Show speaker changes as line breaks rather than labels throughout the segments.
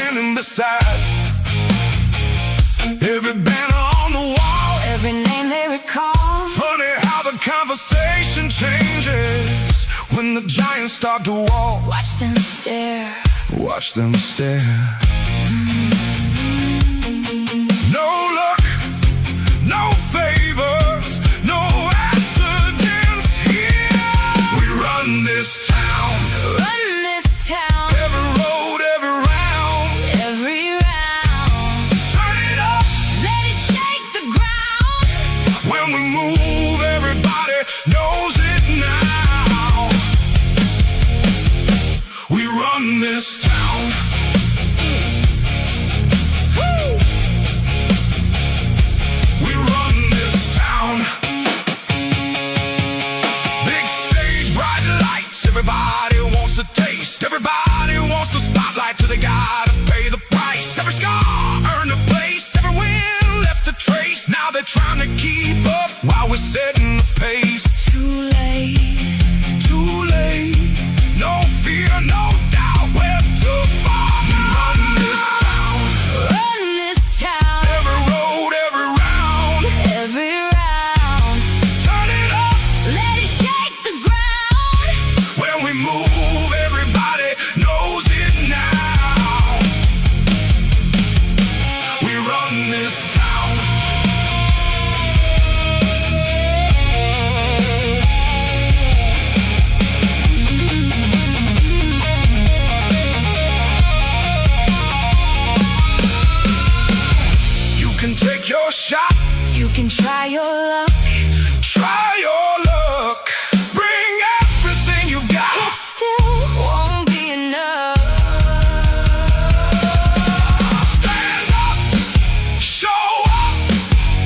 standing beside. Every banner on the wall,
every name they recall.
Funny how the conversation changes when the giants start to walk.
Watch them stare.
Watch them stare. No luck, no favors, no accidents here. We run this town.
Run this town.
Every road, every round.
Every round.
Turn it up.
Let it shake the ground.
When we move, everybody knows it now. We run this town. We run this town. Big stage, bright lights. Everybody wants a taste. Everybody wants the spotlight till they gotta pay the price. Every scar earned a place. Every win left a trace. Now they're trying to keep up while we're setting the pace.
Too late.
Too late. No fear, no doubt. We're too far. We run this town.
Run this town.
Every road, every round.
Every round.
Turn it up.
Let it shake the ground.
When we move, everybody knows it now. We run this town. You can take your shot.
You can try your luck.
Try your luck. Bring everything you've got.
It still won't be enough.
Stand up, show up,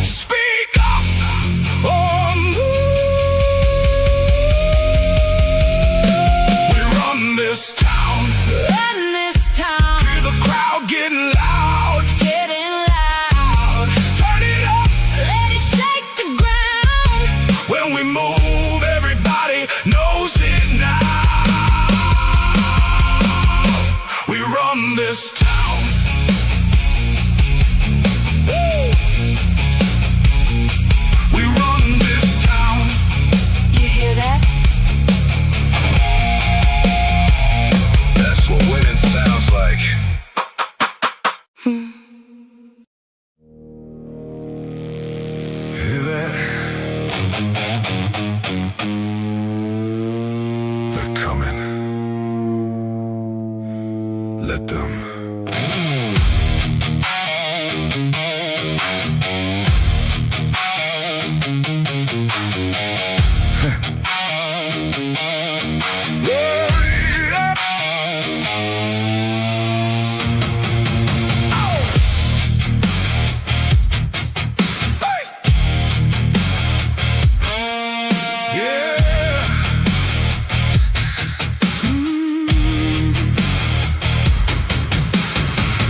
speak up, or move. We run this town.
Run this town.
Hear the crowd getting loud.
Getting loud.
Turn it up.
Let it shake the ground.
When we move, everybody knows it now. We run this town. We run this town.
You hear that?
That's what winning sounds like. Hear that? They're coming. Let them.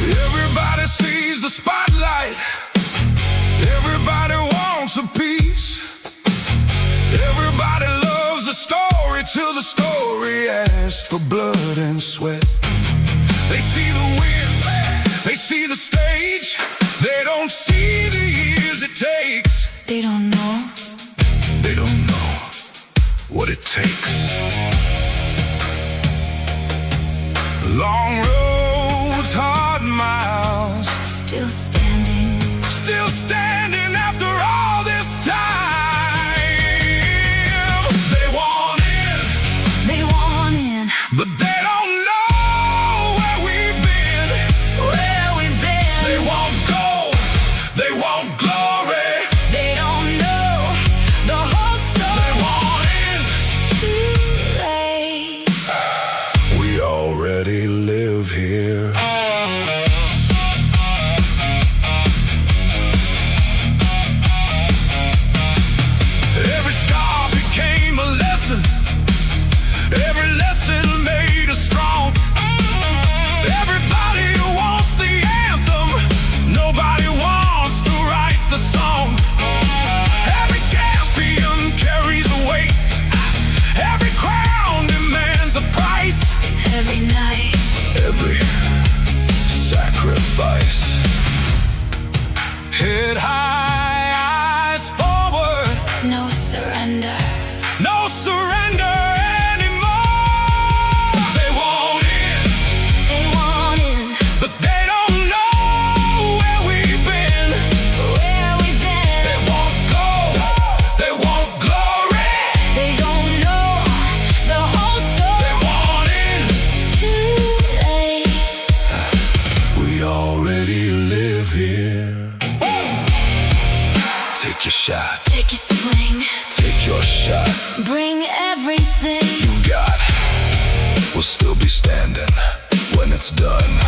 Everybody sees the spotlight. Everybody wants a piece. Everybody loves the story till the story asks for blood and sweat. They see the win, they see the stage. They don't see the years it takes.
They don't know.
They don't know what it takes. Long roads, hard miles.
Still standing.
Still standing after all this time. They want in,
They want in.
but they don't know where we've been. We already live here. Take your shot.
Take your swing.
Take your shot.
Bring everything
You've got. We'll still be standing when it's done.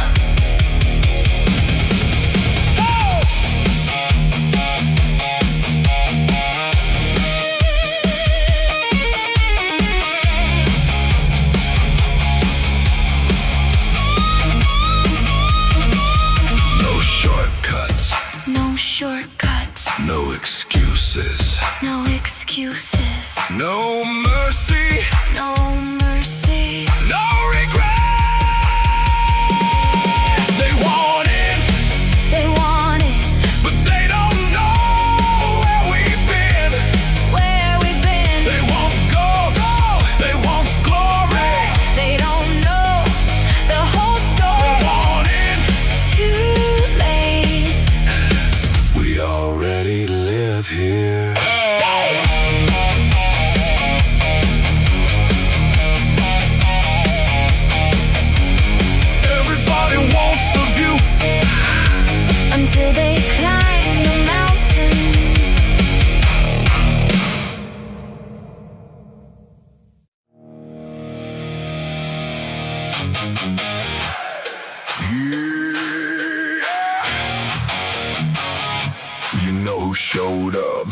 No shortcuts.
No shortcuts.
No excuses.
No excuses.
No mercy.
No mercy.
No regret. They want it,
They want it.
but they don't know where we've been.
Where we've been.
They want gold, they want glory.
They don't know the whole
They
story.
want it.
Too late.
We already live here. Everybody wants the view.
Until they climb the mountain.
Yeah. You know who showed up.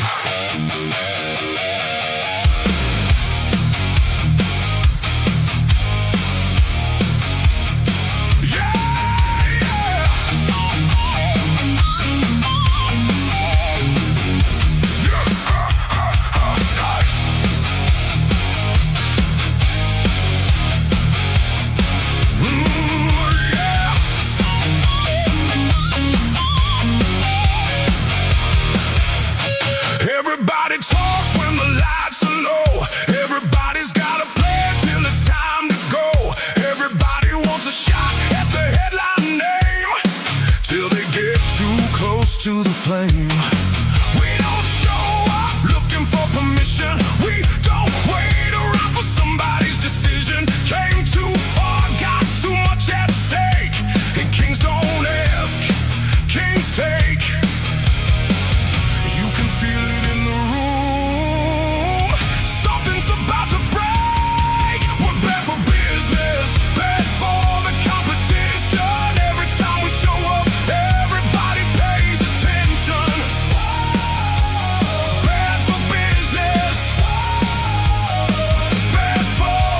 Everybody talks when the lights are low. Everybody's got a plan till it's time to go. Everybody wants a shot at the headline name till they get too close to the flame. We don't show up looking for permission. We don't wait around for somebody's decision. Came too far, got too much at stake. And kings don't ask, kings take. You can feel it in the room. Something's about to break. We're bad for business, bad for the competition. Every time we show up, everybody pays attention. Bad for business, bad for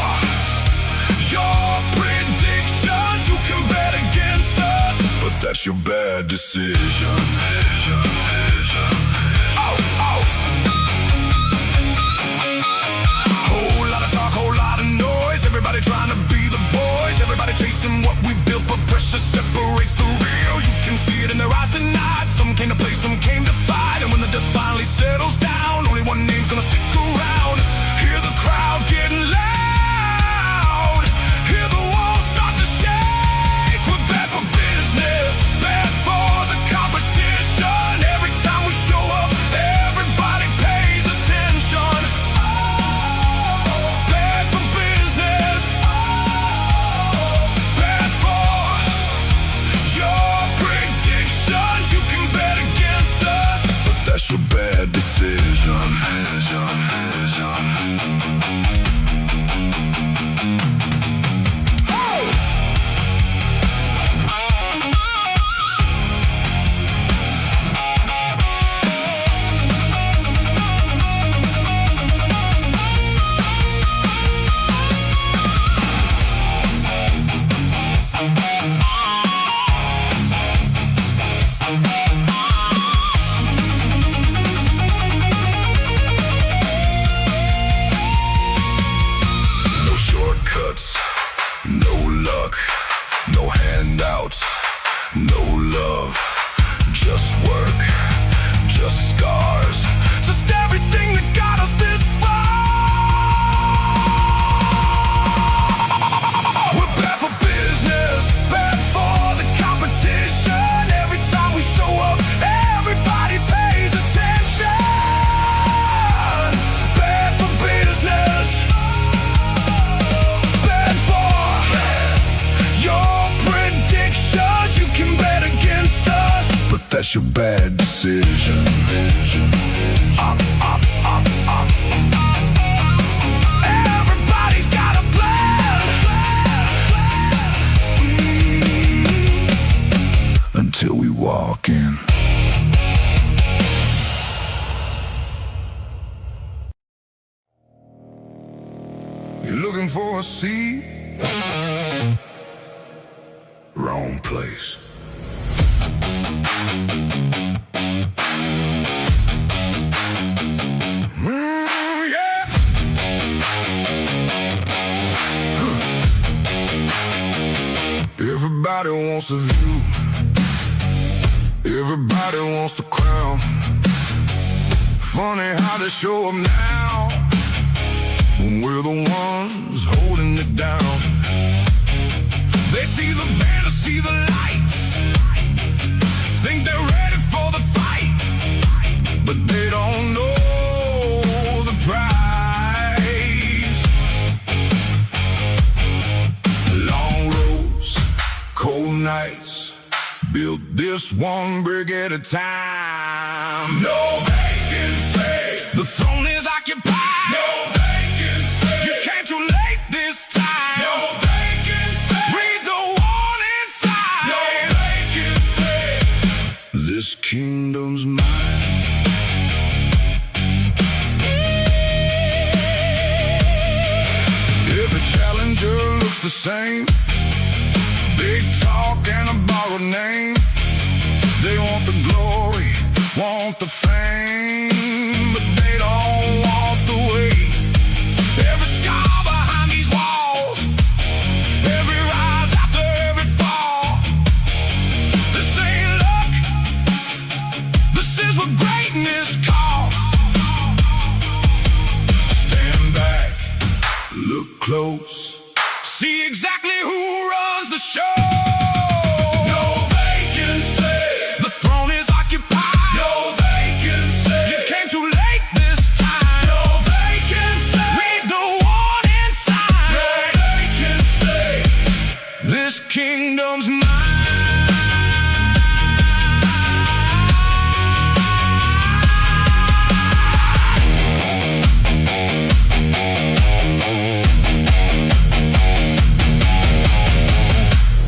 your predictions. You can bet against us, but that's your bad decision. Oh, oh. Whole lot of talk, whole lot of noise. Everybody trying to be the boys. Everybody chasing what we built, but pressure separates the real. You can see it in their eyes tonight. Some came to play, some came to fight. And when the dust finally settles down, only one name's gonna stick around. Hear the crowd getting loud. Hear the walls start to shake. We're bad for business, bad for the competition. Every time we show up, everybody pays attention. Bad for business, bad for your predictions. You can bet against us, but that's your bad decision. No shortcuts, no luck, no handouts, no love, just work, just scars, just everything that got us this far. We're bad for business, bad for the competition. Every time we show up, everybody pays attention. Bad for business, bad for your predictions. You can bet that's your bad decision. Everybody's got a plan. Until we walk in. You're looking for a seat? Wrong place. Yeah. Everybody wants the view. Everybody wants the crown. Funny how they show up now when we're the ones holding it down. They see the banner, see the lights, think they're ready for the fight, but they don't know the price. Long roads, cold nights, build this one brick at a time. No vacancy, the throne is occupied. No vacancy, you came too late this time. No vacancy, read the warning sign. No vacancy, this kingdom's mine. Every challenger looks the same. Big talk and a borrowed name. They want the glory, want the fame, but they don't want the weight. Every scar behind these walls, every rise after every fall. This ain't luck, this is what greatness costs. Stand back, look close, see exactly who runs the show. Kingdom's mine.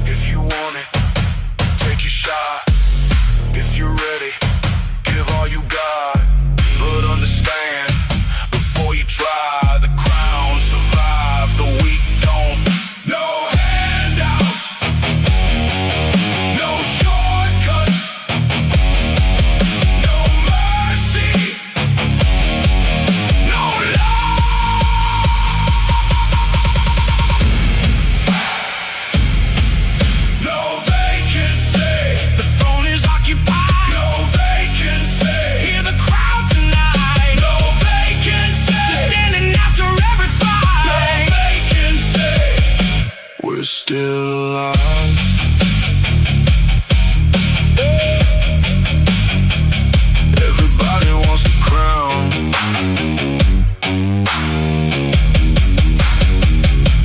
If you want it, take your shot. If you're ready, give all you got. But understand, before you try, the crown survive, the weak don't. No handouts, no shortcuts, no mercy, no love. No vacancy, the throne is occupied. No vacancy, hear the crowd tonight. No vacancy, just standing after every fight. No vacancy, we're still alive. Everybody wants the crown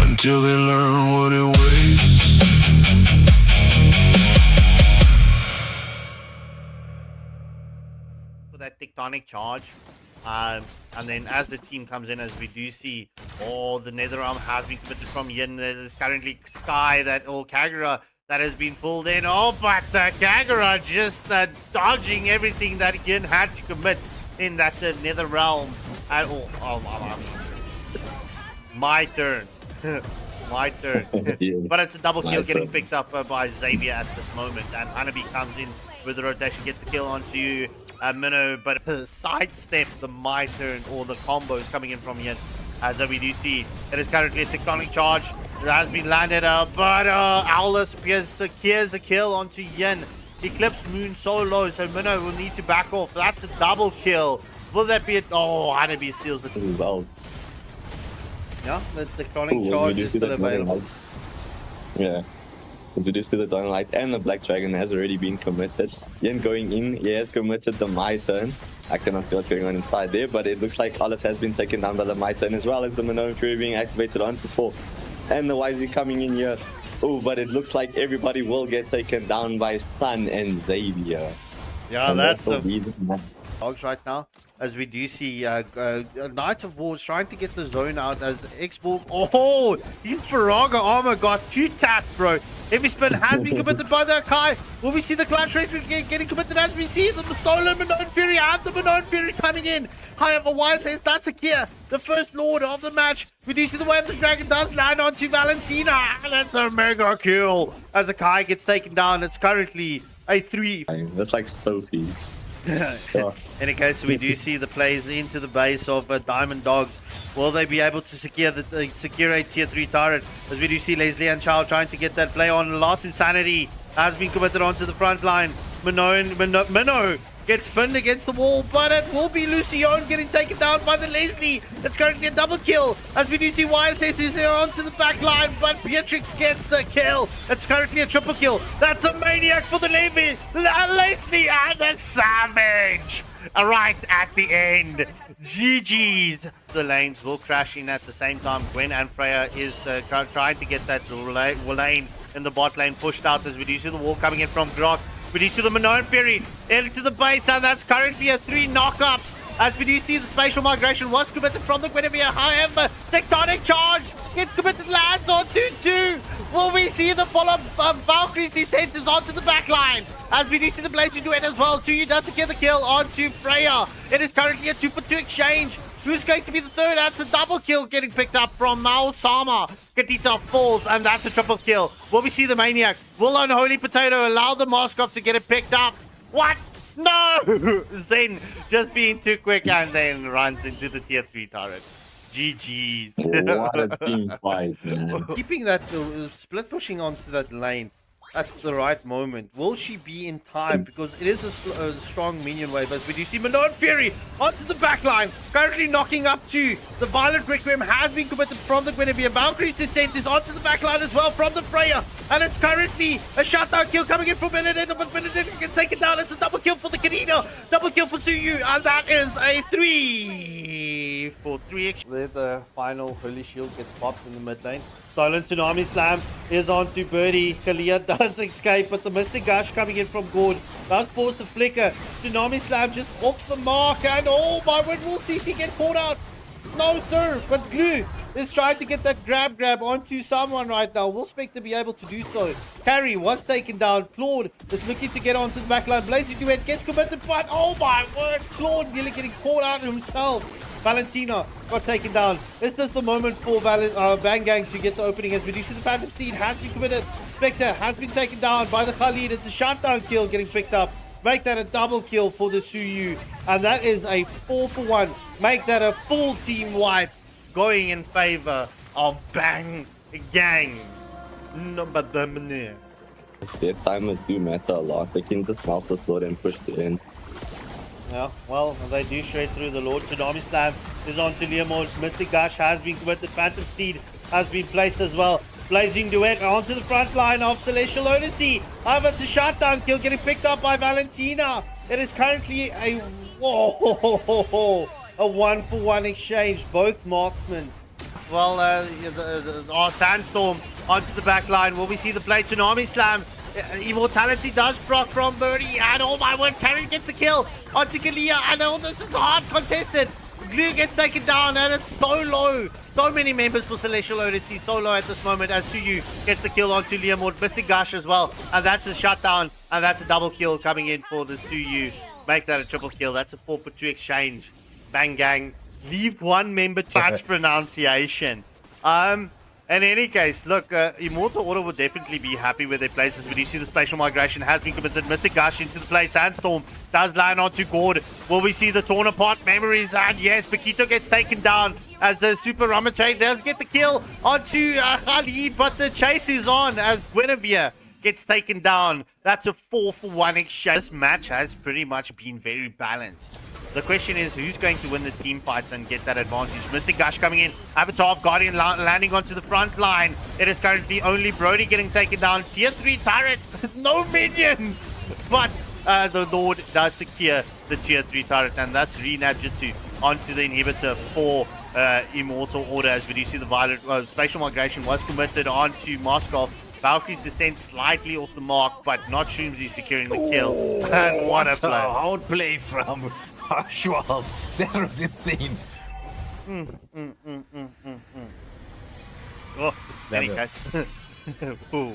until they learn what it weighs.
For that tectonic charge, and then as the team comes in, as we do see, the nether realm has been committed from Yin. There's currently Sky or Kagura that has been pulled in. But Kagura just dodging everything that Yin had to commit in that nether realm. And my turn. My turn.
Yeah.
But it's a double kill
My
getting
turn.
picked up by Xavier at this moment, and Hanabi comes in with the rotation, gets the kill onto Minnow, but sidestep the my turn, or the combos coming in from Yin. As we do see, it is currently a tectonic charge that has been landed, but Owlus secures the kill onto Yin. Eclipse Moon so low, so Minnow will need to back off. That's a double kill. Will that be it? Oh, Hanabi steals the kill.
Wow.
Yeah, the tectonic charge is still available.
Yeah. To this with the Dynamite and the Black Dragon has already been committed. Yin going in, he has committed the My Turn. I cannot see what's going on inside there, but it looks like Alice has been taken down by the My Turn, as well as the Minnow Fury being activated onto 4. And the YZ coming in here. Oh, but it looks like everybody will get taken down by Sun and Xavier.
Yeah,
And
that's
will
a
be the match.
dogs right now, as we do see Knights of War trying to get the zone out as Export. Oh, his Faraga armor got 2 taps, bro. Heavy spin has been committed by the Kai. Will we see the Clutch Race getting committed as we see the solo Minone Fury and the Minone Fury coming in? However, why says that's Sakir, the first lord of the match. We do see the way the dragon does land onto Valentina, and it's a mega kill as the Kai gets taken down. It's currently a 3.
That's like Sophie. Yeah.
In a case, we do see the plays into the base of Diamond Dogs. Will they be able to secure a tier 3 turret? As we do see Leslie and Chow trying to get that play on. Lost Insanity has been committed onto the front line. Minnow gets pinned against the wall, but it will be Lucione getting taken down by the Leslie. It's currently a double kill, as we do see YSS is there onto the back line, but Beatrix gets the kill. It's currently a triple kill. That's a maniac for the Leslie, and a savage right at the end. GG's. The lanes will crash in at the same time. Gwen and Freya is trying to get that lane in the bot lane pushed out, as we do see the wall coming in from Grok. We do see the Minone Fury into the base, and that's currently a 3 knockups. As we do see the spatial migration was committed from the Guinevere. However, tectonic charge gets committed, lands on 2-2. Will we see the follow-up Valkyrie's descent is onto the back line? As we do see the Blazing Duet as well. 2U does secure the kill onto Freya. It is currently a 2-for-2 exchange. Who's going to be the third? That's a double kill getting picked up from Mao Sama. Katita falls, and that's a triple kill. Will we see the Maniac? Will Unholy Potato allow the Moskov to get it picked up? What? No! Zen just being too quick and then runs into the tier 3 turret. GG's.
What a team fight, man.
Keeping that split pushing onto that lane at the right moment. Will she be in time? Because it is a strong minion wave, as we do see Minone Fury onto the back line, currently knocking up to the Violent Requiem has been committed from the Guinevere. Valkyrie's descent is onto the back line as well from the Freya, and it's currently a shutdown kill coming in from Benedetta, but Benedetta gets taken down. It's a double kill for the Kanina, double kill for Suyu, and that is a 3-for-3. There the final Holy Shield gets popped in the mid lane. Silent Tsunami Slam is on to Birdie. Kalia does escape, but the Mystic Gush coming in from Gord does force the flicker. Tsunami Slam just off the mark, and oh my word, will CC get caught out? No sir, but Glue is trying to get that grab onto someone right now. Will Spectre be able to do so? Carrie was taken down. Claude is looking to get onto the backline. Blazing Duet gets committed, but oh my word, Claude nearly getting caught out himself. Valentina got taken down. Is this the moment for Bangang to get the opening? As we do see the Phantom Steed has been committed. Spectre has been taken down by the Khalid. It's a shutdown kill getting picked up. Make that a double kill for the Suyu. And that is a 4-for-1. Make that a full team wipe going in favor of Bang Gang. Number the
Their timers do matter a lot. They can just mouth the sword and push the end.
Yeah, well, they do straight through the Lord. Tsunami Slam is on to Leomord. Mystic Gush has been committed. Phantom Steed has been placed as well. Blazing Duet onto the front line of Celestial Odyssey. However, it's a shutdown kill getting picked up by Valentina. It is currently a 1-for-1 exchange. Both marksmen. Well, our Sandstorm onto the back line. Will we see the play? Tsunami Slam. Immortality does proc from Birdie, and oh my word, Carrie gets the kill onto Kalia, and oh, this is hard contested. Glue gets taken down, and it's so low. So many members for Celestial Odyssey, so low at this moment, as Suyu gets the kill onto Leomord. Mystic Gush as well, and that's a shutdown, and that's a double kill coming in for the Suyu. Make that a triple kill. That's a 4-for-2 exchange. Bang Gang. Leave one member to match pronunciation. In any case, look, Immortal Order will definitely be happy with their places. We do see the spatial migration has been committed. Mystic Gush into the play. Sandstorm does line onto Gord. Will we see the torn apart memories? And yes, Paquito gets taken down as the Super Ramachay does get the kill onto Khalid, but the chase is on as Guinevere gets taken down. That's a 4-for-1 exchange. This match has pretty much been very balanced. The question is, who's going to win the team fights and get that advantage? Mystic Gush coming in. Avatar of Guardian landing onto the front line. It is currently only Brody getting taken down. Tier 3 turret. No minions. But the Lord does secure the Tier 3 turret. And that's Renajitsu onto the inhibitor for Immortal Order. As we do see the violent spatial migration was committed onto Moskov. Valkyrie's descent slightly off the mark, but not Shroomsy securing the kill. And what a play.
Outplay from Schwab. That was insane.
Oh, any case. Ooh,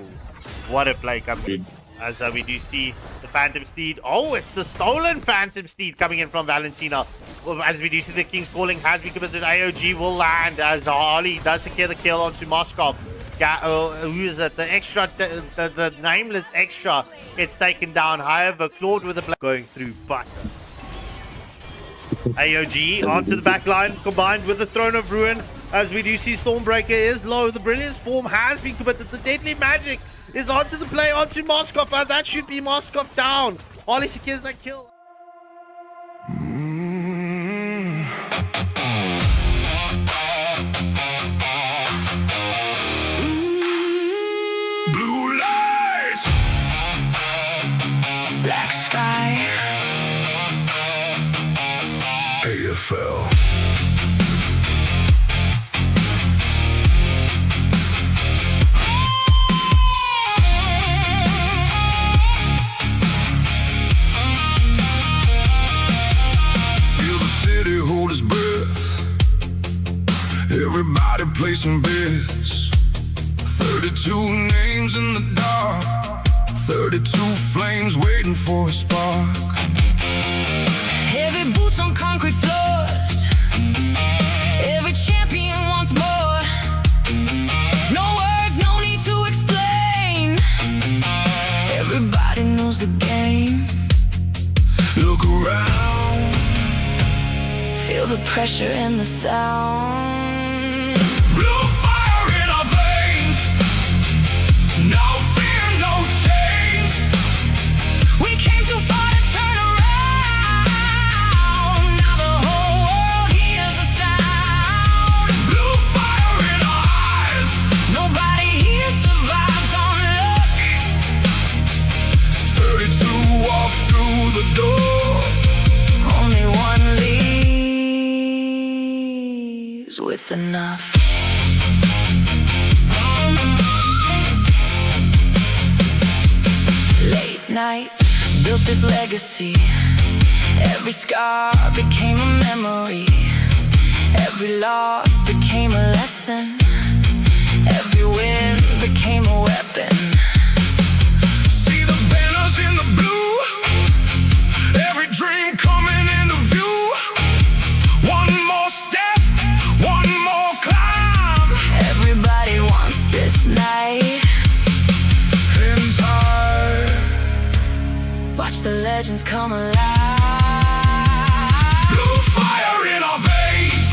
what a play coming. As we do see the Phantom Steed. Oh, it's the stolen Phantom Steed coming in from Valentina. Well, as we do see the King's Calling has been committed. AOG will land as Harley does secure the kill onto Moskov. Who is it? The extra, the nameless extra gets taken down. However, Claude with the black going through, but AOG onto the back line combined with the Throne of Ruin. As we do see Stormbreaker is low. The Brilliance form has been committed. The Deadly Magic is onto the play onto Moskov, and that should be Moskov down. Harley secures that kill.
Blue lights,
Black sky.
AFL. Feel the city hold its breath. Everybody placing bets. 32 names in the dark, 32 flames waiting for a spark.
Heavy boots on concrete floors. Every champion wants more. No words, no need to explain. Everybody knows the game.
Look around,
Feel the pressure and the sound.
blue fire in our veins. No fear, no chains.
We came too far to turn around. Now the whole world hears the sound.
Blue fire in our eyes.
Nobody here survives on luck.
32 walk through the door.
Only one leaves with enough. Late nights built this legacy. Every scar became a memory. Every loss became a lesson. Every win became a weapon.
See the banners in the blue. Every dream coming into view. One more step, one more climb.
Everybody wants this night.
In time,
Watch the legends come alive.
blue fire in our veins.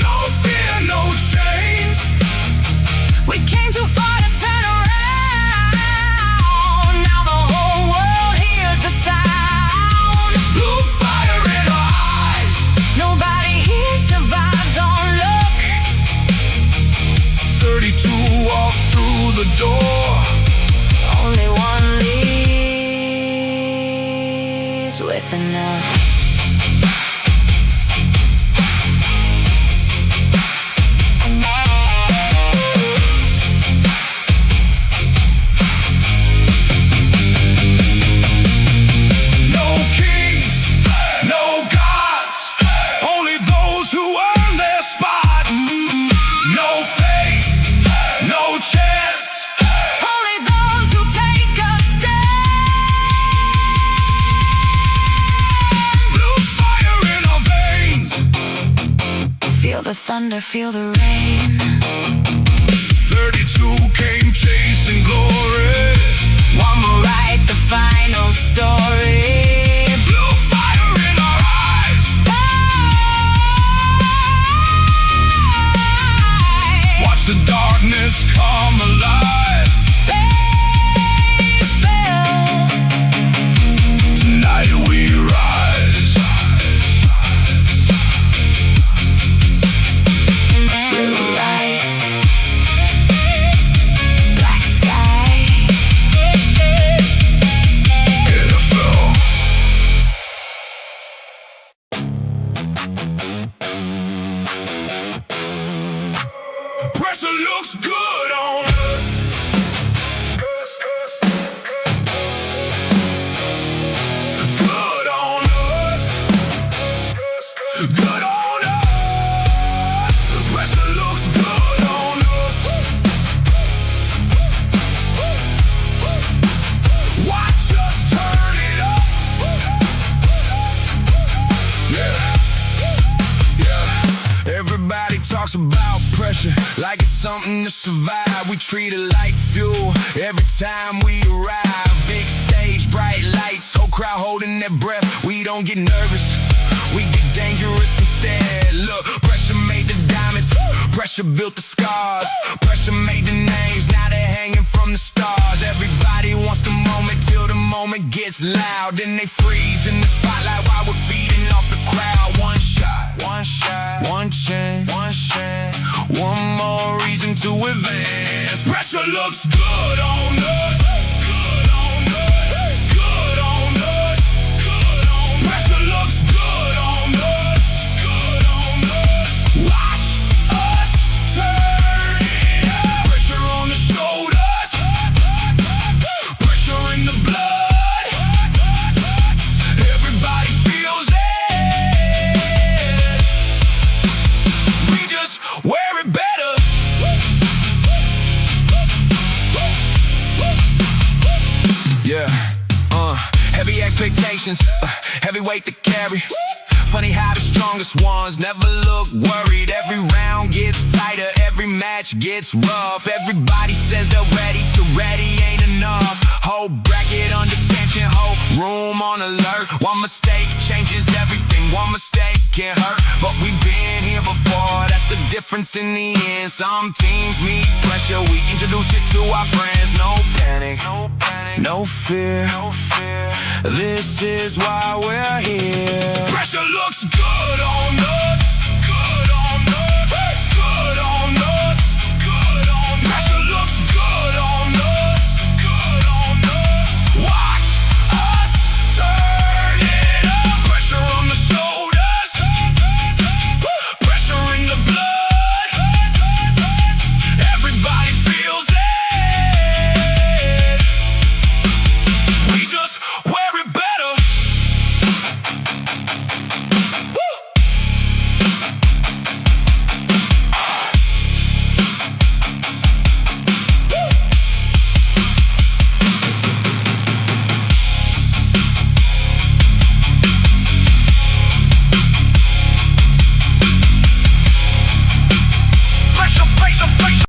No fear, no chains.
We came too far to turn around. Now the whole world hears the sound.
Blue fire in our eyes.
Nobody here survives on luck.
32 walk through the door.
Only one leaves with enough.
No kings, no gods, only those who earn their spot. No fate, no chance.
Only those who take a stand.
Blue fire in our veins.
Feel the thunder, feel the rain.
32 came chasing glory.
One will write the final story.
Blue fire in our eyes. Watch the darkness come alive. Tonight we rise.
Blue lights, black sky.
about pressure, like it's something to survive. We treat it like fuel every time we arrive. Big stage, bright lights, whole crowd holding their breath. We don't get nervous, we get dangerous instead. Look, pressure made the diamonds, pressure built the scars. Pressure made the names, now they're hanging from the stars. Everybody wants the moment till the moment gets loud. Then they freeze in the spotlight while we're feeding off the crowd. One shot, one shot, one chance, one chance, one more reason to advance. Pressure looks good on us. Good on us. Good on us. Good on us. Pressure looks good on us. Good on us. Watch us turn it up. Pressure on the shoulders. Pressure in the blood. Everybody feels it. We just wear it better. Yeah, heavy expectations, heavy weight to carry. Funny how the strongest ones never look worried. Every round gets tighter, every match gets rough. Everybody says they're ready till ready ain't enough. Whole bracket under tension, whole room on alert. One mistake changes everything, one mistake can hurt. But we've been here before, that's the difference in the end. Some teams meet pressure, we introduce it to our friends. No panic, no panic, no fear, no fear. This is why we're here. Pressure looks good on us. Good on us. Good on us. Good on us. Pressure looks good on us. Good on us. Watch us turn it up. Pressure on the shoulders. Pressure in the blood. Everybody feels it. We just wear it better. Pressure, pressure, pressure.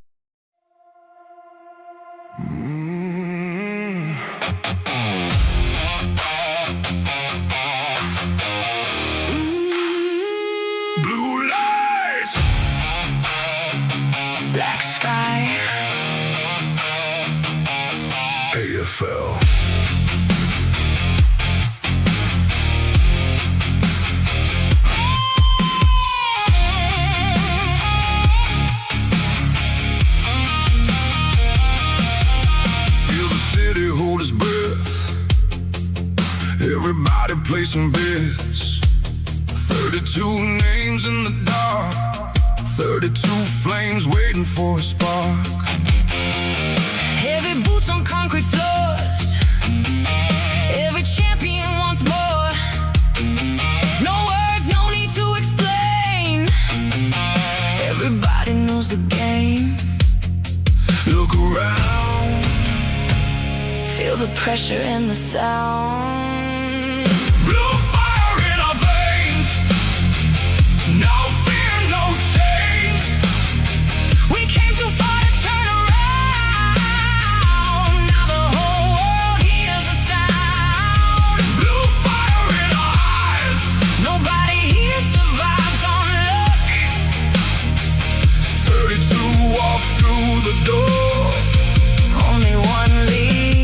Blue lights.
Black sky.
AFL. Feel the city hold its breath. Everybody placing bets. 32 names in the dark. 32 flames waiting for a spark.
Heavy boots on concrete floors. Every champion wants more. No words, no need to explain. Everybody knows the game.
Look around.
Feel the pressure in the sound.
Blue fire in our veins. No fear, no change.
We came too far to turn around. Now the whole world hears the sound.
Blue fire in our eyes.
Nobody here survives on luck.
32 walk through the door.
Only one leaves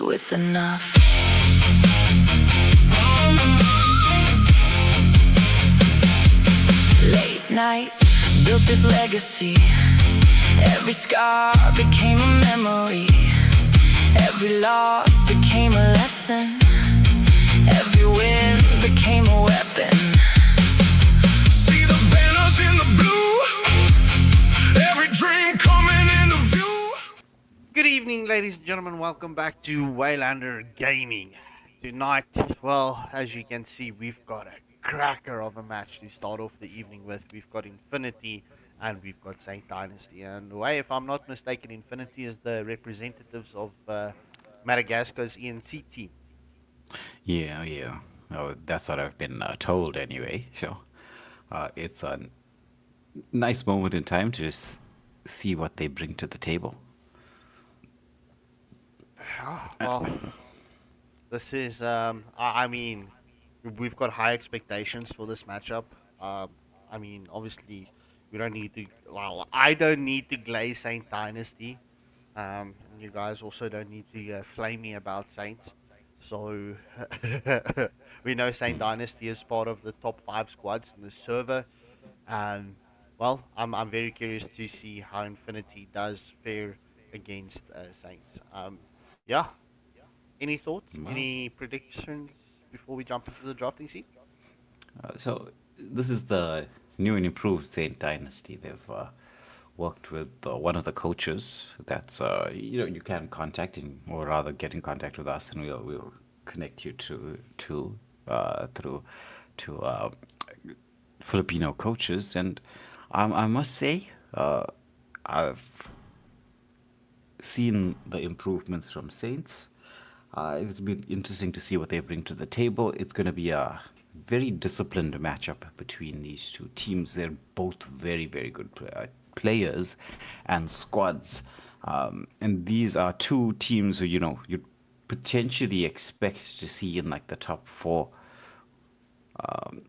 with enough. Late nights built this legacy. Every scar became a memory. Every loss became a lesson. Every win became a weapon.
See the banners in the blue. Every dream coming into view.
Good evening, ladies and gentlemen. Welcome back to Waylander Gaming. Tonight, well, as you can see, we've got a cracker of a match to start off the evening with. We've got Infinity and we've got St. Dynasty. And if I'm not mistaken, Infinity is the representatives of Madagascar's ENC team.
Yeah. Oh, that's what I've been told anyway. So It's a nice moment in time to see what they bring to the table.
Well, this is I mean, we've got high expectations for this matchup. I mean, obviously, we don't need to. Well, I don't need to glaze Saint Dynasty. And you guys also don't need to flame me about Saints. So we know Saint Dynasty is part of the top five squads in the server. Um, well, I'm very curious to see how Infinity does fare against Saints. Yeah. Any thoughts?
Well,
Any predictions before we jump into the drafting seat?
so this is the new and improved Saint Dynasty. They've worked with one of the coaches that's you can contact him, or rather get in contact with us, and we'll connect you to through to Filipino coaches. And I must say, I've seen the improvements from Saints. It's been interesting to see what they bring to the table. It's going to be a very disciplined matchup between these two teams. They're both very, very good players and squads. And these are two teams who, you potentially expect to see in like the top four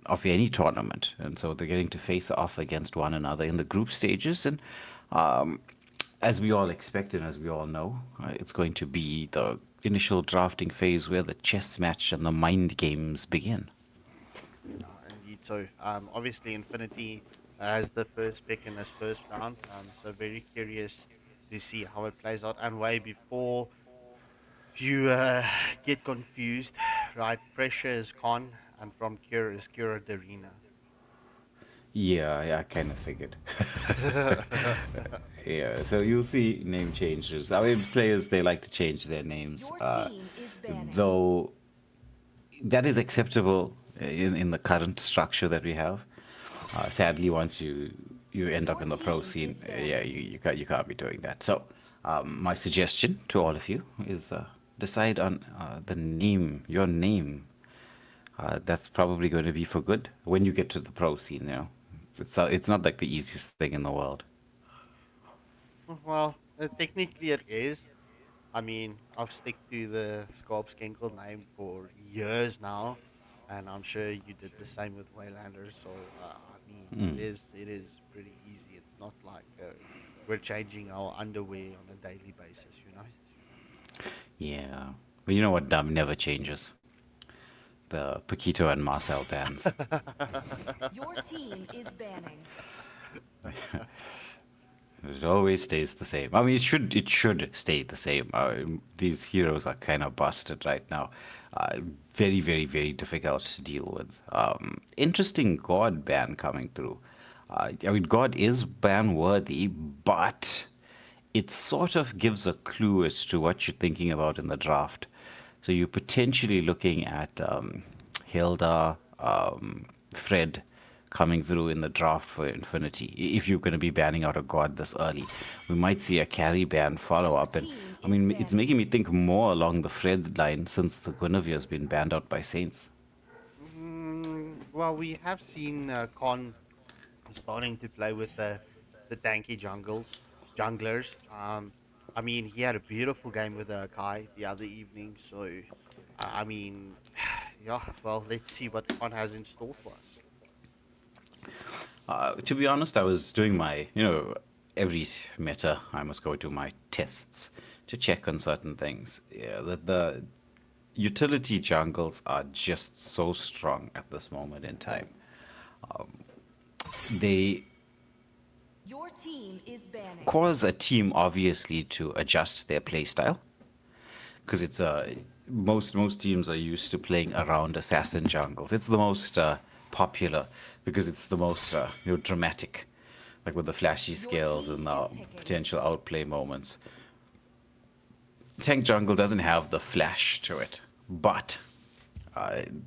of any tournament. And so they're getting to face off against one another in the group stages. And as we all expect and as we all know, it's going to be the initial drafting phase where the chess match and the mind games begin.
Indeed. So, obviously, Infinity has the first pick in this first round. So very curious to see how it plays out. And way before you get confused, right? Pressure is Con, and from Cure is Cura Darina.
Yeah, I kind of figured. Yeah, so you'll see name changes. I mean, players, they like to change their names, though that is acceptable in the current structure that we have. Sadly, once you end up in the pro scene, yeah, you can't be doing that. So, my suggestion to all of you is decide on the name, your name. That's probably going to be for good when you get to the pro scene. It's not like the easiest thing in the world.
Well, technically it is. I mean, I've stick to the Scorp Skinkle name for years now, and I'm sure you did the same with Waylander. So, I mean, it is pretty easy. It's not like we're changing our underwear on a daily basis, you know.
Yeah, but you know what dumb never changes? The Paquito and Marcel bands.
Your team is banning.
It always stays the same. I mean, it should stay the same. These heroes are kind of busted right now. Very, very, very difficult to deal with. Interesting God ban coming through. I mean, God is ban worthy, but it sort of gives a clue as to what you're thinking about in the draft. So you're potentially looking at Hilda, Fred coming through in the draft for Infinity. If you're going to be banning out a god this early, we might see a carry ban follow up. And I mean, it's making me think more along the Fred line since the Guinevere has been banned out by Saints.
Well, we have seen Con starting to play with the tanky junglers. I mean, he had a beautiful game with Kai the other evening. So, I mean, yeah. Well, let's see what Con has in store for us.
To be honest, I was doing my, every meta, I must go do my tests to check on certain things. Yeah, the utility jungles are just so strong at this moment in time. They
Your team is banning.
cause a team obviously to adjust their playstyle because it's most teams are used to playing around assassin jungles. It's the most popular because it's the most dramatic, like with the flashy skills and the potential outplay moments. Tank jungle doesn't have the flash to it, but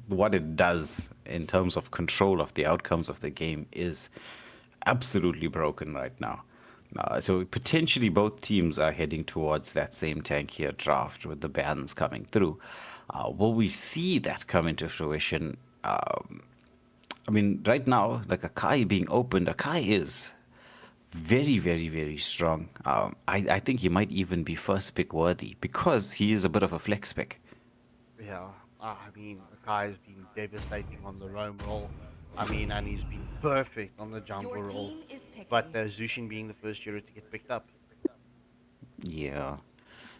what it does in terms of control of the outcomes of the game is absolutely broken right now. So potentially both teams are heading towards that same tankier draft with the bans coming through. Will we see that come into fruition? I mean, right now, like Akai being opened, Akai is very, very, very strong. I think he might even be first pick worthy because he is a bit of a flex pick.
Yeah, I mean, the guy's been devastating on the roam roll. I mean, and he's been perfect on the jungle
Your
roll.
team is
But
picking.
Zushin being the first hero to get picked up.
Yeah.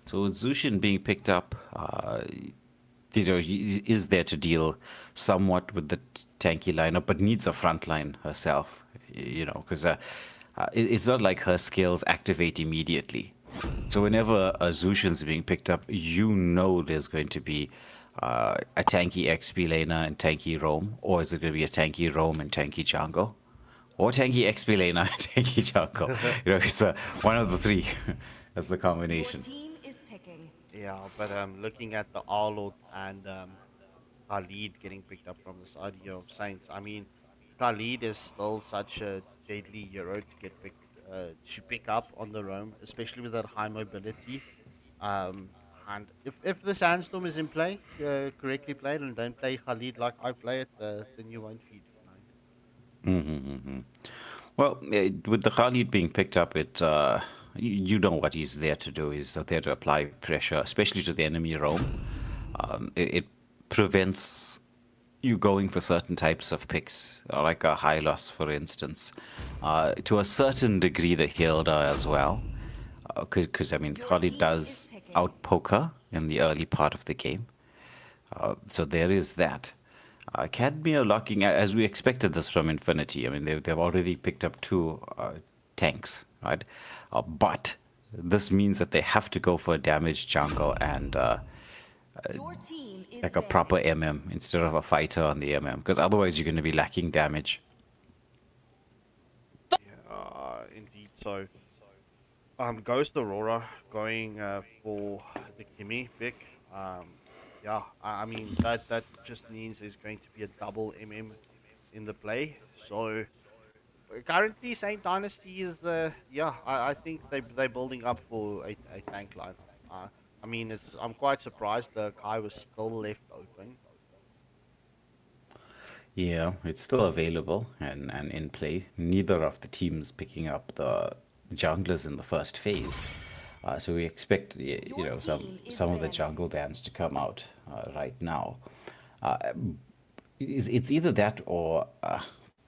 So with Zushin being picked up, he is there to deal somewhat with the tanky lineup, but needs a front line herself, because it's not like her skills activate immediately. So whenever a Zushin's being picked up, there's going to be a tanky XP laner and tanky roam, or is it going to be a tanky roam and tanky jungle? Or tanky XP laner and tanky jungle. It's one of the three. That's the
Your
combination.
team is picking.
Yeah, but looking at the Arlord and Khalid getting picked up from the side here of Saints, I mean, Khalid is still such a deadly hero to to pick up on the roam, especially with that high mobility. Um, and if the Sandstorm is in play, correctly played, and don't play Khalid like I play it, then you won't feed.
Mm-hmm. Well, with the Khalid being picked up, you know what he's there to do. He's there to apply pressure, especially to the enemy roam. It prevents you going for certain types of picks, like a high loss, for instance. To a certain degree, the Hilda as well. Because, I mean,
Your
Khalid
team is
does
picking.
out poker in the early part of the game. So there is that. Cadmia locking, as we expected this from Infinity. I mean, they've already picked up two tanks, right? But this means that they have to go for a damaged jungle and
Your team is
like a proper
banning.
MM instead of a fighter on the MM, because otherwise you're going to be lacking damage.
Yeah, indeed. So, Ghost Aurora going for the Kimmy pick. Yeah, I mean that just means there's going to be a double MM in the play. So currently, Saint Dynasty is yeah. I think they're building up for a tank lineup. I mean, I'm quite surprised the Kai was still left open.
Yeah, it's still available and in play. Neither of the teams picking up the junglers in the first phase. So we expect
Your team is
some of the
banning.
jungle bans to come out right now. Uh, it's either that or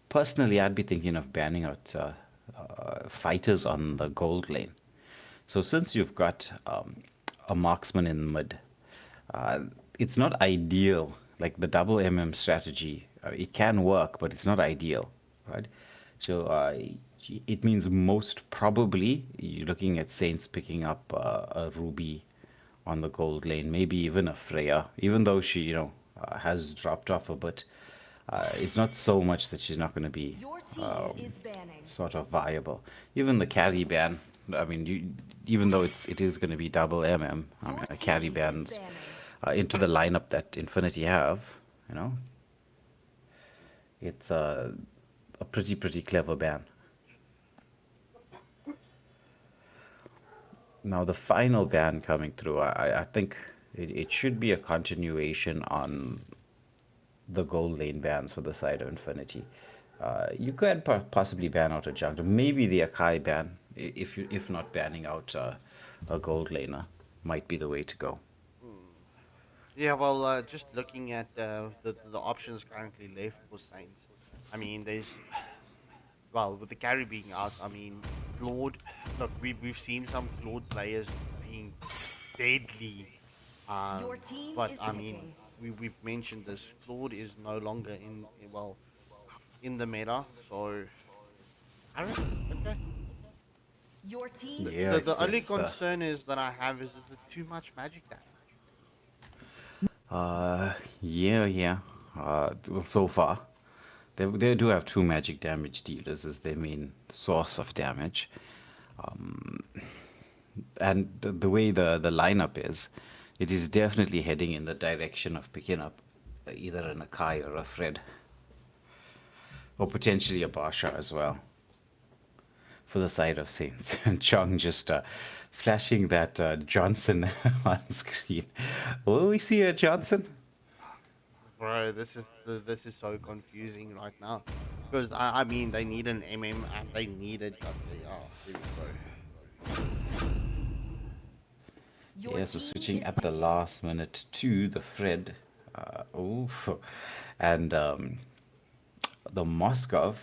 personally I'd be thinking of banning out fighters on the gold lane. So since you've got a marksman in mid, uh, it's not ideal. Like the double MM strategy, it can work, but it's not ideal, right? So it means most probably you're looking at Saints picking up a Ruby on the gold lane, maybe even a Freya, even though she, has dropped off a bit. It's not so much that she's not going to be
Your team is banning.
sort of viable. Even the carry ban, I mean, even though it is going to be double MM, I
Your
mean, a carry
team is
bans
banning.
into the lineup that Infinity have, it's a pretty clever ban. Now the final ban coming through, I think it should be a continuation on the gold lane bans for the side of Infinity. You could possibly ban out a jungler, maybe the Akai ban, if not banning out a gold laner, might be the way to go.
Yeah, well, just looking at the options currently left for Saints, I mean, there's well with the carry being out. I mean, Claude. Look, we've seen some Claude players being deadly,
Your team
but
is
I mean,
picking.
we've mentioned this. Claude is no longer well in the meta, so I don't know. Okay.
Your team
Yeah,
is
The only
it's
picking.
the
concern is that I have is it too much magic damage.
yeah. Well, so far, they do have two magic damage dealers as their main source of damage. And the way the lineup is, it is definitely heading in the direction of picking up either an Akai or a Fred, or potentially a Basha as well for the side of Saints. And Chung just flashing that Johnson on screen. Will we see a Johnson?
Bro, this is so confusing right now. Because I mean they need an MM and they need a WR. Here we go.
Your
Yeah, so
team
switching
is
at the last minute to the Fred. Oh, and the Moskov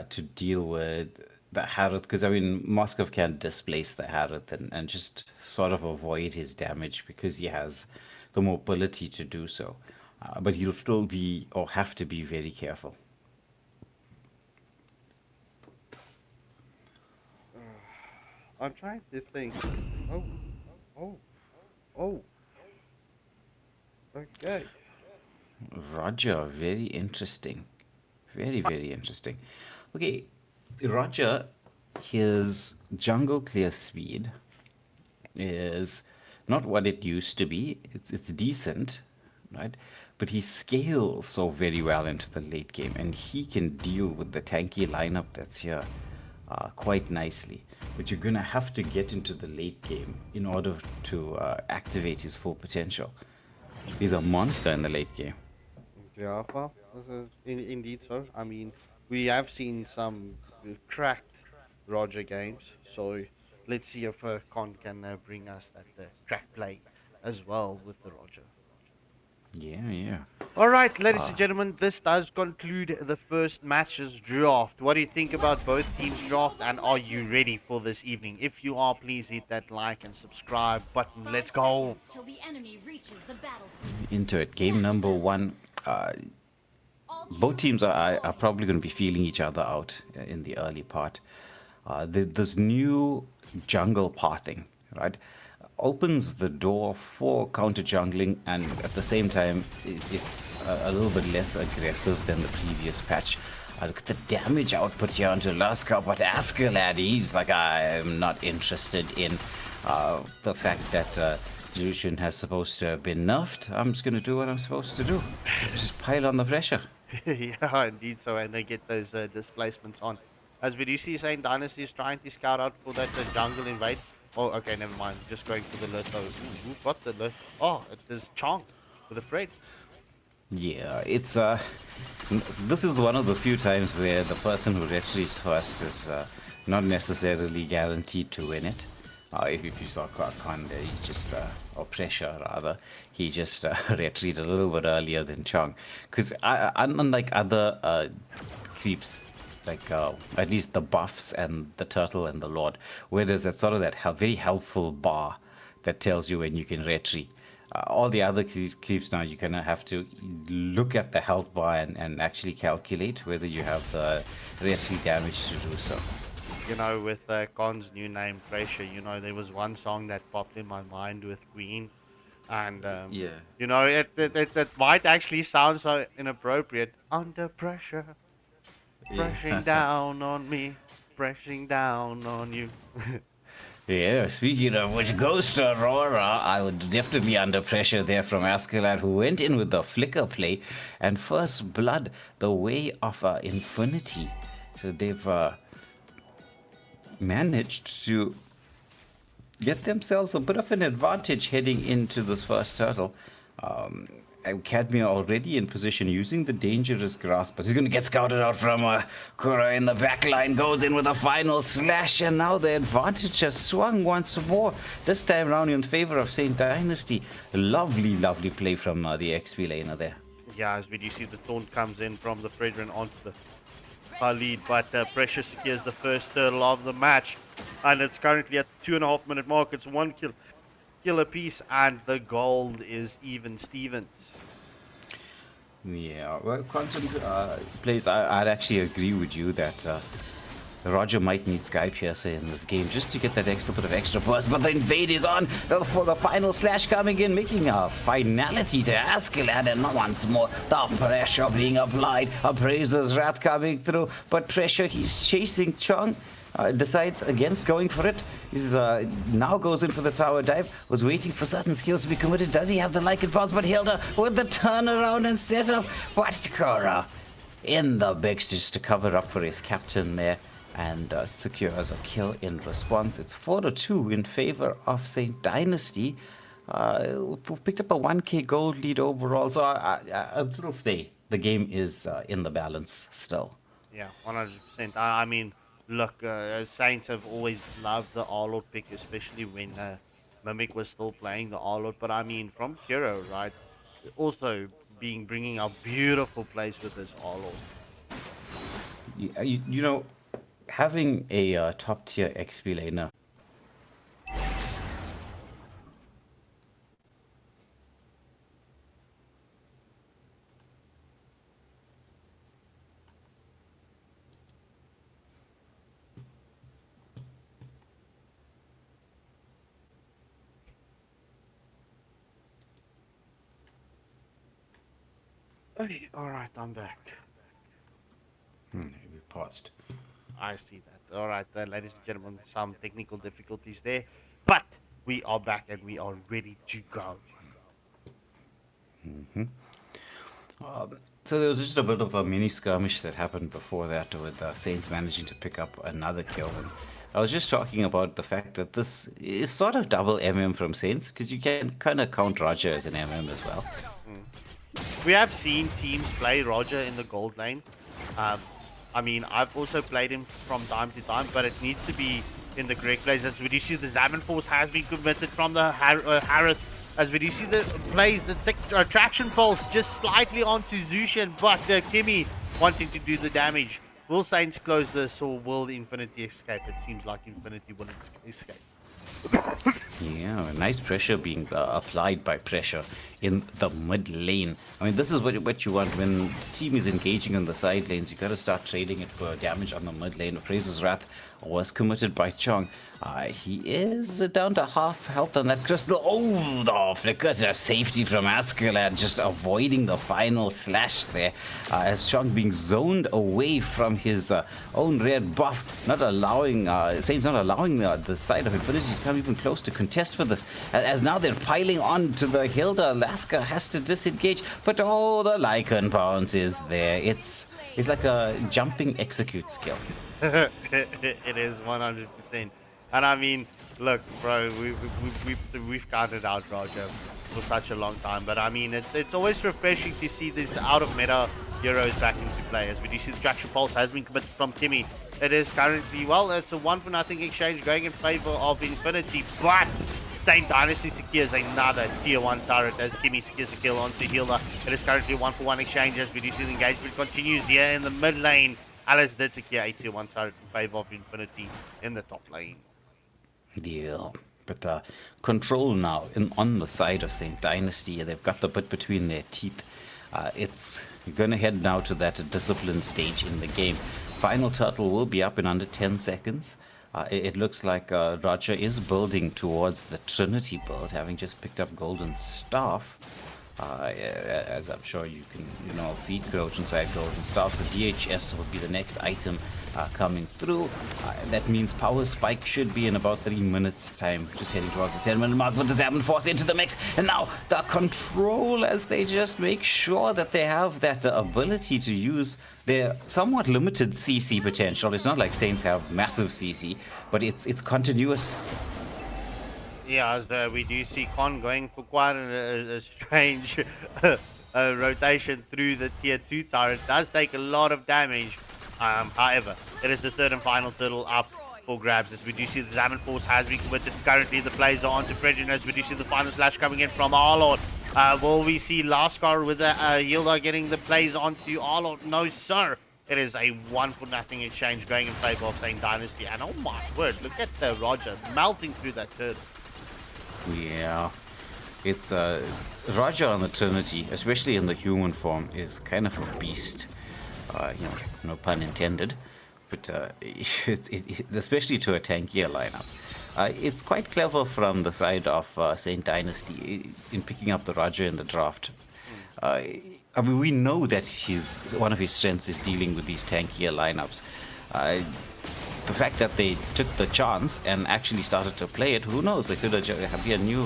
to deal with the Harith, because I mean Moskov can displace the Harith and just sort of avoid his damage because he has the mobility to do so. But he'll still be or have to be very careful.
I'm trying to think. Oh, oh, oh. Okay.
Roger, very interesting. Very, very interesting. Okay, Roger, his jungle clear speed is not what it used to be. It's decent, right? But he scales so very well into the late game, and he can deal with the tanky lineup that's here quite nicely. But you're gonna have to get into the late game in order to activate his full potential. He's a monster in the late game.
Yeah, well, this is indeed so. I mean, we have seen some cracked Roger games, so let's see if Con can bring us that crack play as well with the Roger.
Yeah, yeah.
All right, ladies and gentlemen, this does conclude the first match's draft. What do you think about both teams' draft, and are you ready for this evening? If you are, please hit that like and subscribe button. Let's go.
Till the enemy reaches the battlefield.
Into it. Game number one. Both teams are probably going to be feeling each other out in the early part. This new jungle pathing, right, opens the door for counter jungling, and at the same time, it's a little bit less aggressive than the previous patch. Look at the damage output here onto Laska, but Askeladd, he's like, I'm not interested in the fact that Jushin has supposed to have been nerfed. I'm just going to do what I'm supposed to do. Just pile on the pressure.
Yeah, indeed so, and they get those displacements on. As we do see, Saint Dynasty is trying to scout out for that jungle invade. Oh, okay, never mind. Just going for the Lurto. Who got the Lurto? Oh, it is Chong with a Fred.
Yeah, it's this is one of the few times where the person who retreats first is not necessarily guaranteed to win it. If you saw Kande, he just, or Pressure rather, he just retreated a little bit earlier than Chong. Because unlike other creeps, like at least the buffs and the turtle and the lord, where there's that sort of that very helpful bar that tells you when you can retreat. All the other creeps now, you're going to have to look at the health bar and actually calculate whether you have the retreat damage to do so.
You know, with Con's new name, Pressure, you know, there was one song that popped in my mind with Queen. And,
Yeah.
you know, it might actually sound so inappropriate. Under pressure, pressing down on me, pressing down on you.
Yeah, speaking of which, Ghost Aurora, I would definitely under pressure there from Askeladd, who went in with the flicker play, and First Blood, the way of infinity. So they've managed to get themselves a bit of an advantage heading into this first turtle. Cadmia already in position, using the dangerous grasp, but he's going to get scouted out from Kura in the back line, goes in with a final slash, and now the advantage has swung once more, this time round in favor of Saint Dynasty. Lovely, lovely play from the XP laner there.
Yeah, as we do see the taunt comes in from the Fredrin onto the lead, but Pressure secures the first turtle of the match, and it's currently at the 2.5 minute mark. It's 1 kill apiece, and the gold is even Stevens.
Yeah, well, Quantum plays, I'd actually agree with you that Roger might need Sky Piercer in this game just to get that extra bit of extra burst, but the invade is on for the final slash coming in, making a finality to Askeladd, and once more the pressure being applied, Appraiser's Wrath coming through, but Pressure, he's chasing Chong. Decides against going for it. He's now goes in for the tower dive. Was waiting for certain skills to be committed. Does he have the like advance? But Hilda with the turnaround and setup. But Kora in the bigs just to cover up for his captain there, and secures a kill in response. It's 4-2 in favor of Saint Dynasty. We've picked up a 1K gold lead overall, so I'd still say the game is in the balance still.
Yeah, 100%. I mean, look, Saints have always loved the Arlord pick, especially when Mimic was still playing the Arlord. But I mean, from Hero, right? Also bringing out beautiful plays with this Arlord.
You know, having a top tier XP laner.
Hey, all right, I'm back.
We paused.
I see that. All right, ladies and gentlemen, some technical difficulties there, but we are back and we are ready to go.
So there was just a bit of a mini skirmish that happened before that with Saints managing to pick up another kill. And I was just talking about the fact that this is sort of double MM from Saints, because you can kind of count Roger as an MM as well.
We have seen teams play Roger in the gold lane. I mean, I've also played him from time to time, but it needs to be in the correct place. As we do see, the Zaman Force has been committed from the Harris. As we do see the plays, the traction pulse just slightly onto Zushin, but Kimmy wanting to do the damage. Will Saints close this, or will Infinity escape? It seems like Infinity will escape.
Yeah, nice pressure being applied by pressure in the mid lane. I mean, this is what you want when the team is engaging on the side lanes. You got to start trading it for damage on the mid lane. Praise's Wrath was committed by Chong. He is down to half health on that crystal. Oh, the flicker to safety from Askelad, just avoiding the final slash there. As Chong being zoned away from his own red buff, not allowing, Saints not allowing the side of Infinity to come even close to contest for this. As now they're piling on to the Hilda. Laska has to disengage, but oh, the Lycan bounce is there. It's like a jumping execute skill.
It is 100%. And I mean, look, bro, we've counted out Roger for such a long time. But I mean, it's always refreshing to see these out of meta heroes back into play. As we do see the traction pulse has been committed from Kimmy. It is currently, well, it's a 1-0 exchange going in favor of Infinity. But Saint Dynasty secures another tier 1 turret as Kimmy secures a kill onto Hilda. It is currently a 1-for-1 exchange as we do see the engagement continues here in the mid lane. Alice did secure a tier 1 turret in favor of Infinity in the top lane.
Yeah, but control now on the side of Saint Dynasty. They've got the bit between their teeth. It's going to head now to that discipline stage in the game. Final turtle will be up in under 10 seconds. It looks like Roger is building towards the Trinity build, having just picked up Golden Staff. As I'm sure you can all see, Trojan side Golden Staff. The DHS will be the next item coming through. That means Power Spike should be in about 3 minutes time, just heading towards the 10-minute mark with the Zaman Force into the mix. And now the control, as they just make sure that they have that ability to use their somewhat limited CC potential. It's not like Saints have massive CC, but it's continuous.
Yeah, as we do see Con going for quite a strange rotation through the tier 2 turret. It does take a lot of damage. However, it is the third and final turtle up for grabs. As we do see the Zaman Force has been committed. Currently the plays are onto Fredrin as we do see the final slash coming in from Arlord. Will we see Lascar with the Hilda getting the plays onto Arlord? No, sir. It is a 1-for-0 exchange going in favor of Saint Dynasty. And oh my word, look at the Roger melting through that turtle.
Yeah, it's Roger on the Trinity, especially in the human form, is kind of a beast. No pun intended, but especially to a tankier lineup. It's quite clever from the side of Saint Dynasty in picking up the Roger in the draft. I mean, we know that one of his strengths is dealing with these tankier lineups. The fact that they took the chance and actually started to play it, who knows? There could be a new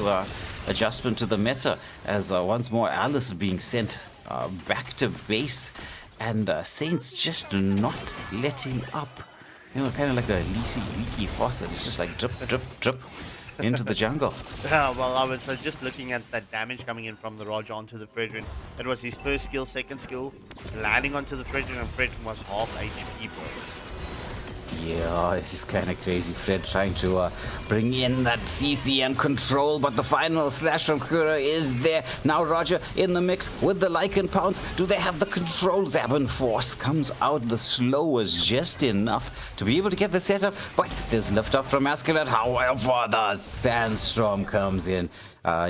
adjustment to the meta as once more Alice being sent back to base and Saints just not letting up. Kind of like a leaky faucet. It's just like drip, drip, drip. into the jungle.
Yeah, well, I was just looking at that damage coming in from the Roger onto the Fredrin. It was his first skill, second skill, landing onto the Fredrin, and Fredrin was half HP, bro.
Yeah, it is kind of crazy. Fred trying to bring in that CC and control, but the final slash from Kura is there. Now Roger in the mix with the Lycan Pounce. Do they have the control? Zabin Force comes out. The slow was just enough to be able to get the setup, but there's lift up from Masculine. However, the Sandstorm comes in.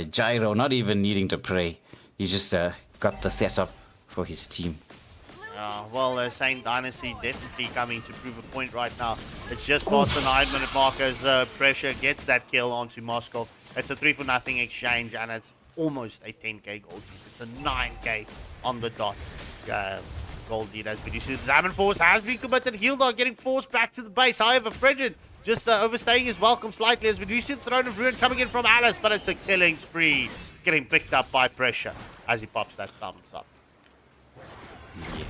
Gyro not even needing to pray. He just got the setup for his team.
Well, Saint Dynasty definitely coming to prove a point right now. It's just past the 9-minute mark as Pressure gets that kill onto Moscow. It's a 3-for-0 exchange, and it's almost a 10k gold lead. It's a 9k on the dot gold lead as we do see. Zaman Force has been committed. Hildar getting forced back to the base. However, Fredrin just overstaying his welcome slightly as we do see the Throne of Ruin coming in from Alice, but it's a killing spree. Getting picked up by Pressure as he pops that thumbs up.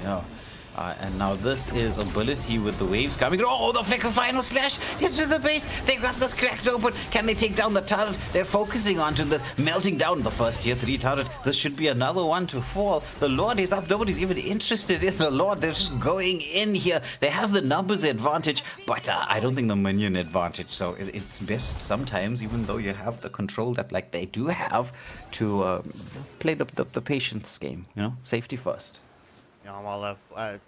Yeah. And now this is ability with the waves coming through. Oh, the flicker final slash into the base. They got this cracked open. Can they take down the turret? They're focusing onto this, melting down the first tier 3 turret. This should be another one to fall. The Lord is up. Nobody's even interested in the Lord. They're just going in here. They have the numbers advantage, but I don't think the minion advantage. So it's best sometimes, even though you have the control that like they do have, to play the patience game. You know, safety first.
Yeah, well,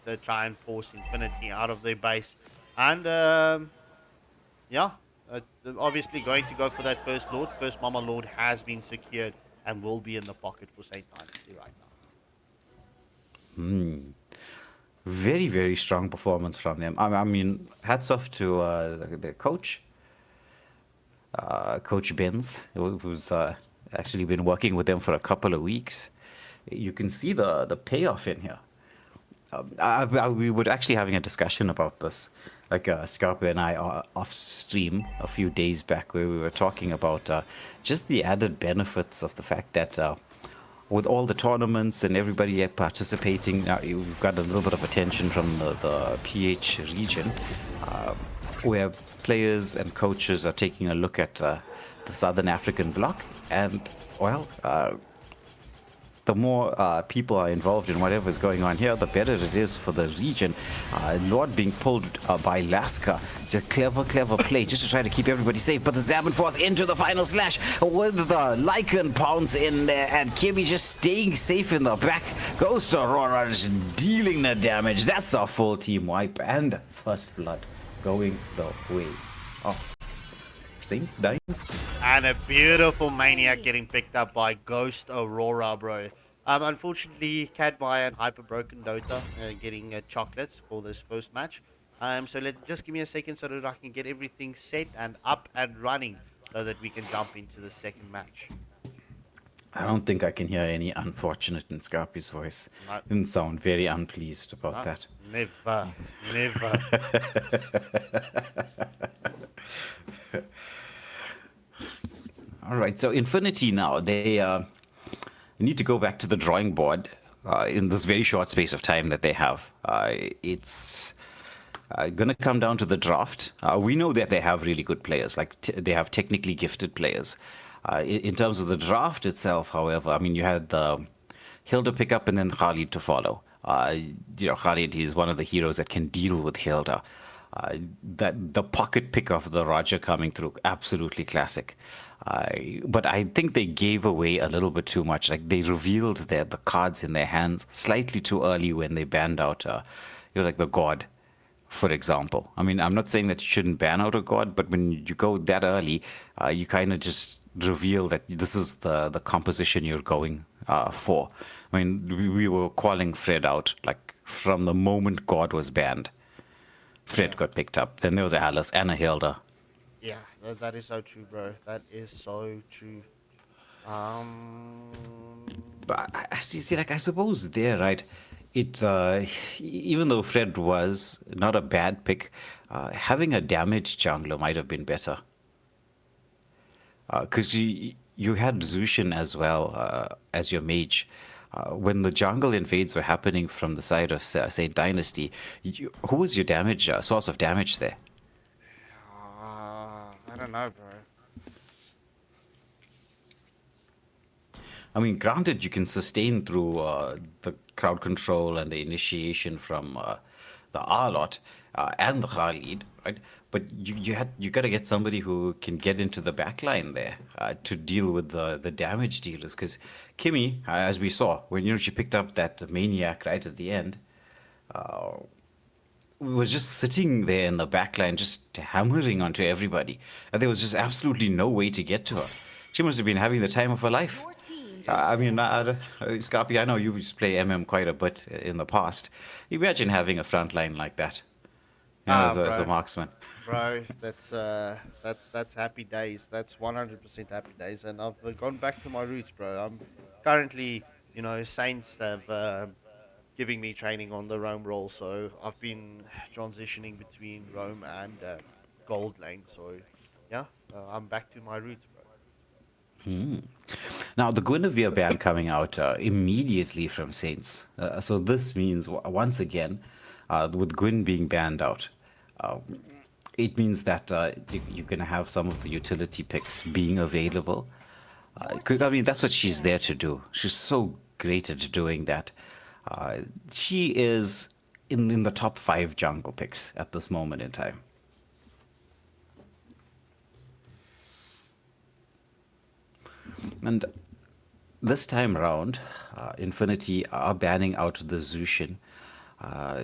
they try and force Infinity out of their base. And, yeah, they're obviously going to go for that first Lord. First Mama Lord has been secured and will be in the pocket for St. Dynasty right now.
Very, very strong performance from them. I mean, hats off to their coach, Coach Benz, who's actually been working with them for a couple of weeks. You can see the payoff in here. We were actually having a discussion about this, like Scarpa and I off stream a few days back, where we were talking about just the added benefits of the fact that with all the tournaments and everybody participating, we've got a little bit of attention from the PH region, where players and coaches are taking a look at the Southern African bloc, and well, the more people are involved in whatever is going on here, the better it is for the region. Lord being pulled by Laska. Just clever play just to try to keep everybody safe. But the Zabin Force into the final slash with the Lycan Pounce in there, and Kimmy just staying safe in the back. Goes to Aurora, just dealing the damage. That's a full team wipe, and first blood going the way of St. Dynasty.
And a beautiful Maniac getting picked up by Ghost Aurora, bro. Unfortunately, Cadmire and Hyper Broken Dota getting chocolates for this first match. So just give me a second so that I can get everything set and up and running so that we can jump into the second match.
I don't think I can hear any unfortunate in Scarpy's voice.
No.
Didn't sound very unpleased about
No,
that.
Never.
All right, so Infinity now, they need to go back to the drawing board in this very short space of time that they have. It's going to come down to the draft. We know that they have really good players, like they have technically gifted players. In terms of the draft itself, however, I mean, you had the Hilda pick up and then Khalid to follow. Khalid is one of the heroes that can deal with Hilda. That the pocket pick of the Roger coming through, absolutely classic. But I think they gave away a little bit too much. Like they revealed the cards in their hands slightly too early when they banned out, like the God, for example. I mean, I'm not saying that you shouldn't ban out a God, but when you go that early, you kind of just reveal that this is the composition you're going for. I mean, we were calling Fred out like from the moment God was banned. Fred got picked up. Then there was Alice and a Hilda.
Yeah, that is so true, bro. That is so true.
But I see, like, I suppose there, right? It even though Fred was not a bad pick, having a damage jungler might have been better. Because you had Zushin as well as your mage. When the jungle invades were happening from the side of St. Dynasty, who was your damage source of damage there?
I don't know, bro.
I mean, granted, you can sustain through the crowd control and the initiation from the R lot and the Kha lead, right? But you got to get somebody who can get into the back line there to deal with the damage dealers. Because Kimmy, as we saw, when she picked up that maniac right at the end, was just sitting there in the back line, just hammering onto everybody, and there was just absolutely no way to get to her. She must have been having the time of her life.
Your team
I mean, Scarpy, I know you used to play quite a bit in the past. Imagine having a front line like that, as a
Bro.
marksman.
Bro, that's happy days. That's 100% happy days, and I've gone back to my roots, bro. I'm currently, Saints have giving me training on the roam role, so I've been transitioning between roam and gold lane. So yeah, I'm back to my roots, bro.
Now, the Guinevere ban coming out immediately from Saints. So this means, once again, with Gwyn being banned out, uh, it means that you're going to have some of the utility picks being available. I mean, that's what she's there to do. She's so great at doing that. She is in the top 5 jungle picks at this moment in time. And this time around, Infinity are banning out the Zushin, uh,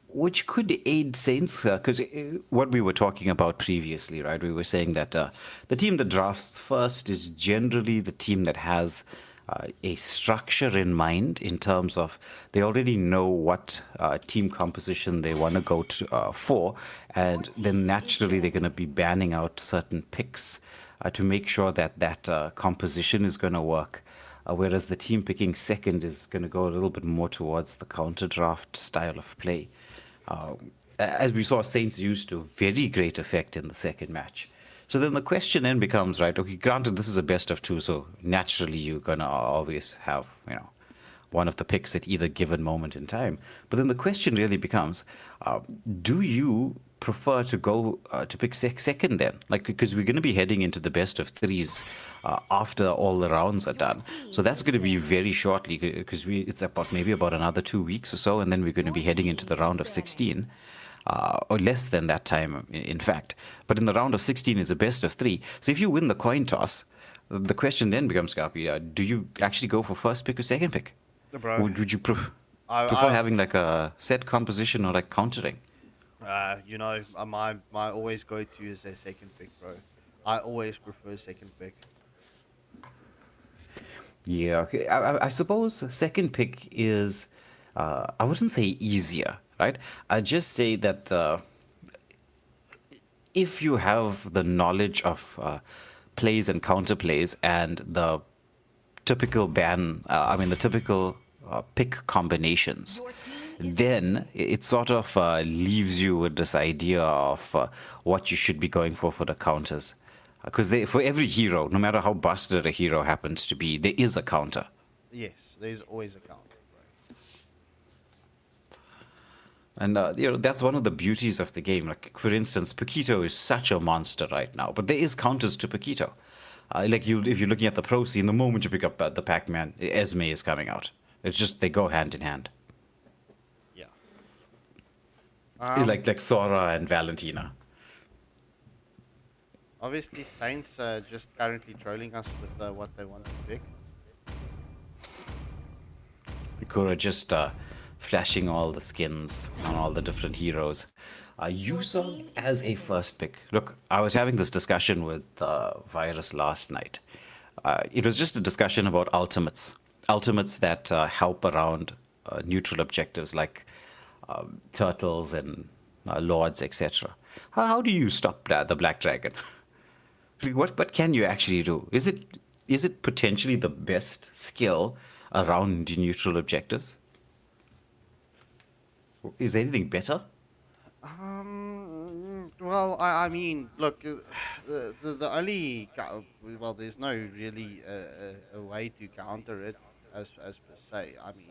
which could aid Saints, because what we were talking about previously, right? We were saying that the team that drafts first is generally the team that has a structure in mind in terms of they already know what team composition they want to go for, and then naturally they're going to be banning out certain picks to make sure that that composition is going to work. Whereas the team picking second is going to go a little bit more towards the counter draft style of play. As we saw, Saints used to very great effect in the second match. So then the question then becomes, right, okay, granted this is a best of 2, so naturally you're going to always have, one of the picks at either given moment in time. But then the question really becomes, do you prefer to go to pick second then? Like, because we're going to be heading into the best of 3s after all the rounds are done. So that's going to be very shortly, because it's maybe about another 2 weeks or so, and then we're going to be heading into the round of 16. Or less than that time, in fact. But in the round of 16, it's a best of 3. So if you win the coin toss, the question then becomes, Scarpy, do you actually go for first pick or second pick?
Bro,
Would you prefer
I
having like a set composition or like countering?
my always go to is a second pick, bro. I always prefer second pick.
Yeah, okay. I suppose second pick is, I wouldn't say easier, right? I'd just say that if you have the knowledge of plays and counterplays and the typical the typical pick combinations, then it sort of leaves you with this idea of what you should be going for the counters. Because for every hero, no matter how busted a hero happens to be, there is a counter.
Yes, there's always a counter, bro.
And that's one of the beauties of the game. Like, for instance, Paquito is such a monster right now, but there is counters to Paquito. If you're looking at the pro scene, the moment you pick up the Pac-Man, Esme is coming out. It's just they go hand in hand.
Yeah.
It's like Sora and Valentina.
Obviously, Saints just currently trolling us with what they want to pick.
Ikura just flashing all the skins on all the different heroes. Yusong as a first pick. Look, I was having this discussion with Virus last night. It was just a discussion about ultimates. Ultimates that help around neutral objectives like turtles and lords, etc. How do you stop the Black Dragon? What can you actually do? Is it potentially the best skill around neutral objectives? Is there anything better?
Well, I mean, look, the only there's no really a way to counter it as per se. I mean,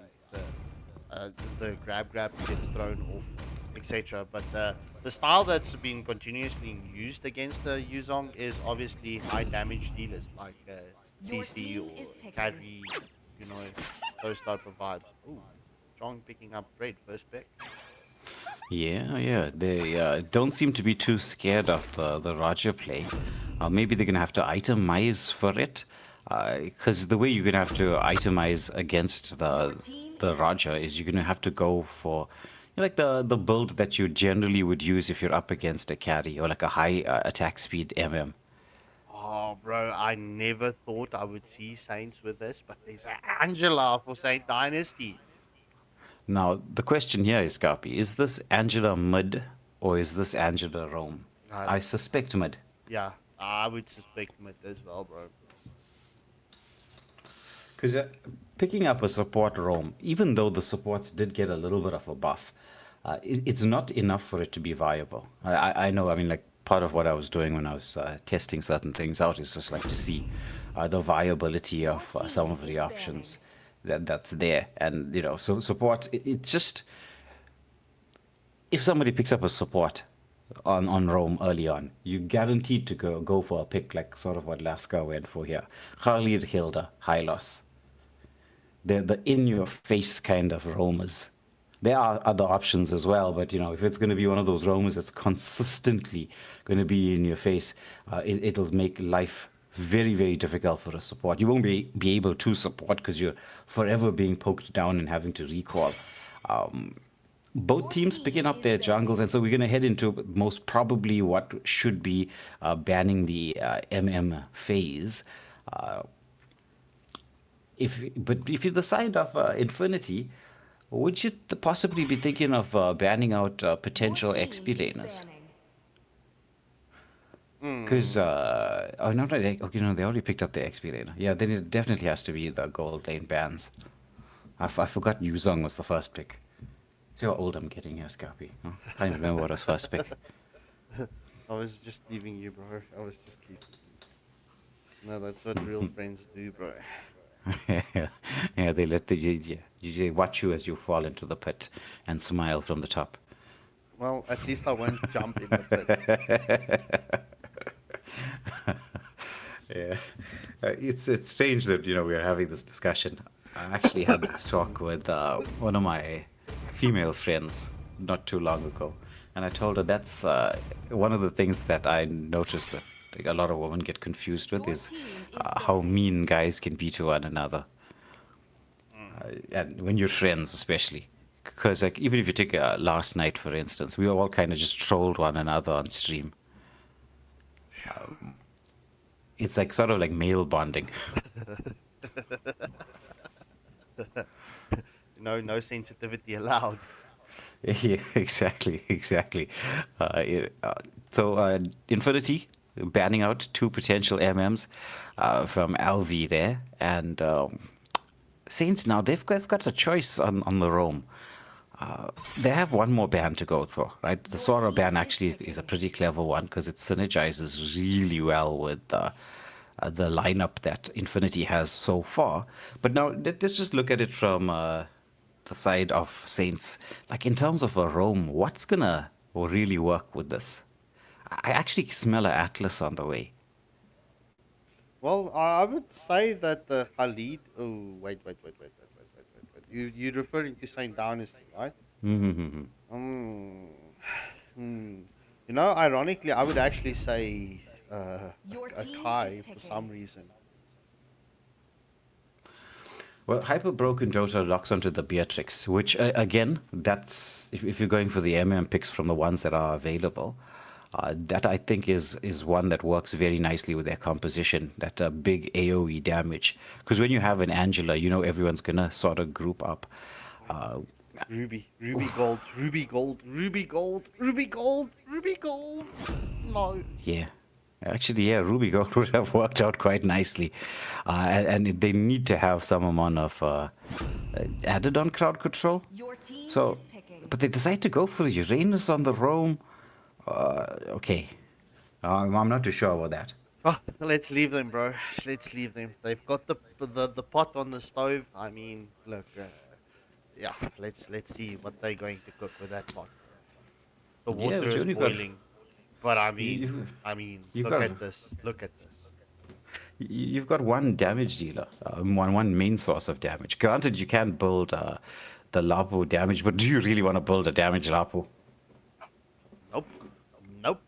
the grab gets thrown off, etc. But the style that's been continuously used against the Yuzong is obviously high damage dealers like
Your
CC
team
or
is picking.
carry, you know, those type of vibes. Ooh, Strong picking up Red first pick.
Yeah. They don't seem to be too scared of the Roger play. Maybe they're gonna have to itemize for it, because the way you're gonna have to itemize against the Roger is you're gonna have to go for like the build that you generally would use if you're up against a carry or like a high attack speed MM.
Oh, bro, I never thought I would see Saints with this, but there's Angela for Saint Dynasty.
Now the question here is, Scarpy, is this Angela mid or is this Angela Rome? I
No,
suspect mid.
yeah, I would suspect him as well, bro.
Because picking up a support roam, even though the supports did get a little bit of a buff, it's not enough for it to be viable. I know, I mean, like, part of what I was doing when I was testing certain things out is just like to see the viability of some of the options that's there. And, you know, so support, it's just, if somebody picks up a support on Rome early on, you guaranteed to go for a pick like sort of what Laska went for here. Khalid Hilda, Hylos. They're the in-your-face kind of roamers. There are other options as well, but you know, if it's going to be one of those roamers that's consistently going to be in your face, it'll make life very, very difficult for a support. You won't be able to support because you're forever being poked down and having to recall. Both teams picking up their jungles, and so we're going to head into most probably what should be banning the MM phase. But if you decide of Infinity, would you possibly be thinking of banning out potential XP laners? Because oh no, okay, no, they already picked up the XP laner. Yeah, then it definitely has to be the gold lane bans. I forgot Yuzong was the first pick. See how old I'm getting here, Scarpy. Oh, I can't even remember what was first pick.
I was just leaving you, bro. I was just leaving you. No, that's what real friends do, bro.
Yeah, they let they watch you as you fall into the pit and smile from the top.
Well, at least I won't jump in the pit.
Yeah, it's strange that we are having this discussion. I actually had this talk with one of my female friends not too long ago, and I told her that's one of the things that I noticed that a lot of women get confused with is how mean guys can be to one another, and when you're friends especially. Because like even if you take last night for instance, we all kind of just trolled one another on stream. It's like sort of like male bonding.
No sensitivity allowed.
Yeah, exactly. So Infinity banning out 2 potential MMs from LV there, and Saints now they've got a choice on the roam. They have one more ban to go through, right? The Sora ban actually is a pretty clever one because it synergizes really well with the lineup that Infinity has so far. But now let's just look at it from the side of Saints. Like in terms of a roam, what's gonna really work with this? I actually smell an Atlas on the way.
Well, I would say that the Khalid. Oh, wait. You're referring to Saint Dynasty, right?
Mm-hmm.
Ironically, I would actually say
Your
a
team
Kai
is
for
picking.
some reason.
Well, Hyper Broken Dota locks onto the Beatrix, which again, that's if you're going for the MM picks from the ones that are available. That I think is one that works very nicely with their composition. That big AOE damage, because when you have an Angela, everyone's gonna sort of group up.
Ruby gold. No.
Yeah, actually, yeah, Ruby Gold would have worked out quite nicely, and they need to have some amount of added on crowd control.
Your team
So,
is picking.
but they decide to go for Uranus on the roam. Okay, I'm not too sure about that.
Oh, let's leave them, bro. Let's leave them. They've got the pot on the stove. I mean, look, yeah. Let's see what they're going to cook with that pot. The
Yeah,
water
but you
is
only got-
boiling, but I
You-
mean,
you
look
got-
at this. Look at this.
you've got one damage dealer, one main source of damage. Granted, you can build the Lapu damage, but do you really want to build a damage Lapu?
Nope. Nope.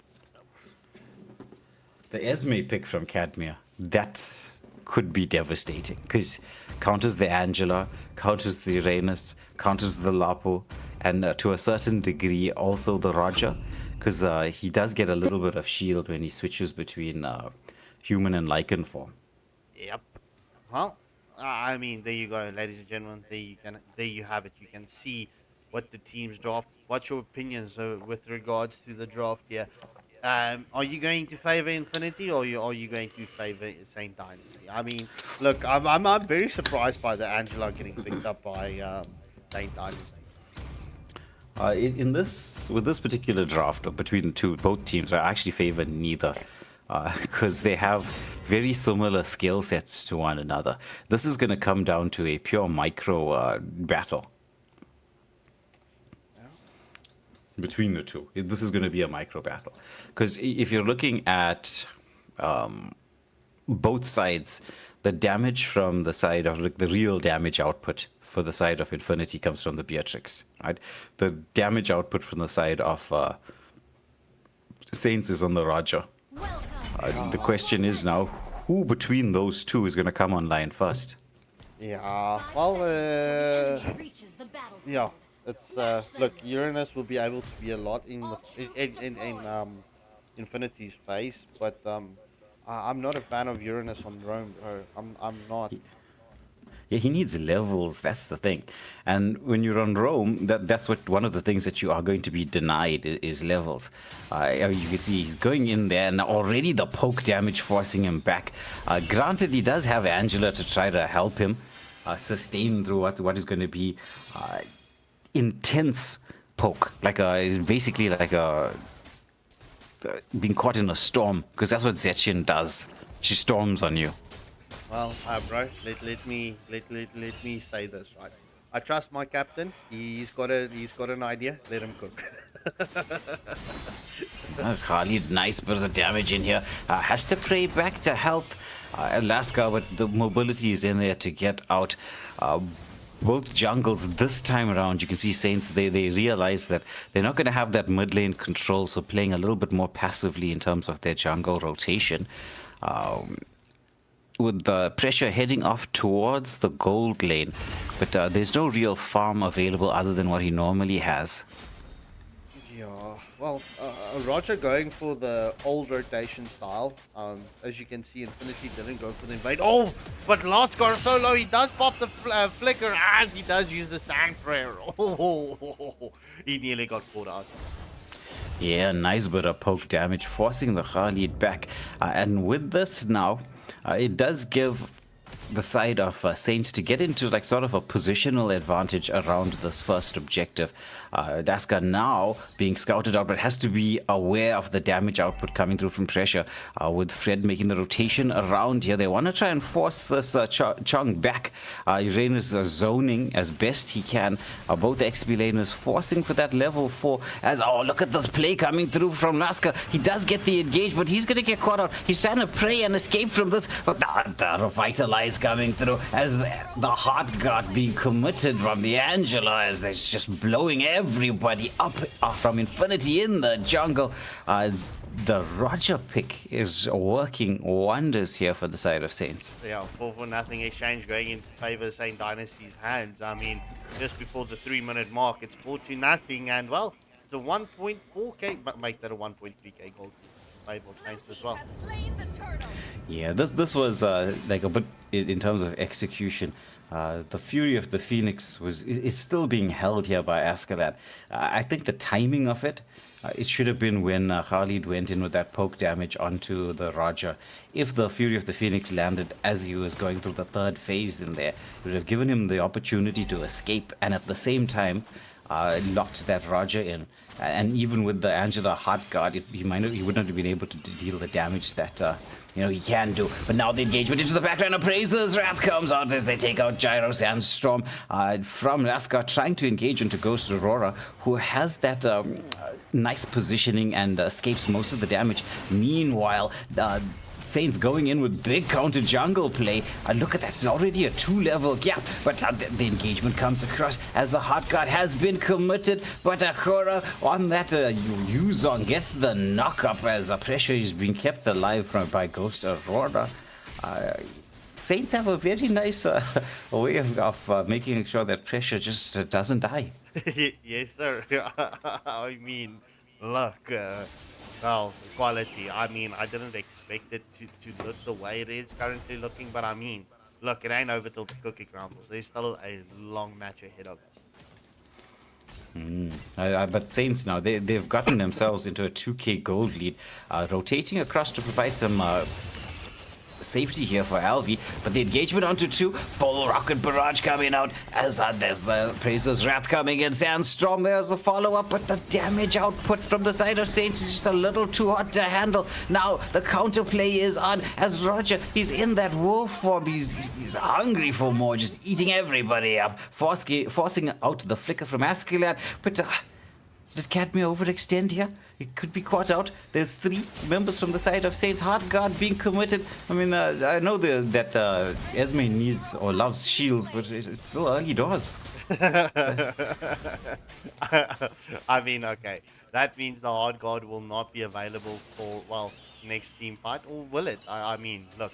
The Esme pick from Cadmia, that could be devastating because counters the Angela, counters the Uranus, counters the Lapu, and to a certain degree also the Roger, because he does get a little bit of shield when he switches between human and Lycan form.
Yep. Well, I mean, there you go, ladies and gentlemen. There you have it. You can see what the teams draft. What's your opinions with regards to the draft here? Are you going to favor Infinity or are you going to favor Saint Dynasty? I mean, look, I'm very surprised by the Angela getting picked up by Saint Dynasty.
With this particular draft between the two, both teams, I actually favor neither. Because they have very similar skill sets to one another. This is going to come down to a pure micro battle between the two. This is going to be a micro battle. Because if you're looking at both sides, the damage from the side of the real damage output for the side of Infinity comes from the Beatrix, right? The damage output from the side of Saints is on the Roger. The question is now, who between those two is going to come online first?
Yeah, well, yeah, it's look, Uranus will be able to be a lot in Infinity's face, but I'm not a fan of Uranus on Rome. I'm not.
Yeah, he needs levels. That's the thing. And when you're on Rome, that's what one of the things that you are going to be denied is levels. You can see he's going in there, and already the poke damage forcing him back. Granted, he does have Angela to try to help him sustain through what is going to be intense poke, basically like being caught in a storm, because that's what Zetchin does. She storms on you.
Well, bro, let me say this, right? I trust my captain. He's got an idea. Let him cook.
Khalid, nice bit of damage in here. Has to pray back to help Alaska, but the mobility is in there to get out. Both jungles this time around, you can see Saints, they realize that they're not going to have that mid lane control, so playing a little bit more passively in terms of their jungle rotation. With the pressure heading off towards the gold lane, but there's no real farm available other than what he normally has.
Yeah, well, Roger going for the old rotation style. As you can see, Infinity didn't go for the invade. Oh, but last guard so low, he does pop the flicker as he does use the sand prayer. Oh, he nearly got caught out.
Yeah, nice bit of poke damage, forcing the Khalid back. And with this now, it does give the side of Saints to get into like sort of a positional advantage around this first objective. Daska now being scouted out, but has to be aware of the damage output coming through from pressure. With Fred making the rotation around here, they want to try and force this Chung back. Uranus zoning as best he can. Both XP laners forcing for that level 4. As look at this play coming through from Laska. He does get the engage, but he's going to get caught out. He's trying to pray and escape from this. But the revitalize coming through as the heart guard being committed from the Angela as they're just blowing everybody up from Infinity in the jungle. The Roger pick is working wonders here for the side of Saints.
Yeah, 4 for nothing exchange going in favor of Saint Dynasty's hands. I mean, just before the 3-minute mark, it's 4-0, and well, it's a 1.4k, but make that a 1.3k goal favor Saints as well.
Yeah, this was like a bit in terms of execution. The Fury of the Phoenix is still being held here by Askalat. I think the timing of it, it should have been when Khalid went in with that poke damage onto the Roger. If the Fury of the Phoenix landed as he was going through the third phase in there, it would have given him the opportunity to escape, and at the same time locked that Roger in. And even with the Angela Heart Guard, he would not have been able to deal the damage that he can do. But now the engagement into the background appraises. Wrath comes out as they take out Gyro Sandstorm from Laska, trying to engage into Ghost Aurora, who has that Saints going in with big counter jungle play. And look at that, it's already a 2-level gap. But the engagement comes across as the hot guard has been committed. But Akora on that Yuzong gets the knock up as the pressure is being kept alive by Ghost Aurora. Saints have a very nice way of making sure that pressure just doesn't die.
Yes, sir. I mean, look, well, quality. I mean, I didn't expect it to look the way it is currently looking, but I mean, look, it ain't over till the cookie crumbles. There's still a long match ahead of us.
But Saints now, they've gotten themselves into a 2k gold lead, rotating across to provide some safety here for Alvi, but the engagement onto 2, full rocket barrage coming out as there's the Praiser's Wrath coming in, Sandstorm, there's a follow-up, but the damage output from the side of Saints is just a little too hot to handle. Now the counterplay is on as Roger, he's in that wolf form, he's hungry for more, just eating everybody up, forcing out the flicker from Askelan, but did Cadmia overextend here? It could be caught out. There's 3 members from the side of Saints. Hard guard being committed. I mean, I know that Esme needs or loves shields, but it's still early doors.
I mean, okay. That means the hard guard will not be available for, well, next team fight. Or will it? I mean, look,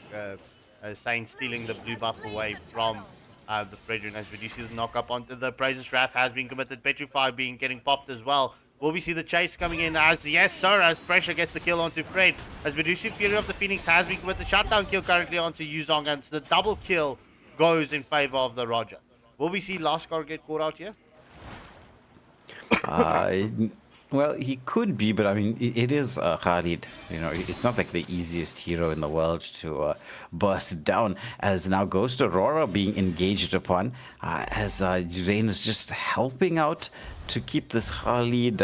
Saints stealing the blue buff away from the Fredrin as we do see the knock up onto the Praises Wrath has been committed. Petrify getting popped as well. Will we see the chase coming in as, yes sir, as Pressure gets the kill onto Fred. As we do see Fury of the Phoenix has been committed. Shutdown kill currently onto Yuzong, and the double kill goes in favor of the Roger. Will we see Lascar get caught out here?
Well, he could be, but I mean, it is Khalid. You know, it's not like the easiest hero in the world to burst down. As now Ghost Aurora being engaged upon, as Rain is just helping out to keep this Khalid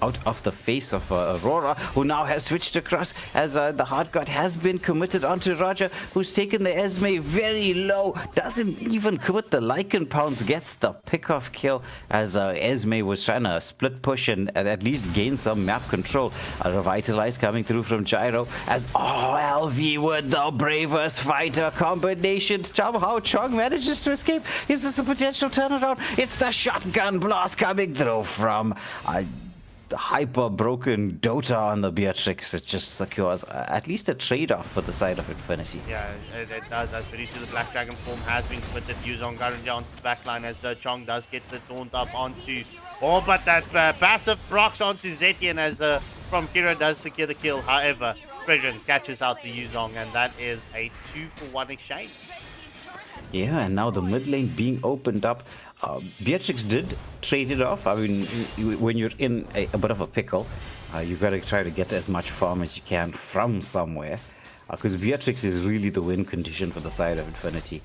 out of the face of Aurora, who now has switched across as the hard guard has been committed onto Roger, who's taken the Esme very low, doesn't even commit the Lycan Pounds, gets the pick-off kill as Esme was trying to split push and at least gain some map control. Revitalize coming through from Gyro as LV with the bravest fighter combination. How Chong manages to escape. Is this a potential turnaround? It's the shotgun blast coming through from the hyper broken Dota on the Beatrix. It just secures at least a trade-off for the side of Infinity.
Yeah, it does. As pretty to the Black Dragon form has been committed. Yuzong currently onto the backline as Chong does get the taunt up onto. Oh, but that passive procs onto Zetian as from Kira does secure the kill. However, Fredrin catches out the Yuzong, and that is a 2-for-1 exchange.
Yeah, and now the mid lane being opened up. Beatrix did trade it off. I mean, when you're in a bit of a pickle, you got to try to get as much farm as you can from somewhere, because Beatrix is really the win condition for the side of Infinity.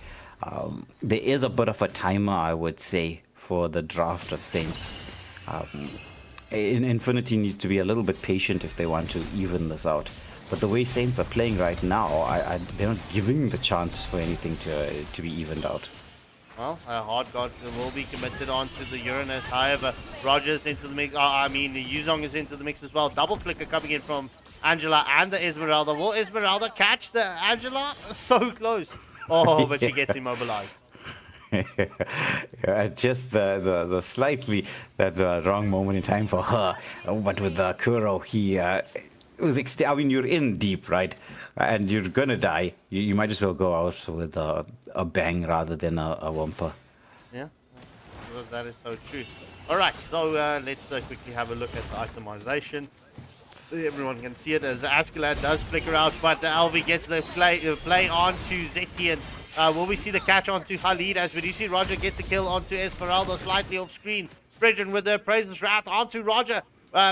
There is a bit of a timer, I would say, for the draft of Saints. Infinity needs to be a little bit patient if they want to even this out. But the way Saints are playing right now, they're not giving the chance for anything to be evened out.
Well, Hard God will be committed onto the Uranus. However, Roger's into the mix. The Yuzong is into the mix as well. Double flicker coming in from Angela and the Esmeralda. Will Esmeralda catch the Angela? So close. Oh, but she gets immobilized.
Yeah, just the slightly wrong moment in time for her. But with Kuro, he was you're in deep, right? And you're gonna die. You might as well go out with a bang rather than a whumper.
Yeah, that is so true. Alright, so let's quickly have a look at the itemization. Everyone can see it as Askelan does flicker out, but Alvi gets the play onto Zetian. Will we see the catch onto Khalid as we do see Roger gets the kill onto Esmeralda slightly off screen. Fredrin with the Praises Wrath onto Roger.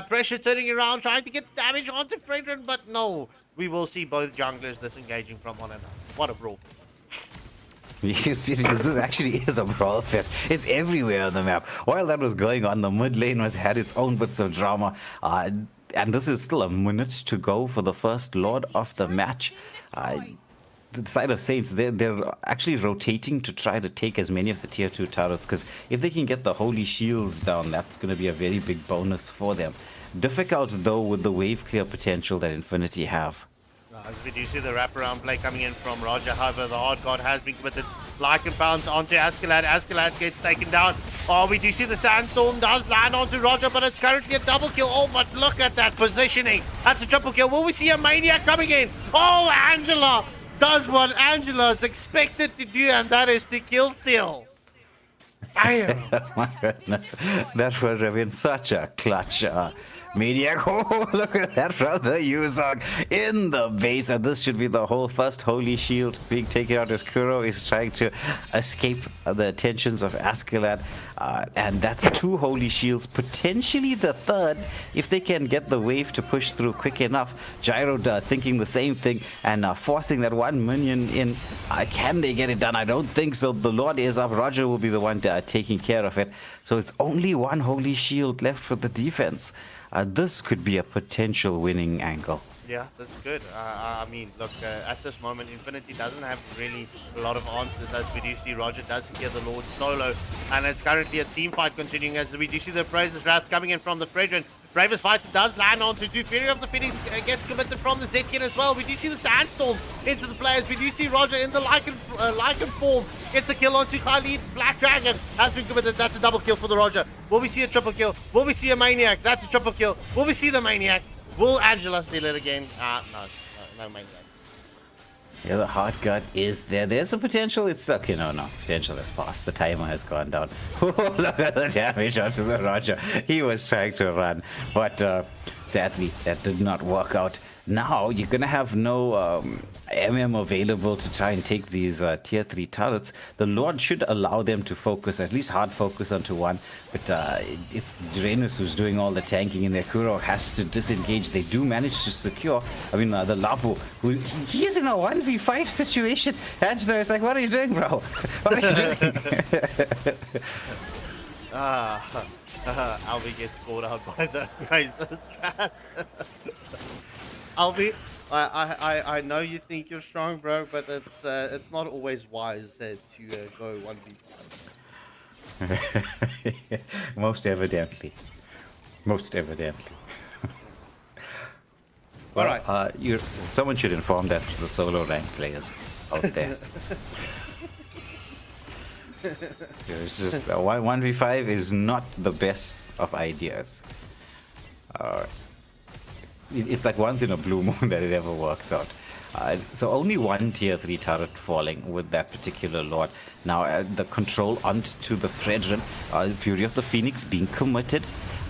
Pressure turning around, trying to get damage onto Fredrin, but no. We will see both junglers disengaging from one another. What a brawl.
Yes, this actually is a brawl fest. It's everywhere on the map. While that was going on, the mid lane had its own bits of drama. And this is still a minute to go for the first Lord of the match. The side of Saints, they're actually rotating to try to take as many of the tier 2 turrets, because if they can get the holy shields down, that's going to be a very big bonus for them. Difficult though with the wave clear potential that Infinity have.
As we do see the wraparound play coming in from Roger, however, the hard guard has been committed. Lycan bounce onto Askeladd. Askeladd gets taken down. Oh, we do see the Sandstorm does land onto Roger, but it's currently a double kill. Oh, but look at that positioning. That's a triple kill. Will we see a Maniac coming in? Oh, Angela does what Angela is expected to do, and that is to kill steal. Damn.
My goodness, that would have been such a clutch Maniac. Oh, look at that from the Yuzong in the base, and this should be the whole first Holy Shield being taken out as Kuro is trying to escape the attentions of Askeladd, and that's 2 Holy Shields, potentially the third if they can get the wave to push through quick enough. Gyro thinking the same thing and forcing that 1 minion in. Can they get it done? I don't think so. The Lord is up. Roger will be the one taking care of it. So it's only 1 Holy Shield left for the defense. This could be a potential winning angle.
Yeah, that's good. I mean, look, at this moment, Infinity doesn't have really a lot of answers, as we do see Roger does secure the Lord solo, and it's currently a team fight continuing, as we do see the Brazos Wrath coming in from the Fredrin. Bravest Fighter does land onto 2. Fury of the Phoenix gets committed from the Zetkin as well. We do see the Sandstorm into the players. We do see Roger in the Lycan form. Gets the kill onto Khalid. Black Dragon has been committed. That's a double kill for the Roger. Will we see a triple kill? Will we see a Maniac? That's a triple kill. Will we see the Maniac? Will Angela steal it again? No Maniac.
Yeah, the hard gut is there. There's a potential. It's okay. No. Potential has passed. The timer has gone down. Look at the damage onto the Roger. He was trying to run, but sadly, that did not work out. Now you're gonna have no MM available to try and take these tier 3 turrets. The Lord should allow them to focus, at least hard focus onto one, but it's Uranus who's doing all the tanking, and their Kuro has to disengage. They do manage to secure, the Lapu, who he is in a 1v5 situation. Angela is like, what are you doing, bro? What are you doing?
Albi gets called out by the Brazos. Albi, I know you think you're strong, bro, but it's not always wise to go 1v5.
Most evidently.
All right.
Someone should inform that to the solo rank players out there. It's just 1v5 is not the best of ideas. It's like once in a blue moon that it ever works out. So only 1 tier 3 turret falling with that particular Lord. Now the control onto the Fredrin, Fury of the Phoenix being committed.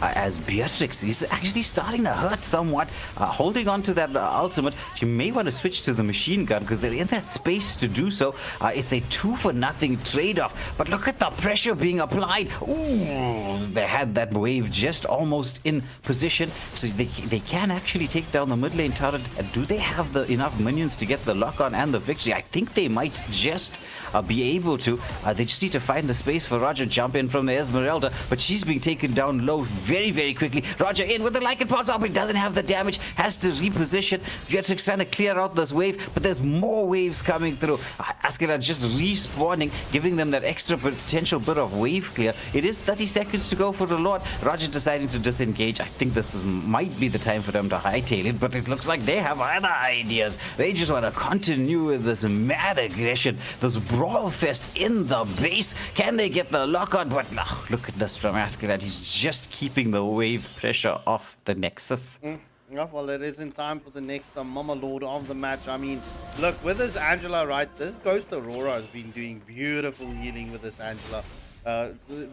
As Beatrix is actually starting to hurt somewhat, holding on to that ultimate. She may want to switch to the machine gun because they're in that space to do so. It's a 2-for-nothing trade-off, but look at the pressure being applied. Ooh, they had that wave just almost in position, so they can actually take down the mid lane turret. Do they have enough minions to get the lock-on and the victory? I think they might just be able to. They just need to find the space for Roger. Jump in from the Esmeralda, but she's being taken down low very, very quickly. Roger in with the Lycan pops up, but doesn't have the damage, has to reposition. Beatrix trying to clear out this wave, but there's more waves coming through. Askeladd just respawning, giving them that extra potential bit of wave clear. It is 30 seconds to go for the Lord. Roger deciding to disengage. I think this might be the time for them to hightail it, but it looks like they have other ideas. They just want to continue with this mad aggression, this brawl fest in the base. Can they get the lock on? But look at this from Askeladd. He's just keeping the wave pressure off the Nexus.
Yeah, well, it is in time for the next Mama Lord of the match. I mean, look, with this Angela, right, this Ghost Aurora has been doing beautiful healing with this Angela.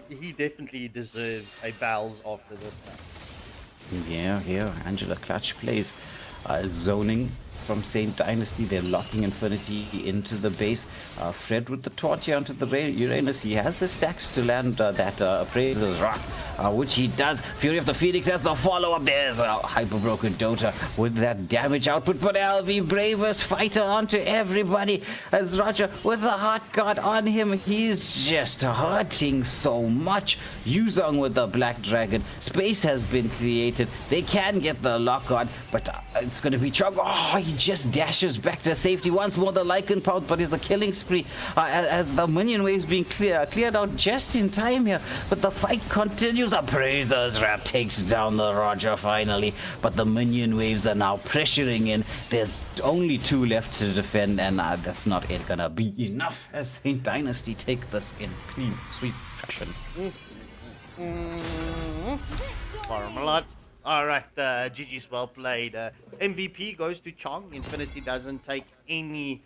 He definitely deserves a bells after this match.
Yeah, Angela clutch plays. Zoning from Saint Dynasty, they're locking Infinity into the base. Fred with the torch here onto the Uranus. He has the stacks to land that Appraiser's Rock, which he does. Fury of the Phoenix has the follow-up. There's a Hyper-Broken Dota with that damage output. But LV Bravest Fighter onto everybody. As Roger with the Heart Guard on him, he's just hurting so much. Yuzong with the Black Dragon. Space has been created. They can get the lock on, but it's going to be Chug. Oh, he just dashes back to safety once more. The Lycan pout, but it's a killing spree as the minion waves being cleared out just in time here. But the fight continues. Waves of Praisers Rap takes down the Roger finally, but the minion waves are now pressuring in. There's only 2 left to defend, and that's not gonna be enough as Saint Dynasty take this in clean sweep fashion.
Marmalade. Alright, GG's well played. MVP goes to Chong. Infinity doesn't take any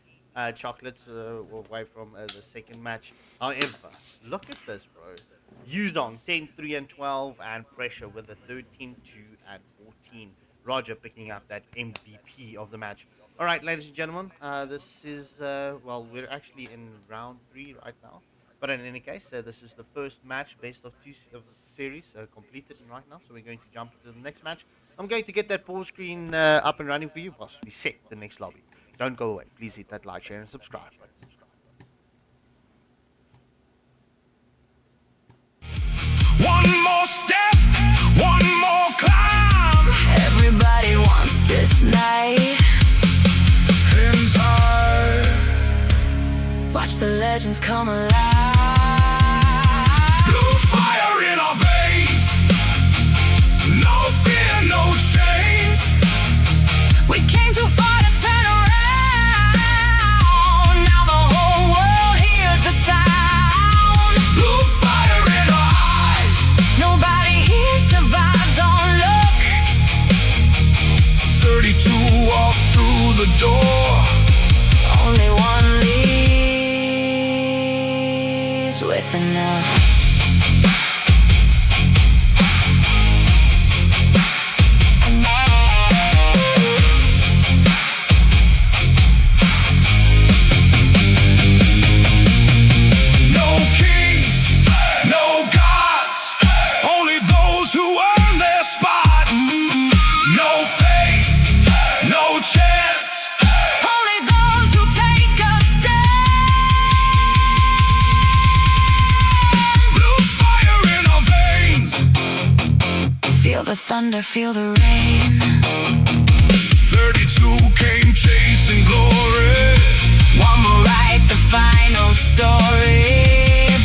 chocolates away from the second match. However, look at this, bro. Yuzong 10, 3 and 12, and Pressure with a 13, 2 and 14. Roger picking up that MVP of the match. Alright, ladies and gentlemen, this is, well, we're actually in round 3 right now. But in any case, this is the first match best of 2 of the series completed right now. So we're going to jump to the next match. I'm going to get that pause screen up and running for you whilst we set the next lobby. Don't go away. Please hit that like, share, and subscribe.
One more step, one more climb.
Everybody wants this night.
Hands high.
Watch the legends come alive.
Blue fire in our veins. No fear, no chains.
We came too far to turn around. Now the whole world hears the sound.
Blue fire in our eyes.
Nobody here survives on luck.
32 walk through the door.
Only one leaves with enough.
No kings, no gods. Only those who earn their spot. No faith, no chance.
Only those who take a stand.
Blue fire in our veins.
Feel the thunder, feel the rain.
32 came chasing glory.
One will write the final story.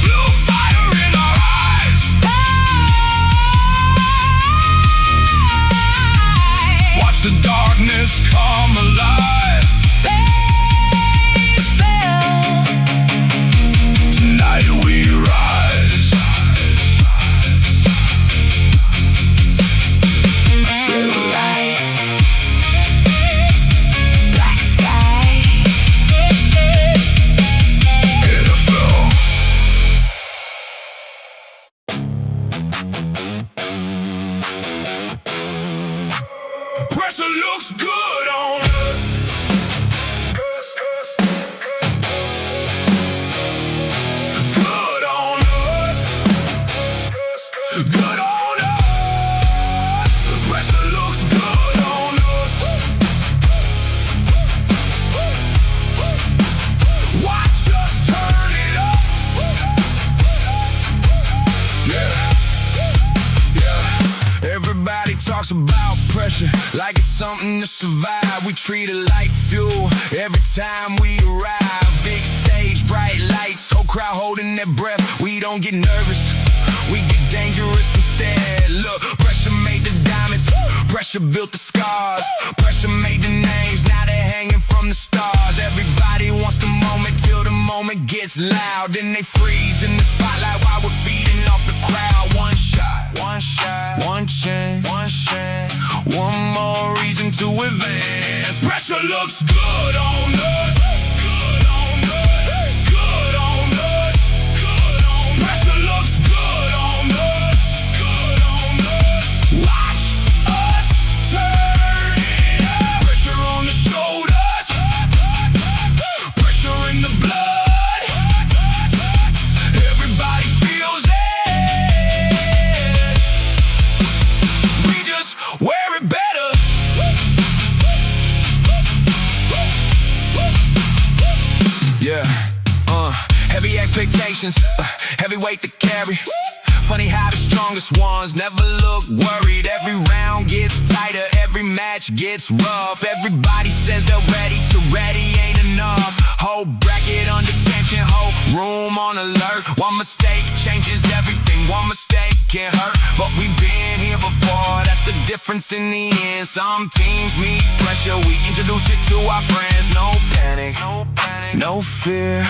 Blue fire in our eyes. Watch the darkness come alive. Tonight we rise.
Blue lights, black sky.
AFL. Pressure looks good on us. Good on us. Good on us. Pressure looks good on us. Watch us turn it up. Yeah. Yeah. Everybody talks about pressure like it's something to survive. We treat it like fuel every time we arrive. Big stage, bright lights, whole crowd holding their breath. We don't get nervous, we get dangerous instead. Look, pressure made the diamonds, pressure built the scars. Pressure made the names, now they're hanging from the stars. Everybody wants the moment till the moment gets loud. Then they freeze in the spotlight while we're feeding off the crowd. One shot, one shot, one chance, one chance. One more reason to advance. Pressure looks good on us. Good on us. Good on us. Good on us. Pressure looks good on us. Good on us. Watch us turn it up. Pressure on the shoulders. Pressure in the blood. Everybody feels it. We just wear it better. Yeah, heavy expectations, heavy weight to carry. Funny how the strongest ones never look worried. Every round gets tighter, every match gets rough. Everybody says they're ready to ready ain't enough. Whole bracket under tension, whole room on alert. One mistake changes everything, one mistake get hurt, but we've been here before. That's the difference in the end. Some teams meet pressure, we introduce it to our friends. No panic, no fear.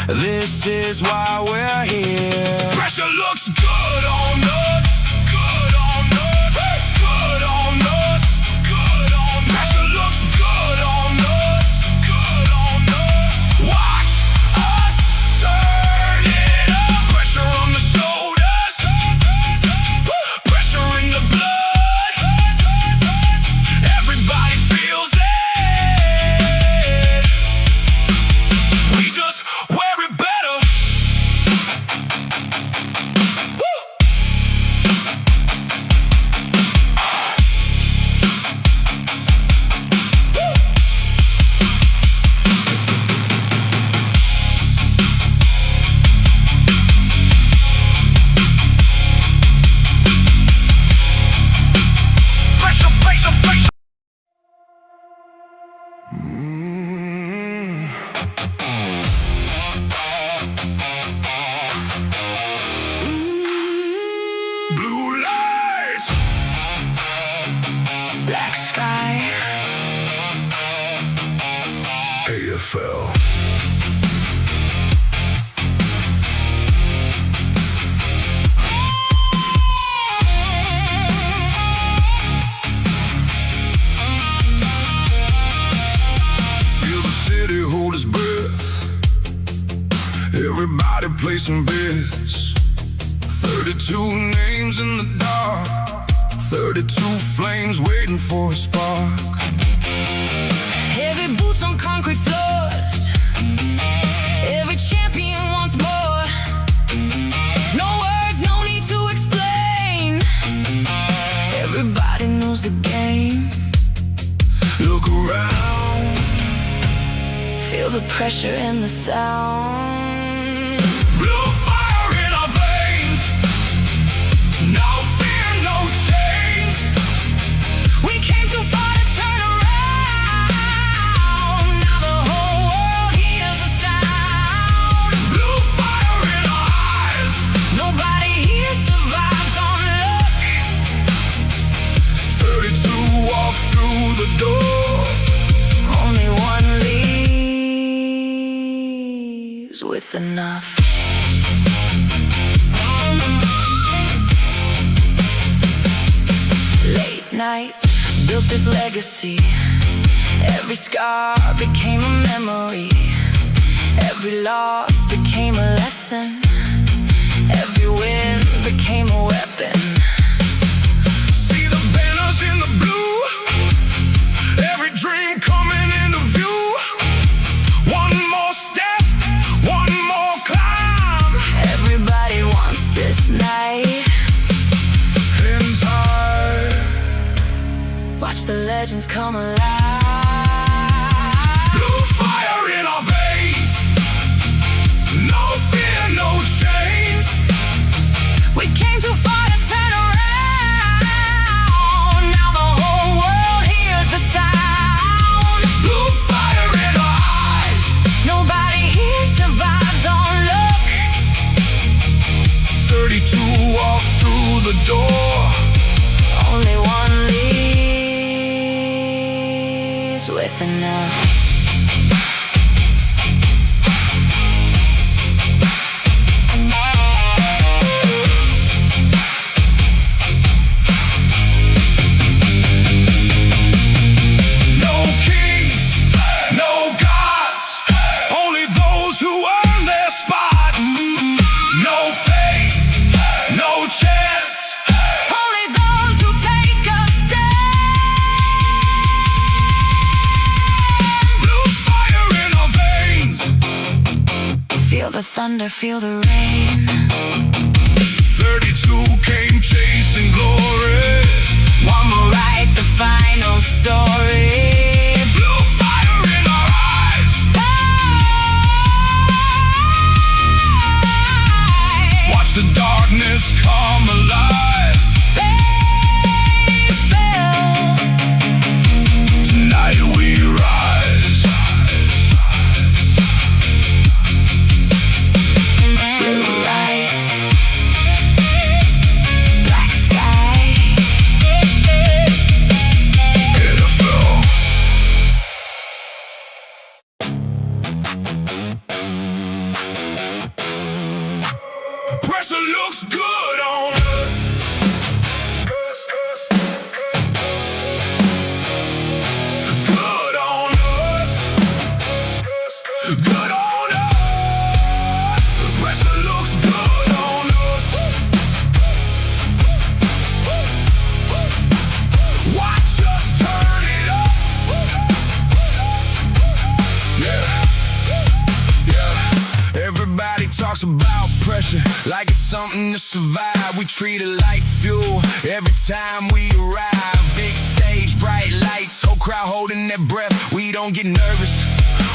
This is why we're here. Pressure looks good on us. Good on us. Good on us. Good on us. Pressure looks good on us. Good on us. Watch us turn it up. Pressure on the shoulders. Pressure in the blood. Everybody feels it. We just wear it better. Woo! Pressure, pressure, pressure. Blue lights.
Black sky.
AFL. Feel the city hold its breath. Everybody placing bets. 32 names in the dark. 32 flames waiting for a spark.
Heavy boots on concrete floors. Every champion wants more. No words, no need to explain. Everybody knows the game.
Look around.
Feel the pressure and the sound.
Blue fire in our veins. No fear, no chains.
We came too far to turn around. Now the whole world hears the sound.
Blue fire in our eyes.
Nobody here survives on luck.
32 walk through the door.
Only one leaves with enough. Late nights built this legacy. Every scar became a memory. Every loss became a lesson. Every win became a weapon.
See the banners in the blue. Every dream coming into view. One more step, one more climb.
Everybody wants this night.
In time.
Watch the legends come alive.
Blue fire in our veins. No fear, no chains.
We came too far to turn around. Now the whole world hears the sound.
Blue fire in our eyes.
Nobody here survives on luck.
32 walk through the door.
Only one leaves with enough.
No kings, no gods. Only those who earn their spot. No fate, no chance.
Only those who take a stand.
Blue fire in our veins.
Feel the thunder, feel the rain.
32 came chasing glory.
One will write the final story.
Blue fire in our eyes. Watch the darkness come alive.
They fell.
Tonight we rise.
Blue lights.
Pressure looks good on us. Good on us. Good on us. Pressure looks good on us. Watch us turn it up. Yeah. Everybody talks about pressure like it's something to survive. We treat it like fuel every time we arrive. Big stage, bright lights, whole crowd holding their breath. We don't get nervous,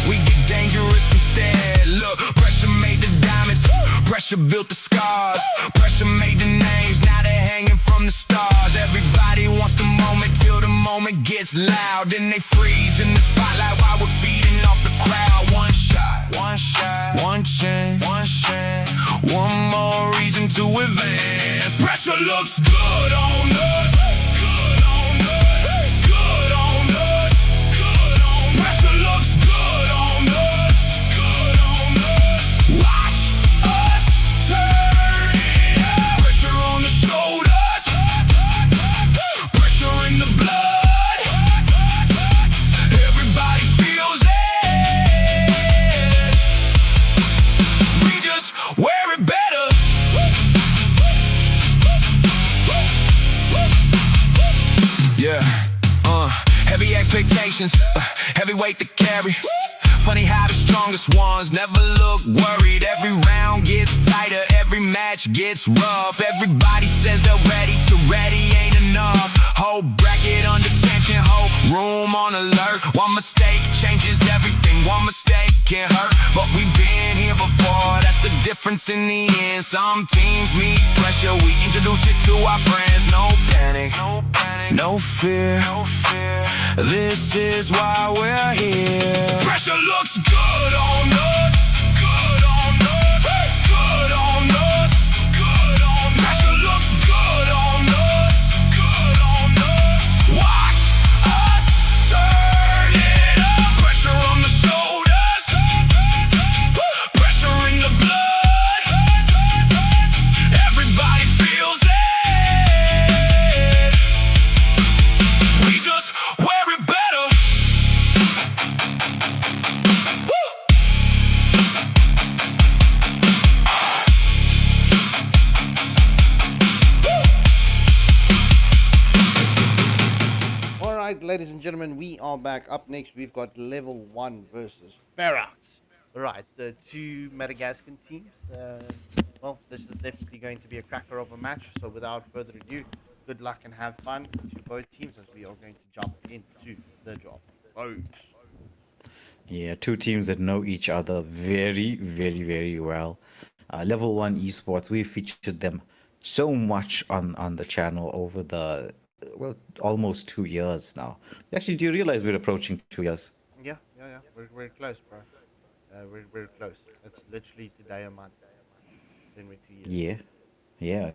we get dangerous instead. Look, pressure made the diamonds, pressure built the scars. Pressure made the names, now they're hanging from the stars. Everybody wants the moment till the moment gets loud. Then they freeze in the spotlight while we're feeding off the crowd. One shot, one shot, one chance, one chance. One more reason to advance. Pressure looks good on us. Good on us. Good on us. Good on us. Pressure looks good on us. Good on us. Watch us turn it up. Pressure on the shoulders. Pressure in the blood. Everybody feels it. We just wear it better. Yeah, heavy expectations, heavy weight to carry. Funny how the strongest ones never look worried. Every round gets tighter, every match gets rough. Everybody says they're ready to ready ain't enough. Whole bracket under tension, whole room on alert. One mistake changes everything, one mistake can hurt. But we've been here before, that's the difference in the end. Some teams meet pressure, we introduce it to our friends. No panic, no panic, no fear, no fear. This is why we're here. Pressure looks good on us. Good on us. Good on us. Good on us. Pressure looks good on us. Good on us. Watch us turn it up. Pressure on the shoulders. Pressure in the blood. Everybody feels it. We just wear it better.
Alright, ladies and gentlemen, we are back. Up next, we've got level 1 versus Ferox. Alright, the two Madagascan teams. Well, this is definitely going to be a cracker of a match. So without further ado, good luck and have fun to both teams as we are going to jump into the job.
Yeah, two teams that know each other very, very, very well. Level 1 Esports, we've featured them so much on the channel over the, well, almost 2 years now. Actually, do you realize we're approaching 2 years?
Yeah. We're close, bro. We're close. It's literally today a month. Then we're 2 years.
Yeah.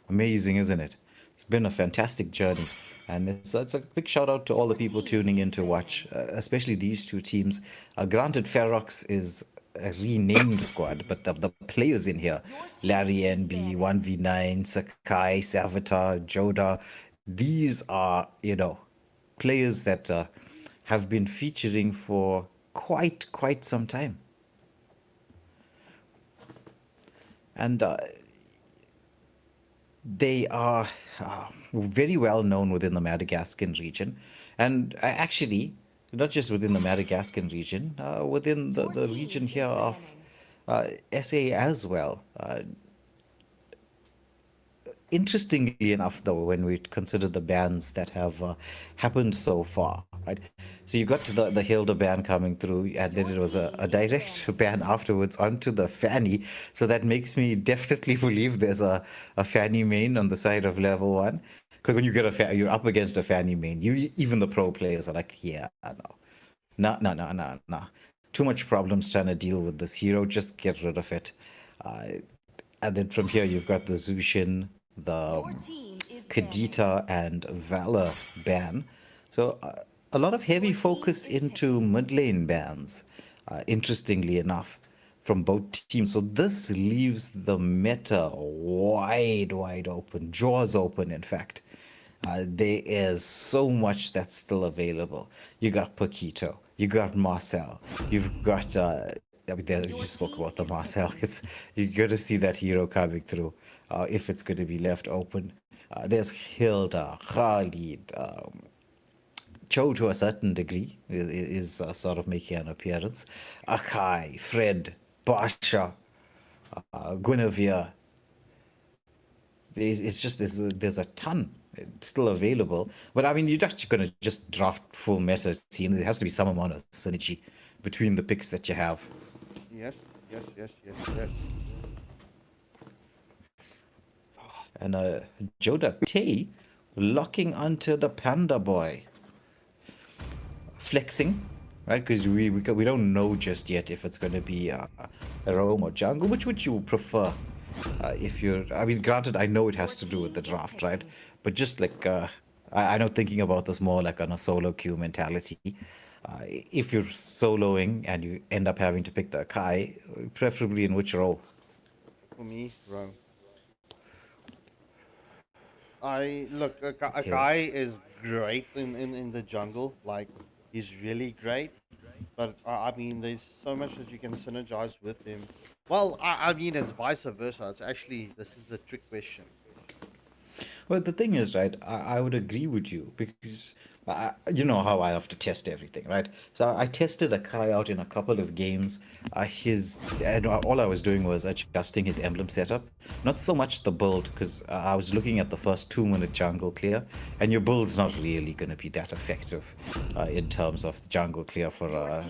Amazing, isn't it? It's been a fantastic journey. And it's a big shout out to all the people tuning in to watch, especially these two teams. Granted, Ferox is a renamed squad, but the players in here, Larry NB, 1v9, Sakai, Savatar, Joda, these are, players that have been featuring for quite some time. And they are very well known within the Madagascan region, and actually not just within the Madagascan region, within the region here of SA as well. Interestingly enough, though, when we consider the bans that have happened so far, right? So you got the Hilda ban coming through, and then it was a direct ban afterwards onto the Fanny. So that makes me definitely believe there's a Fanny main on the side of level 1. Because when you get you're up against a Fanny main, even the pro players are like, yeah, no. Too much problems trying to deal with this hero. Just get rid of it. And then from here, you've got the Zushin, the Kadita, and Valor ban. So a lot of heavy focus into mid lane bans, interestingly enough. from both teams. So this leaves the meta wide open, jaws open, in fact. There is so much that's still available. You got Paquito, you got Marcel, you've got, I mean, you just spoke about the Marcel. You're going to see that hero coming through if it's going to be left open. There's Hilda, Khalid, Cho to a certain degree is sort of making an appearance. Akai, Fred, Basha, Guinevere. It's just there's a ton still available. But I mean, you're not going to just draft full meta team. There has to be some amount of synergy between the picks that you have.
Yes.
And Joda Tay locking onto the Panda Boy. Flexing, right? Because we don't know just yet if it's going to be a roam or jungle. Which would you prefer? If you're, I mean, granted, I know it has to do with the draft, right? But just like, I know thinking about this more like on a solo queue mentality. If you're soloing and you end up having to pick the Kai, preferably in which role?
For me, roam. A guy is great in the jungle. Like, he's really great. But I mean, there's so much that you can synergize with him. Well, I mean, it's vice versa. It's actually, this is the trick question.
Well, the thing is, right, I would agree with you because you know how I have to test everything, right? So I tested Akai out in a couple of games. And all I was doing was adjusting his emblem setup. Not so much the build, because I was looking at the first 2-minute jungle clear, and your build's not really going to be that effective in terms of jungle clear for an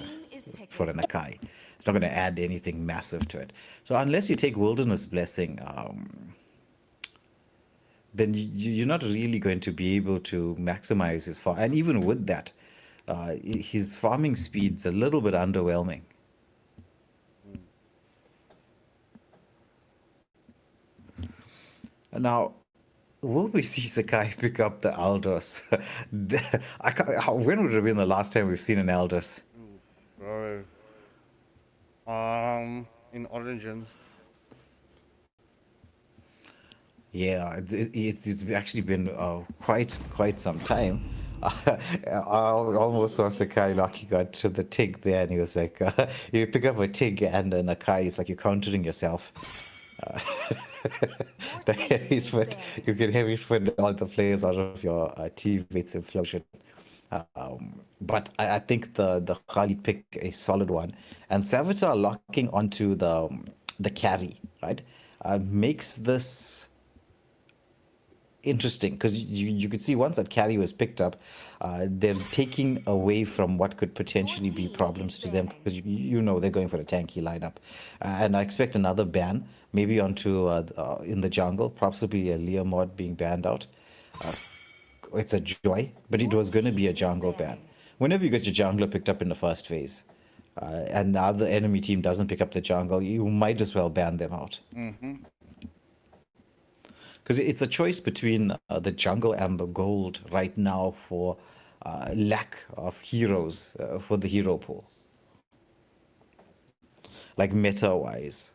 Akai. It's not going to add anything massive to it. So unless you take Wilderness Blessing, then you're not really going to be able to maximize his farm. And even with that, his farming speed's a little bit underwhelming. Now, will we see Sakai pick up the Aldous? When would it have been the last time we've seen an Aldous?
Bro. In Origins.
Yeah, it's actually been quite some time. I almost saw Sakai locking on to the Tig there, and he was like, you pick up a Tig and an Akai, it's like you're countering yourself. The heavy spin, you can heavy spin all the players out of your teammates' implosion. But I think the Khalid pick a solid one, and Savitar locking onto the carry, right, makes this interesting, because you could see once that carry was picked up, they're taking away from what could potentially be problems to them, because you know they're going for a tanky lineup. And I expect another ban, maybe onto in the jungle, possibly a Leah mod being banned out. It's a joy, but it was going to be a jungle ban. Whenever you get your jungler picked up in the first phase, and the other enemy team doesn't pick up the jungle, you might as well ban them out. Because it's a choice between the jungle and the gold right now for lack of heroes for the hero pool. Like meta-wise.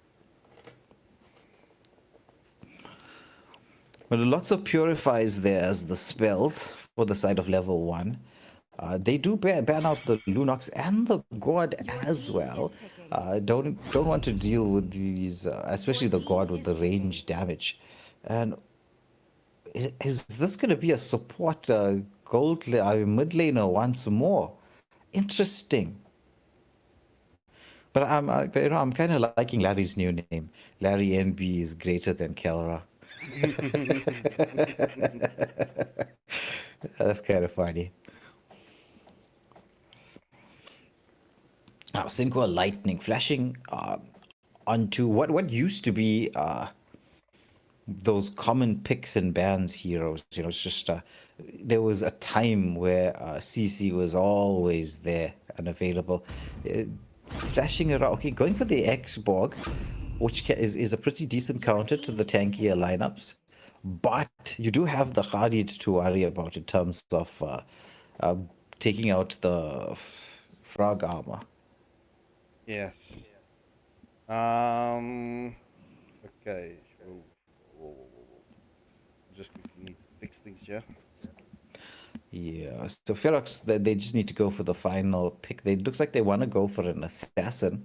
But lots of purifies there as the spells for the side of level 1. They do ban out the Lunox and the God as well. Don't want to deal with these, especially the God with the range damage. And is this going to be a support gold mid laner once more? Interesting. But I'm kind of liking Larry's new name. Larry NB is greater than Kelra. That's kind of funny. Now, Synchro Lightning flashing onto what used to be those common picks and bans heroes. You know, it's just there was a time where CC was always there and available. Flashing around, okay, going for the X-Borg, which is a pretty decent counter to the tankier lineups. But you do have the Khalid to worry about in terms of taking out the frog armor.
Yes.
Okay. Whoa. Just quickly need to fix things here.
Yeah, so Ferox, they just need to go for the final pick. They looks like they want to go for an assassin.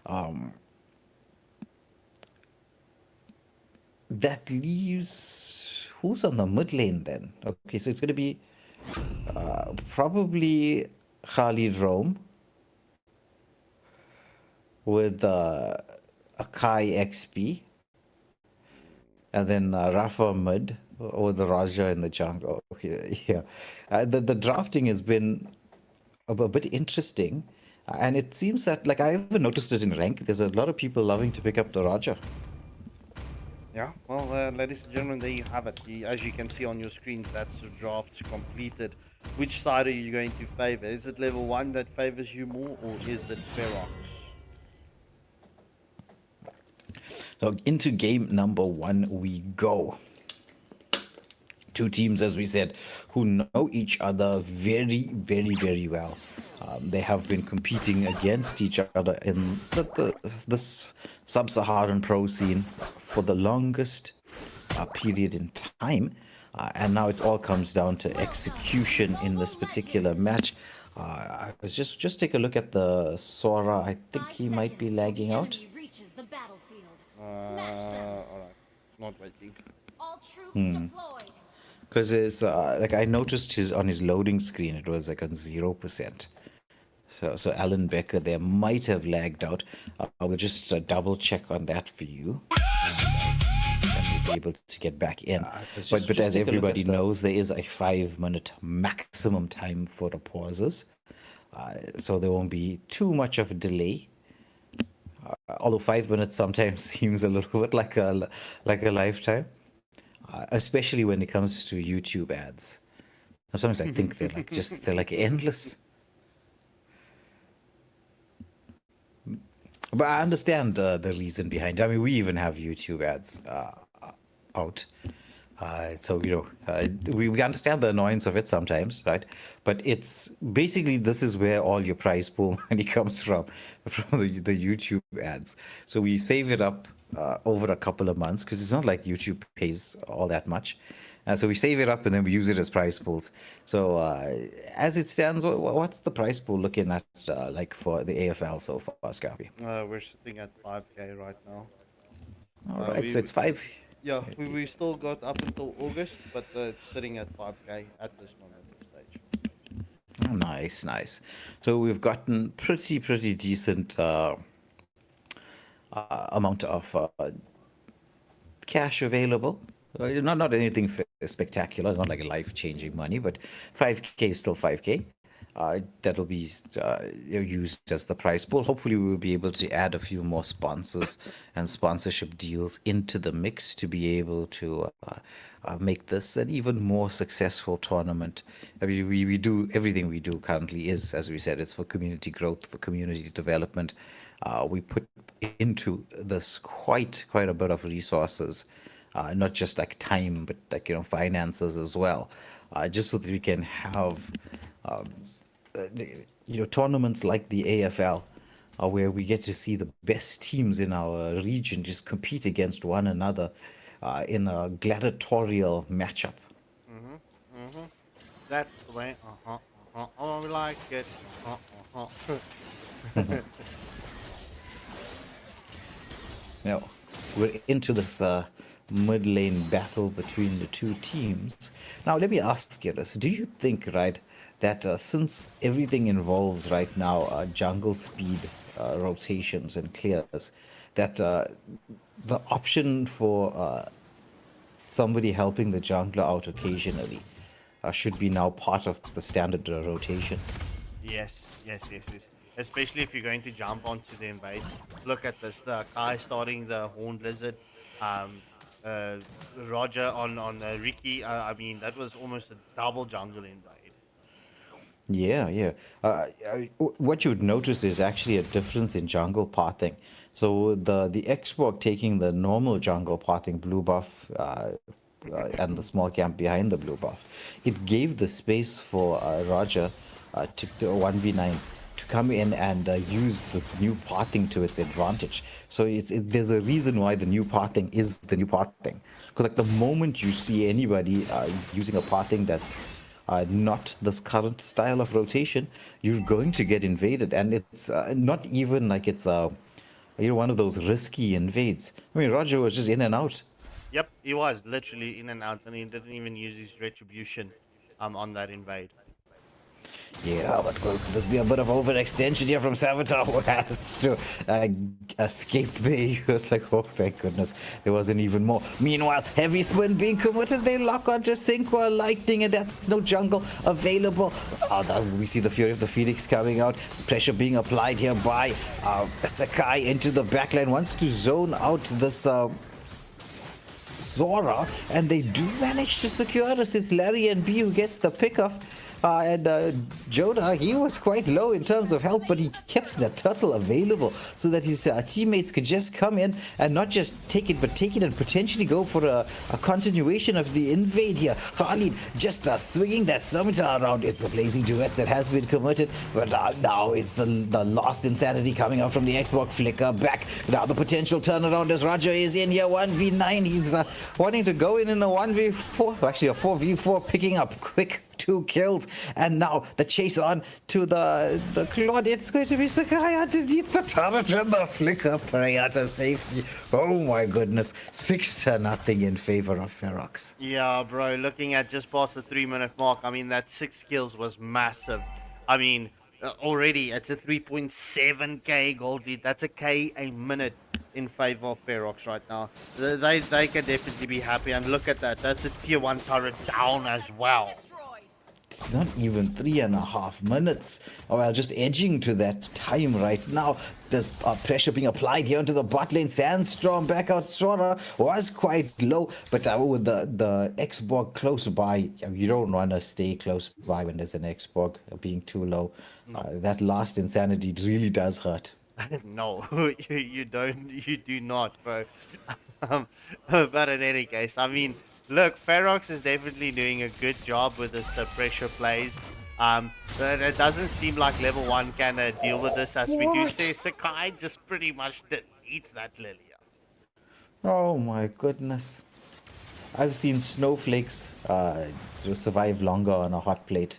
Um, that leaves who's on the mid lane then? Okay, so it's going to be probably Khalid Rome with Akai XP, and then Rafa mid or the Raja in the jungle. Okay, yeah, the drafting has been a bit interesting, and it seems that like I even noticed it in rank. There's a lot of people loving to pick up the Raja.
Yeah, well, ladies and gentlemen, there you have it. As you can see on your screens, that's the draft completed. Which side are you going to favor? Is it level 1 that favors you more, or is it Ferox?
So into game number 1 we go. Two teams, as we said, who know each other very, very, very well. They have been competing against each other in this sub-Saharan pro scene for the longest period in time. And now it all comes down to execution in this particular match. Just take a look at the Sora. I think he might be lagging out.
Enemy reaches the battlefield. Smash them.
Alright, not waiting.
All troops deployed.
Because it's like I noticed on his loading screen it was like on 0%. So Alan Becker there might have lagged out. I will just double check on that for you. And we'll be able to get back in. But as everybody knows, there is a 5-minute maximum time for the pauses. So there won't be too much of a delay. Although 5 minutes sometimes seems a little bit like a lifetime. Especially when it comes to YouTube ads. Sometimes I think they're like endless. But I understand the reason behind it. I mean, we even have YouTube ads out. So, we understand the annoyance of it sometimes, right? But it's basically, this is where all your prize pool money comes from the YouTube ads. So we save it up over a couple of months because it's not like YouTube pays all that much. So we save it up and then we use it as prize pools. So as it stands, what's the prize pool looking at like for the AFL so far, Scarpy?
We're sitting at 5k right now.
All right, so it's 5.
Yeah, we still got up until August, but it's sitting at 5k at this moment of stage.
Oh, nice. So we've gotten pretty decent amount of cash available. Not anything spectacular. It's not like life-changing money, but 5k is still 5k. That'll be used as the prize pool. Hopefully, we will be able to add a few more sponsors and sponsorship deals into the mix to be able to make this an even more successful tournament. I mean, we do everything we do currently is, as we said, it's for community growth, for community development. We put into this quite a bit of resources, not just like time, but like finances as well, just so that we can have tournaments like the AFL, where we get to see the best teams in our region just compete against one another in a gladiatorial matchup.
That's the way. I like it.
Now we're into this mid lane battle between the two teams. Now let me ask you this: do you think, right, that since everything involves right now jungle speed rotations and clears, that the option for somebody helping the jungler out occasionally should be now part of the standard rotation?
Yes. Especially if you're going to jump onto the invade. Look at this: the Kai starting the Horned Lizard, Roger on Ricky. I mean, that was almost a double jungle invade.
Yeah. What you'd notice is actually a difference in jungle pathing. So the Export taking the normal jungle pathing, blue buff, and the small camp behind the blue buff, it gave the space for Roger to 1v9 to come in and use this new pathing to its advantage. So there's a reason why the new pathing is the new pathing. Because like the moment you see anybody using a pathing that's not this current style of rotation, you're going to get invaded. And it's not even like it's one of those risky invades. I mean, Roger was just in and out.
Yep, he was literally in and out, and he didn't even use his retribution on that invade.
Yeah, but could this be a bit of overextension here from Savitar, who has to escape there? It's like, oh, thank goodness, there wasn't even more. Meanwhile, heavy spin being committed, they lock onto Synchro Lightning, and that's no jungle available. We see the Fury of the Phoenix coming out, pressure being applied here by Sakai into the backline, wants to zone out this Zora, and they do manage to secure us. It's Larry and B who gets the pickoff. And Joda, he was quite low in terms of health, but he kept the turtle available so that his teammates could just come in and not just take it, but take it and potentially go for a continuation of the invade here. Khalid just swinging that scimitar around. It's a blazing duets that has been committed, but now it's the last insanity coming out from the Xbox. Flicker back. Now the potential turnaround as Roger is in here. 1v9. He's wanting to go in a 1v4, actually a 4v4, picking up quick 2 kills, and now the chase on to the Claude. It's going to be Sakai underneath the turret and the flicker prayer to safety. Oh my goodness, 6-0 in favor of Ferox.
Yeah, bro, looking at just past the 3-minute mark, I mean, that 6 kills was massive. I mean, already it's a 3.7k gold lead. That's a k a minute in favor of Ferox right now. They can definitely be happy, and look at that. That's a tier 1 turret down as well.
Not even 3.5 minutes. Well, just edging to that time right now. There's pressure being applied here into the bot lane. Sandstorm back out. Sora was quite low, but with the Xborg close by, you don't want to stay close by when there's an Xborg being too low. That last insanity really does hurt.
No, you don't. You do not, bro. But in any case, I mean, look, Ferox is definitely doing a good job with his pressure plays. But it doesn't seem like level 1 can deal with this, as we do say Sakai just pretty much eats that Lilia.
Oh my goodness. I've seen snowflakes survive longer on a hot plate.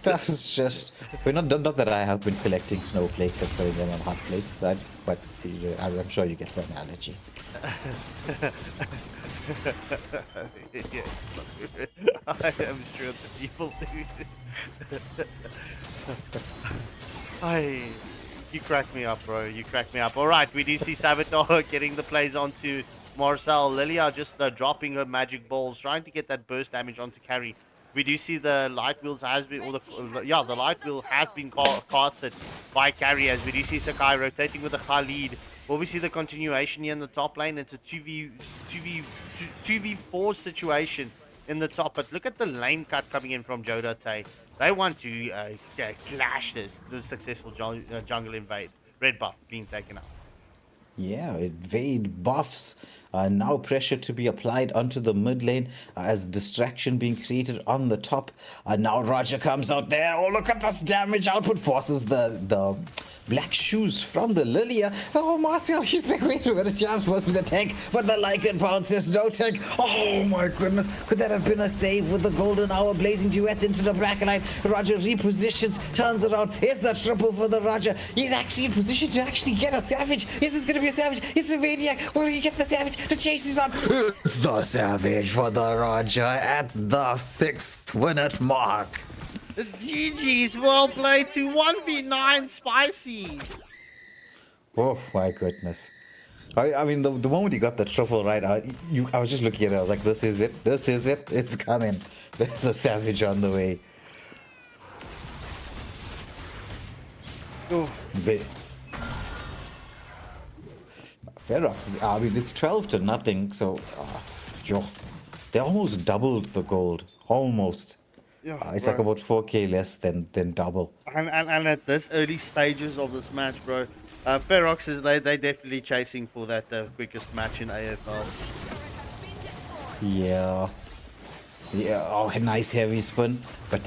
That's just... not that I have been collecting snowflakes and putting them on hot plates, right? But I'm sure you get the analogy.
Yes, I am sure the people do. You crack me up, bro. You crack me up. Alright, we do see Savitar getting the plays onto Marcel. Lilia just dropping her magic balls, trying to get that burst damage onto carry. We do see the light wheels has been, the light wheel has been casted by carry, as we do see Sakai rotating with the Khalid. Will we see the continuation here in the top lane? It's a 2v4 situation in the top, but look at the lane cut coming in from Joda Tay. They want to clash the successful jungle invade. Red buff being taken out.
Yeah, invade buffs. Now pressure to be applied onto the mid lane as distraction being created on the top. Now Roger comes out there. Oh, look at this damage output. Forces the black shoes from the Lilia. Oh, Marcel, he's like, wait a minute, Champ supposed to be the tank, but the Lycan bounces, no tank. Oh my goodness, could that have been a save with the golden hour blazing duets into the back line? Roger repositions, turns around. It's a triple for the Roger. He's actually in position to actually get a Savage. Is this going to be a Savage? It's a Maniac. Will he get the Savage? The chase is on. It's the Savage for the Roger at the 6th-minute mark.
GG's, well played to 1v9 Spicy.
Oh my goodness. I mean, the moment he got the triple right, I was just looking at it, I was like, this is it, it's coming. There's a Savage on the way.
Oh.
Ferox, I mean, it's 12-0, so they almost doubled the gold, almost.
Yeah,
it's like about 4k less than double.
And at this early stages of this match, bro, Ferox is they definitely chasing for that quickest match in AFL.
Yeah. Oh, nice heavy spin, but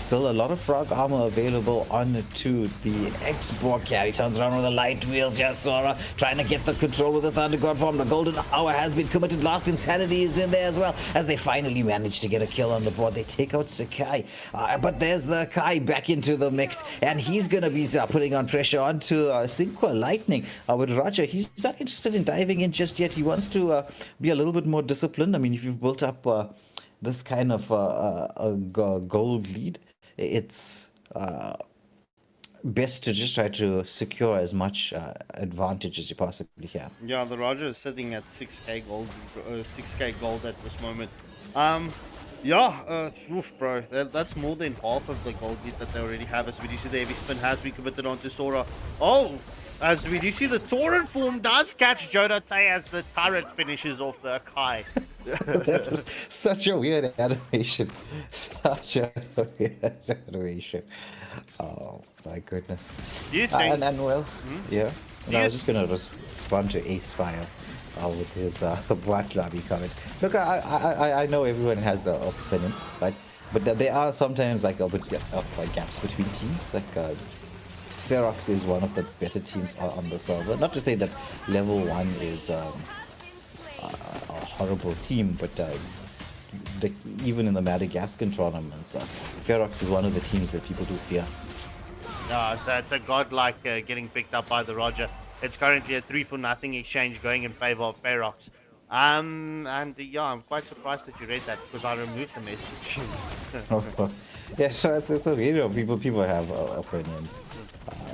still a lot of frog armor available onto the Esport carry. Turns around with the light wheels here. Sora trying to get the control with the Thunder God form. The golden hour has been committed. Last Insanity is in there as well, as they finally manage to get a kill on the board. They take out Sakai, but there's the Kai back into the mix, and he's going to be putting on pressure onto Sinqua Lightning. With Roger, he's not interested in diving in just yet. He wants to be a little bit more disciplined. I mean, if you've built up this kind of a gold lead, it's best to just try to secure as much advantage as you possibly can.
Yeah, the Roger is sitting at 6k gold, 6k gold at this moment. Oof, bro, that's more than half of the gold lead that they already have. As we do see, the heavy spin has been committed onto Sora. Oh, as we do see, the Torrent form does catch Jodate as the turret finishes off the Kai.
That was such a weird animation. Such a weird animation. Oh my goodness.
Do you think?
And well, yeah. And I was just gonna respond to Ace Fire with his Black Lobby comment. Look, I know everyone has opinions, right? But there are sometimes like a bit of gaps between teams. Like Ferox is one of the better teams on the server. Not to say that level 1 is a horrible team, but even in the Madagascar tournaments, Ferox is one of the teams that people do fear.
Yeah, that's a godlike getting picked up by the Roger. It's currently a 3-for-0 exchange going in favor of Ferox. And yeah, I'm quite surprised that you read that because I removed the message.
Yeah, sure. It's okay. You know, people have opinions.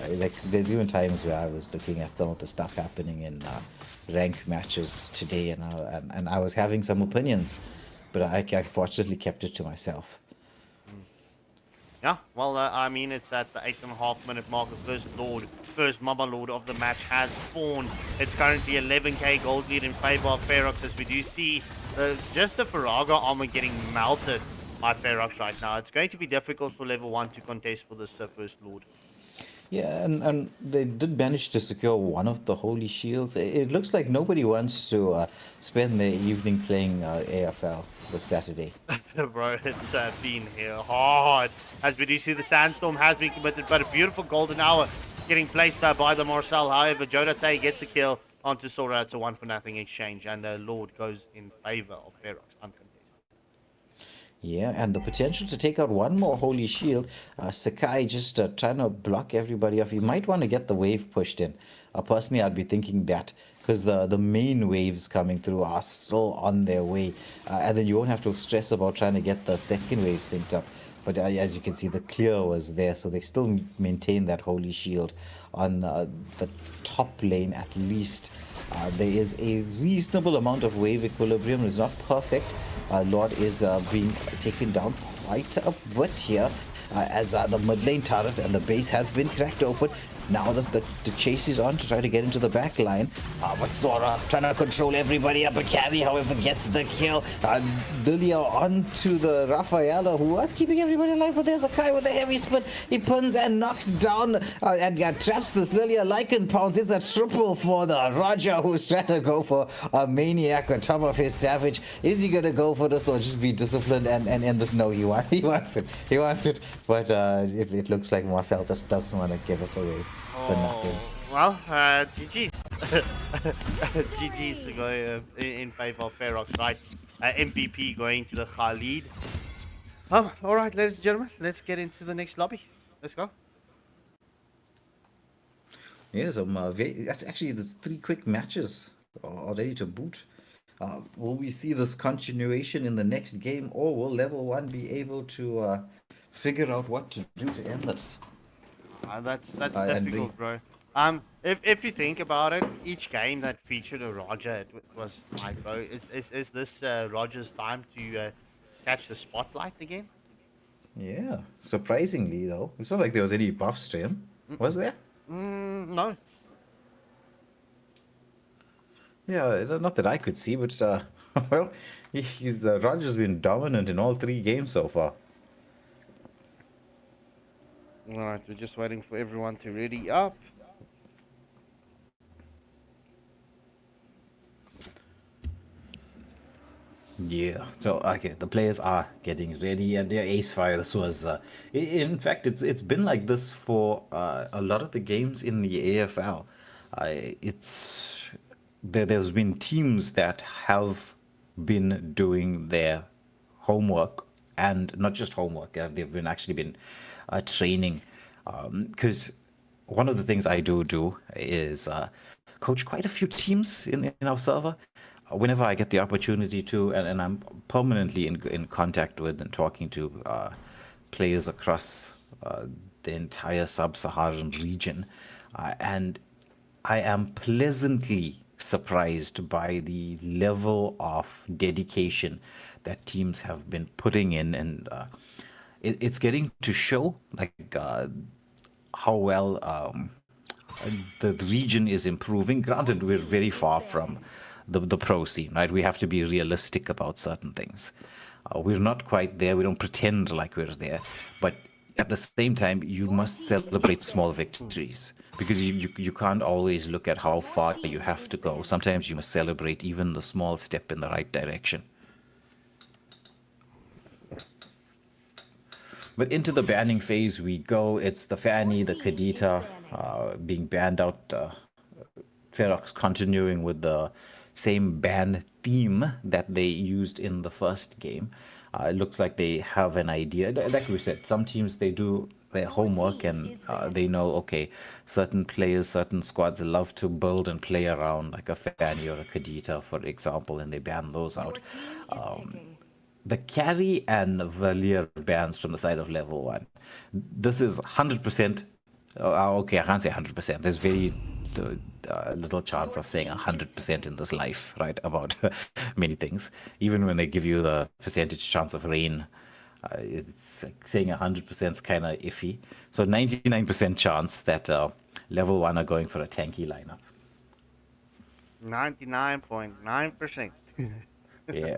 Like there's even times where I was looking at some of the stuff happening in rank matches today, and I was having some opinions, but I fortunately kept it to myself.
Yeah, well, I mean, it's at the 8.5 minute mark. The first Mama Lord of the match has spawned. It's currently 11k gold lead in favor of Ferox, as we do see just the Faraga armor getting melted by Ferox right now. It's going to be difficult for level 1 to contest for this first Lord.
Yeah, and they did manage to secure one of the holy shields. It looks like nobody wants to spend their evening playing AFL this Saturday.
Bro, it's been here hard. As we do see, the Sandstorm has been committed, but a beautiful golden hour getting placed by the Marcel. However, Jodate gets a kill onto Sora. It's a 1-for-0 exchange, and the Lord goes in favor of Ferox, uncontested.
Yeah, and the potential to take out one more holy shield. Sakai just trying to block everybody off. You might want to get the wave pushed in. Personally, I'd be thinking that, because the main waves coming through are still on their way. And then you won't have to stress about trying to get the second wave synced up. But as you can see, the clear was there, so they still maintain that holy shield on the top lane at least. There is a reasonable amount of wave equilibrium. It's not perfect. Lord is being taken down quite a bit here, as the mid lane turret and the base has been cracked open. Now the chase is on to try to get into the back line. But Sora trying to control everybody up a carry, however, gets the kill. Lilia onto the Rafaela, who was keeping everybody alive, but there's a Kai with a heavy spin. He puns and knocks down and traps this Lilia Lycan pounds. It's a triple for the Roger, who's trying to go for a maniac on top of his savage. Is he going to go for this or just be disciplined and end this? No, he wants it. He wants it. But it looks like Marcel just doesn't want to give it away.
Well, GG's. GG's to go in favor of Ferox, right? MVP going to the Khalid. Alright, ladies and gentlemen, let's get into the next lobby. Let's go.
Yeah, so that's actually, there's 3 quick matches already to boot. Will we see this continuation in the next game, or will level 1 be able to figure out what to do to end this?
That's difficult, bro. If you think about it, each game that featured a Roger, it was like, bro, is this Roger's time to catch the spotlight again?
Yeah, surprisingly though, it's not like there was any buffs to him, was there?
No.
Yeah, not that I could see, but well, Roger's been dominant in all 3 games so far.
Alright, we're just waiting for everyone to ready up.
Yeah. So okay, the players are getting ready, and their ace fire. This was, in fact, it's been like this for a lot of the games in the AFL. It's there's been teams that have been doing their homework, and not just homework. They've been actually been training, because one of the things I do is coach quite a few teams in our server. Whenever I get the opportunity to, and I'm permanently in contact with and talking to players across the entire sub-Saharan region, and I am pleasantly surprised by the level of dedication that teams have been putting in, and it's getting to show like how well the region is improving. Granted, we're very far from the pro scene, right? We have to be realistic about certain things. We're not quite there. We don't pretend like we're there, but at the same time, you must celebrate small victories, because you can't always look at how far you have to go. Sometimes you must celebrate even the small step in the right direction. But into the banning phase we go. It's the Fanny, the Kadita being banned out. Ferox continuing with the same ban theme that they used in the first game. It looks like they have an idea. Like we said, some teams, they do their homework, and they know, okay, certain players, certain squads love to build and play around, like a Fanny or a Kadita, for example, and they ban those out. The carry and Valier bans from the side of level 1. This is 100%. Okay, I can't say 100%. There's very little chance of saying 100% in this life, right? About many things. Even when they give you the percentage chance of rain, it's like saying 100% is kind of iffy. So 99% chance that level 1 are going for a tanky lineup.
99.9%.
Yeah.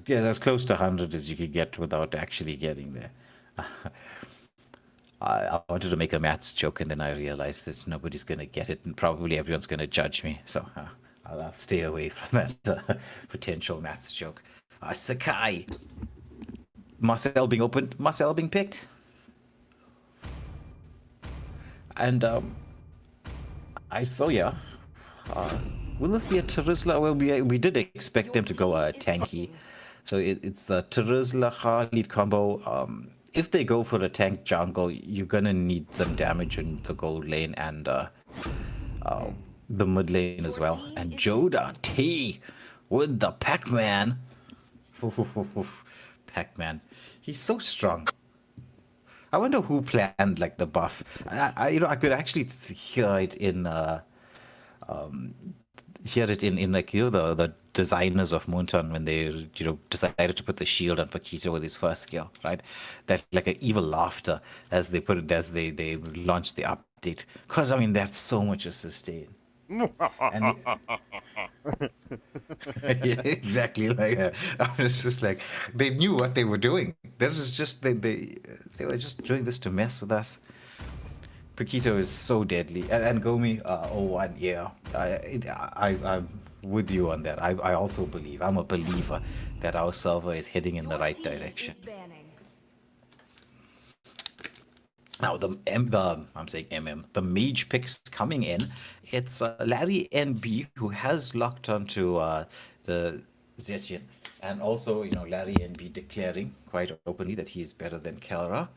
Yeah, as close to 100 as you could get without actually getting there. I wanted to make a maths joke, and then I realized that nobody's going to get it, and probably everyone's going to judge me. So I'll stay away from that potential maths joke. Sakai. Marcel being opened. Marcel being picked. And I saw, yeah. Will this be a Terizla? Well, we did expect them to go tanky. So it's the Terizla Khalid combo. If they go for a tank jungle, you're going to need some damage in the gold lane and the mid lane as well. And Joda T with the Pac-Man. Pac-Man. He's so strong. I wonder who planned like the buff. I could actually hear it in like the designers of Moonton when they decided to put the shield on Paquito with his first skill, right? That like an evil laughter as they put it as they launched the update, because I mean that's so much a sustain. And yeah, exactly. Like I was just like, they knew what they were doing. That was just they were just doing this to mess with us. Paquito is so deadly, and Gomi 01. Yeah, I'm with you on that. I also believe, I'm a believer that our server is heading in the right direction. Now I'm saying the mage picks coming in. It's Larry NB who has locked onto the Zetian, and also Larry NB declaring quite openly that he is better than Kelra.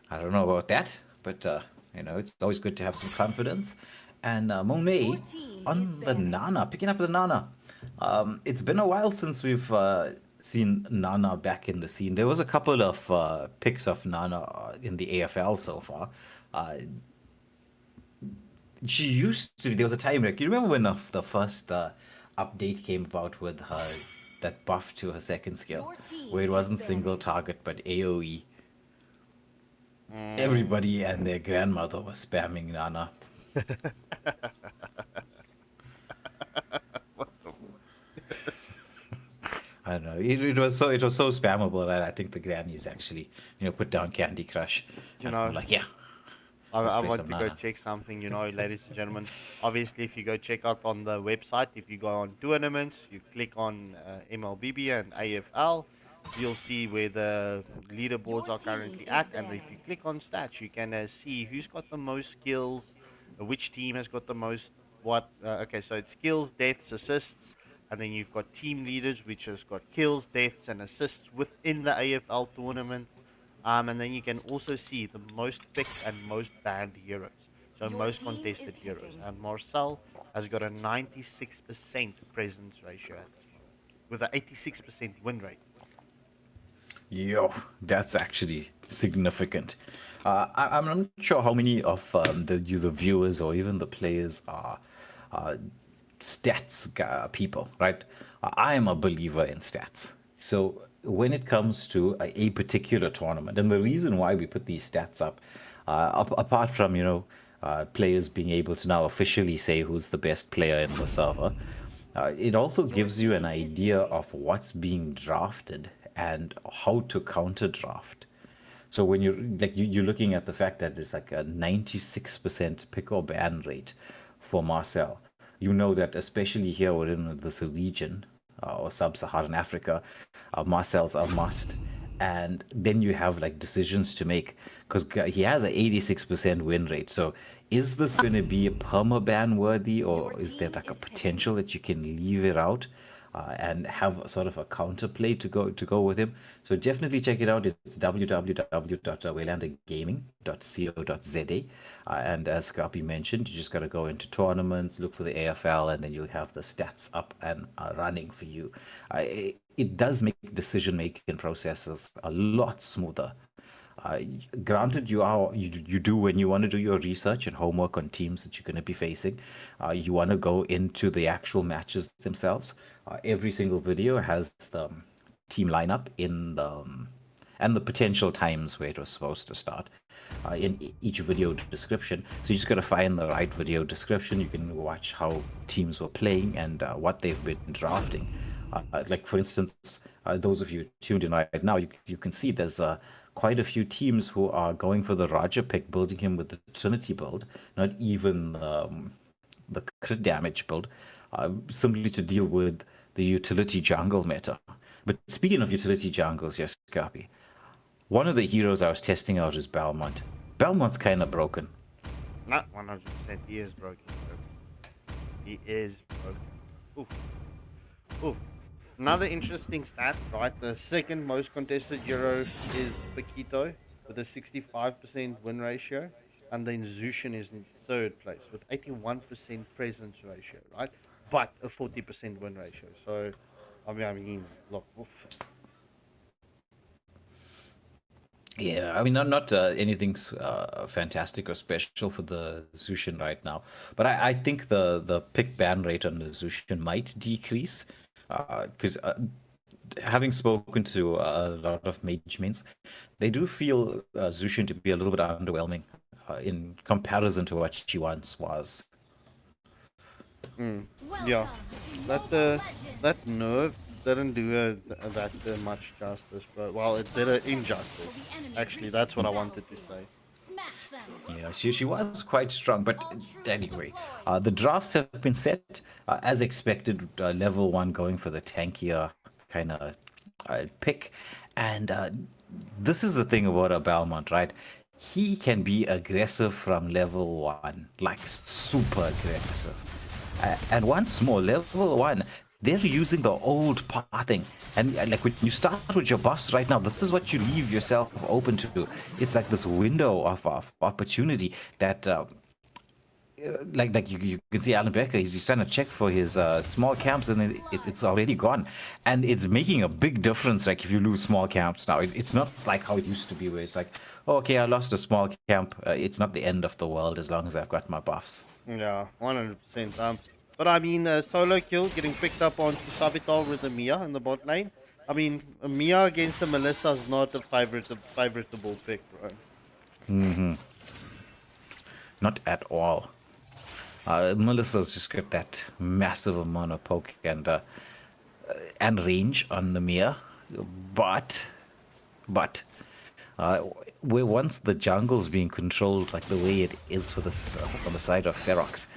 I don't know about that, but it's always good to have some confidence. And Monet on the Nana, picking up the Nana. It's been a while since we've seen Nana back in the scene. There was a couple of picks of Nana in the AFL so far. She used to. There was a time, like, you remember when the first update came about with her, that buff to her second skill, where it wasn't single target but AoE. Everybody and their grandmother was spamming Nana. I don't know. It was so spammable that I think the grannies actually put down Candy Crush. Like, yeah. Let's
I
play
want
some
to go
Nana.
check something, ladies and gentlemen. Obviously, if you go check out on the website, if you go on tournaments, you click on MLBB and AFL, you'll see where the leaderboards
Your
are
team
currently
is
at. And if you
banned.
click on stats, you can see who's got the most skills, which team has got the most what. Okay, so it's skills, deaths, assists, and then you've got team leaders, which has got kills, deaths, and assists within the AFL tournament. And then you can also see the most picked and most banned heroes. So
Your
most
team is
contested heroes.
picking.
And Marcel has got a 96% presence ratio at this moment, with an 86% win rate.
Yo, that's actually significant. I'm not sure how many of the viewers or even the players are stats people, right? I am a believer in stats. So when it comes to a particular tournament, and the reason why we put these stats up, apart from players being able to now officially say who's the best player in the server, it also
Your
gives you an
team is
idea
picking.
of what's being drafted and how to counter draft. So when you're looking at the fact that it's like a 96% pick or ban rate for Marcel, you know that especially here within this region or sub-Saharan Africa, Marcel's a must. And then you have like decisions to make because he has an 86% win rate. So is this going to be a perma ban worthy,
Your
or is there
team
like a
is picking.
potential that you can leave it out? And have a sort of a counterplay to go with him. So definitely check it out. It's www.waylandergaming.co.za. And as Scarpy mentioned, you just got to go into tournaments, look for the AFL, and then you'll have the stats up and running for you. It does make decision-making processes a lot smoother. Uh, Granted, you do when you want to do your research and homework on teams that you're going to be facing. You want to go into the actual matches themselves. Every single video has the team lineup in the and the potential times where it was supposed to start in each video description. So you just got to find the right video description. You can watch how teams were playing and what they've been drafting. Like for instance, those of you tuned in right now, you can see there's quite a few teams who are going for the Raja pick, building him with the Trinity build, not even the crit damage build, simply to deal with the utility jungle meta. But speaking of utility jungles, yes, Scarpy, one of the heroes I was testing out is Belmont. Belmont's kind of broken.
Not 100%. He is broken. Bro. He is broken. Oof. Oof. Another interesting stat, right? The second most contested hero is Paquito with a 65% win ratio. And then Zushin is in third place with 81% presence ratio, right? But a 40% win ratio. So, I mean, look, oof.
Yeah, I mean, not anything fantastic or special for the Zushin right now, but I think the pick ban rate on the Zushin might decrease because having spoken to a lot of mage mains, they do feel Zushin to be a little bit underwhelming in comparison to what she once was.
Yeah,
Welcome to
that
Mobile Legends.
that nerve didn't do that much justice, but well, it did an injustice.
Till the enemy
Actually,
reaches
that's
the
what I wanted to say.
battlefield. Smash them.
Yeah, she was quite strong, but
All troops
anyway,
deployed.
the drafts have been set as expected. Level 1 going for the tankier kind of pick, and this is the thing about a Belmont, right? He can be aggressive from level 1, like super aggressive. And once more, level 1, they're using the old pathing. And like when you start with your buffs right now, this is what you leave yourself open to. It's like this window of opportunity that like you can see Alan Becker, he's just trying to check for his small camps, and then it's already gone, and it's making a big difference. Like if you lose small camps now, it's not like how it used to be, where it's like, oh, okay, I lost a small camp. It's not the end of the world as long as I've got my buffs.
Yeah, 100%. But I mean, solo kill getting picked up onto Savitar with a Mia in the bot lane. I mean, a Mia against a Melissa is not a favoritable pick, bro.
Not at all. Melissa's just got that massive amount of poke and range on the Mia, but where once the jungle's being controlled like the way it is for this on the side of Ferox,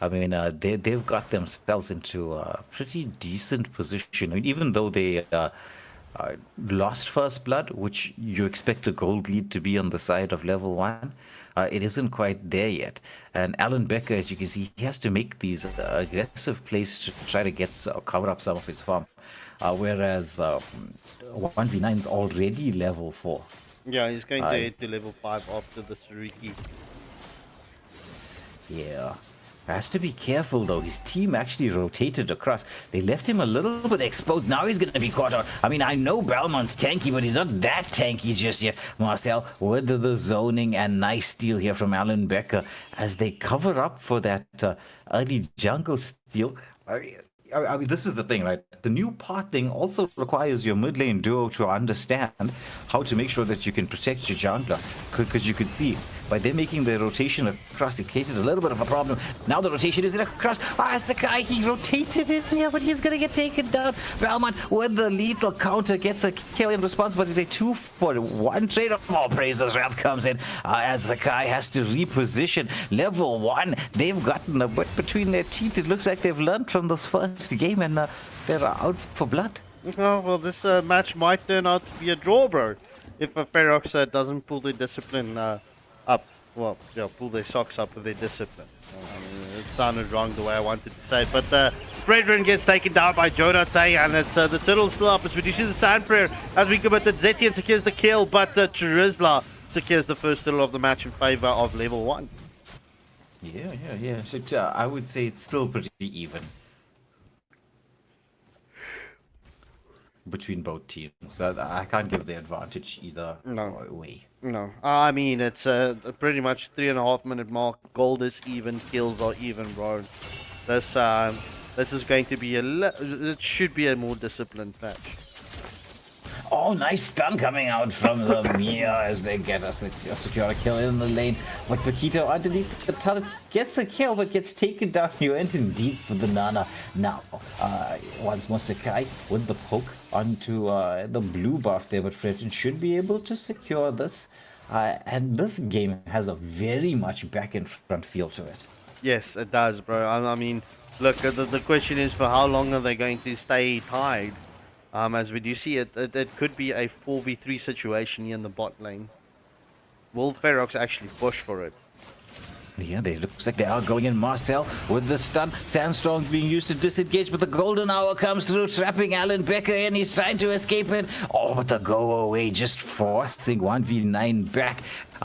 I mean, they've got themselves into a pretty decent position. I mean, even though they lost first blood, which you expect the gold lead to be on the side of level 1, it isn't quite there yet. And Alan Becker, as you can see, he has to make these aggressive plays to try to get cover up some of his farm. Whereas 1v9 is already level 4.
Yeah, he's going to head to level 5 after the Suruki.
Yeah. Has to be careful though. His team actually rotated across. They left him a little bit exposed. Now he's going to be caught out. I mean, I know Belmont's tanky, but he's not that tanky just yet. Marcel with the zoning and nice steal here from Alan Becker as they cover up for that early jungle steal. I mean, this is the thing, right? The new path thing also requires your mid lane duo to understand how to make sure that you can protect your jungler. Because you could see, by them making the rotation across, it created a little bit of a problem. Now the rotation isn't across. Sakai, he rotated in here, but he's going to get taken down. Belmont with the lethal counter gets a kill in response, but it's a 2-for-1 trade of all praises. Wrath comes in as Sakai has to reposition. Level 1, they've gotten a bit between their teeth. It looks like they've learned from this first game and they're out for blood.
Oh, well, this match might turn out to be a draw, bro. If Ferox doesn't pull the discipline up. Well, yeah, pull their socks up with their discipline. I mean, it sounded wrong the way I wanted to say it, but Fredrin gets taken down by Jonathan, and it's the turtle's still up. It's reducing the sand prayer as we commit that Zetian secures the kill, but Charizla secures the first turtle of the match in favor of level 1.
Yeah. So, I would say it's still pretty even between both teams. I can't give the advantage either way.
No, I mean, it's pretty much 3.5 minute mark. Gold is even, kills are even, bro. This is going to be it should be a more disciplined match.
Oh, nice stun coming out from them here as they get a secure kill in the lane. But Paquito underneath the turret gets a kill but gets taken down. He went in deep for the Nana. Now, once more Sakai with the poke onto the blue buff there, but Fredrin should be able to secure this. And this game has a very much back and front feel to it.
Yes, it does, bro. I mean, look, the question is for how long are they going to stay tied? As we do see it could be a 4v3 situation here in the bot lane. Will Ferox actually push for it?
Yeah, they looks like they are going in. Marcel with the stun. Sandstorm being used to disengage, but the golden hour comes through, trapping Alan Becker in. He's trying to escape it. Oh, but the go away just forcing 1v9 back.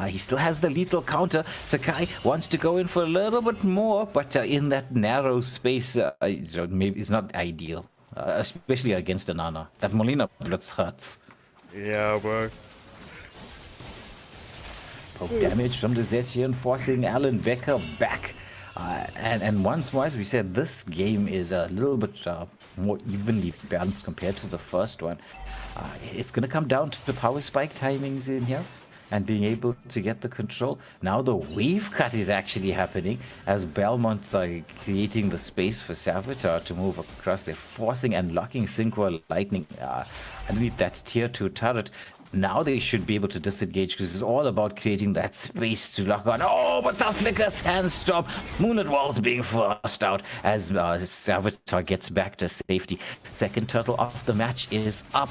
He still has the lethal counter. Sakai wants to go in for a little bit more, but in that narrow space, maybe it's not ideal. Especially against a Nana. That Molina blitz hurts.
Yeah, bro.
Poke damage from the Zetian, forcing Alan Becker back. And once more, as we said, this game is a little bit more evenly balanced compared to the first one. It's going to come down to the power spike timings in here and being able to get the control. Now the wave cut is actually happening as Belmont's creating the space for Savitar to move across. They're forcing and locking Synchro Lightning underneath that tier 2 turret. Now they should be able to disengage because it's all about creating that space to lock on. Oh, but the flicker Sandstorm. Moonlit Walls being forced out as Savitar gets back to safety. Second turtle of the match is up.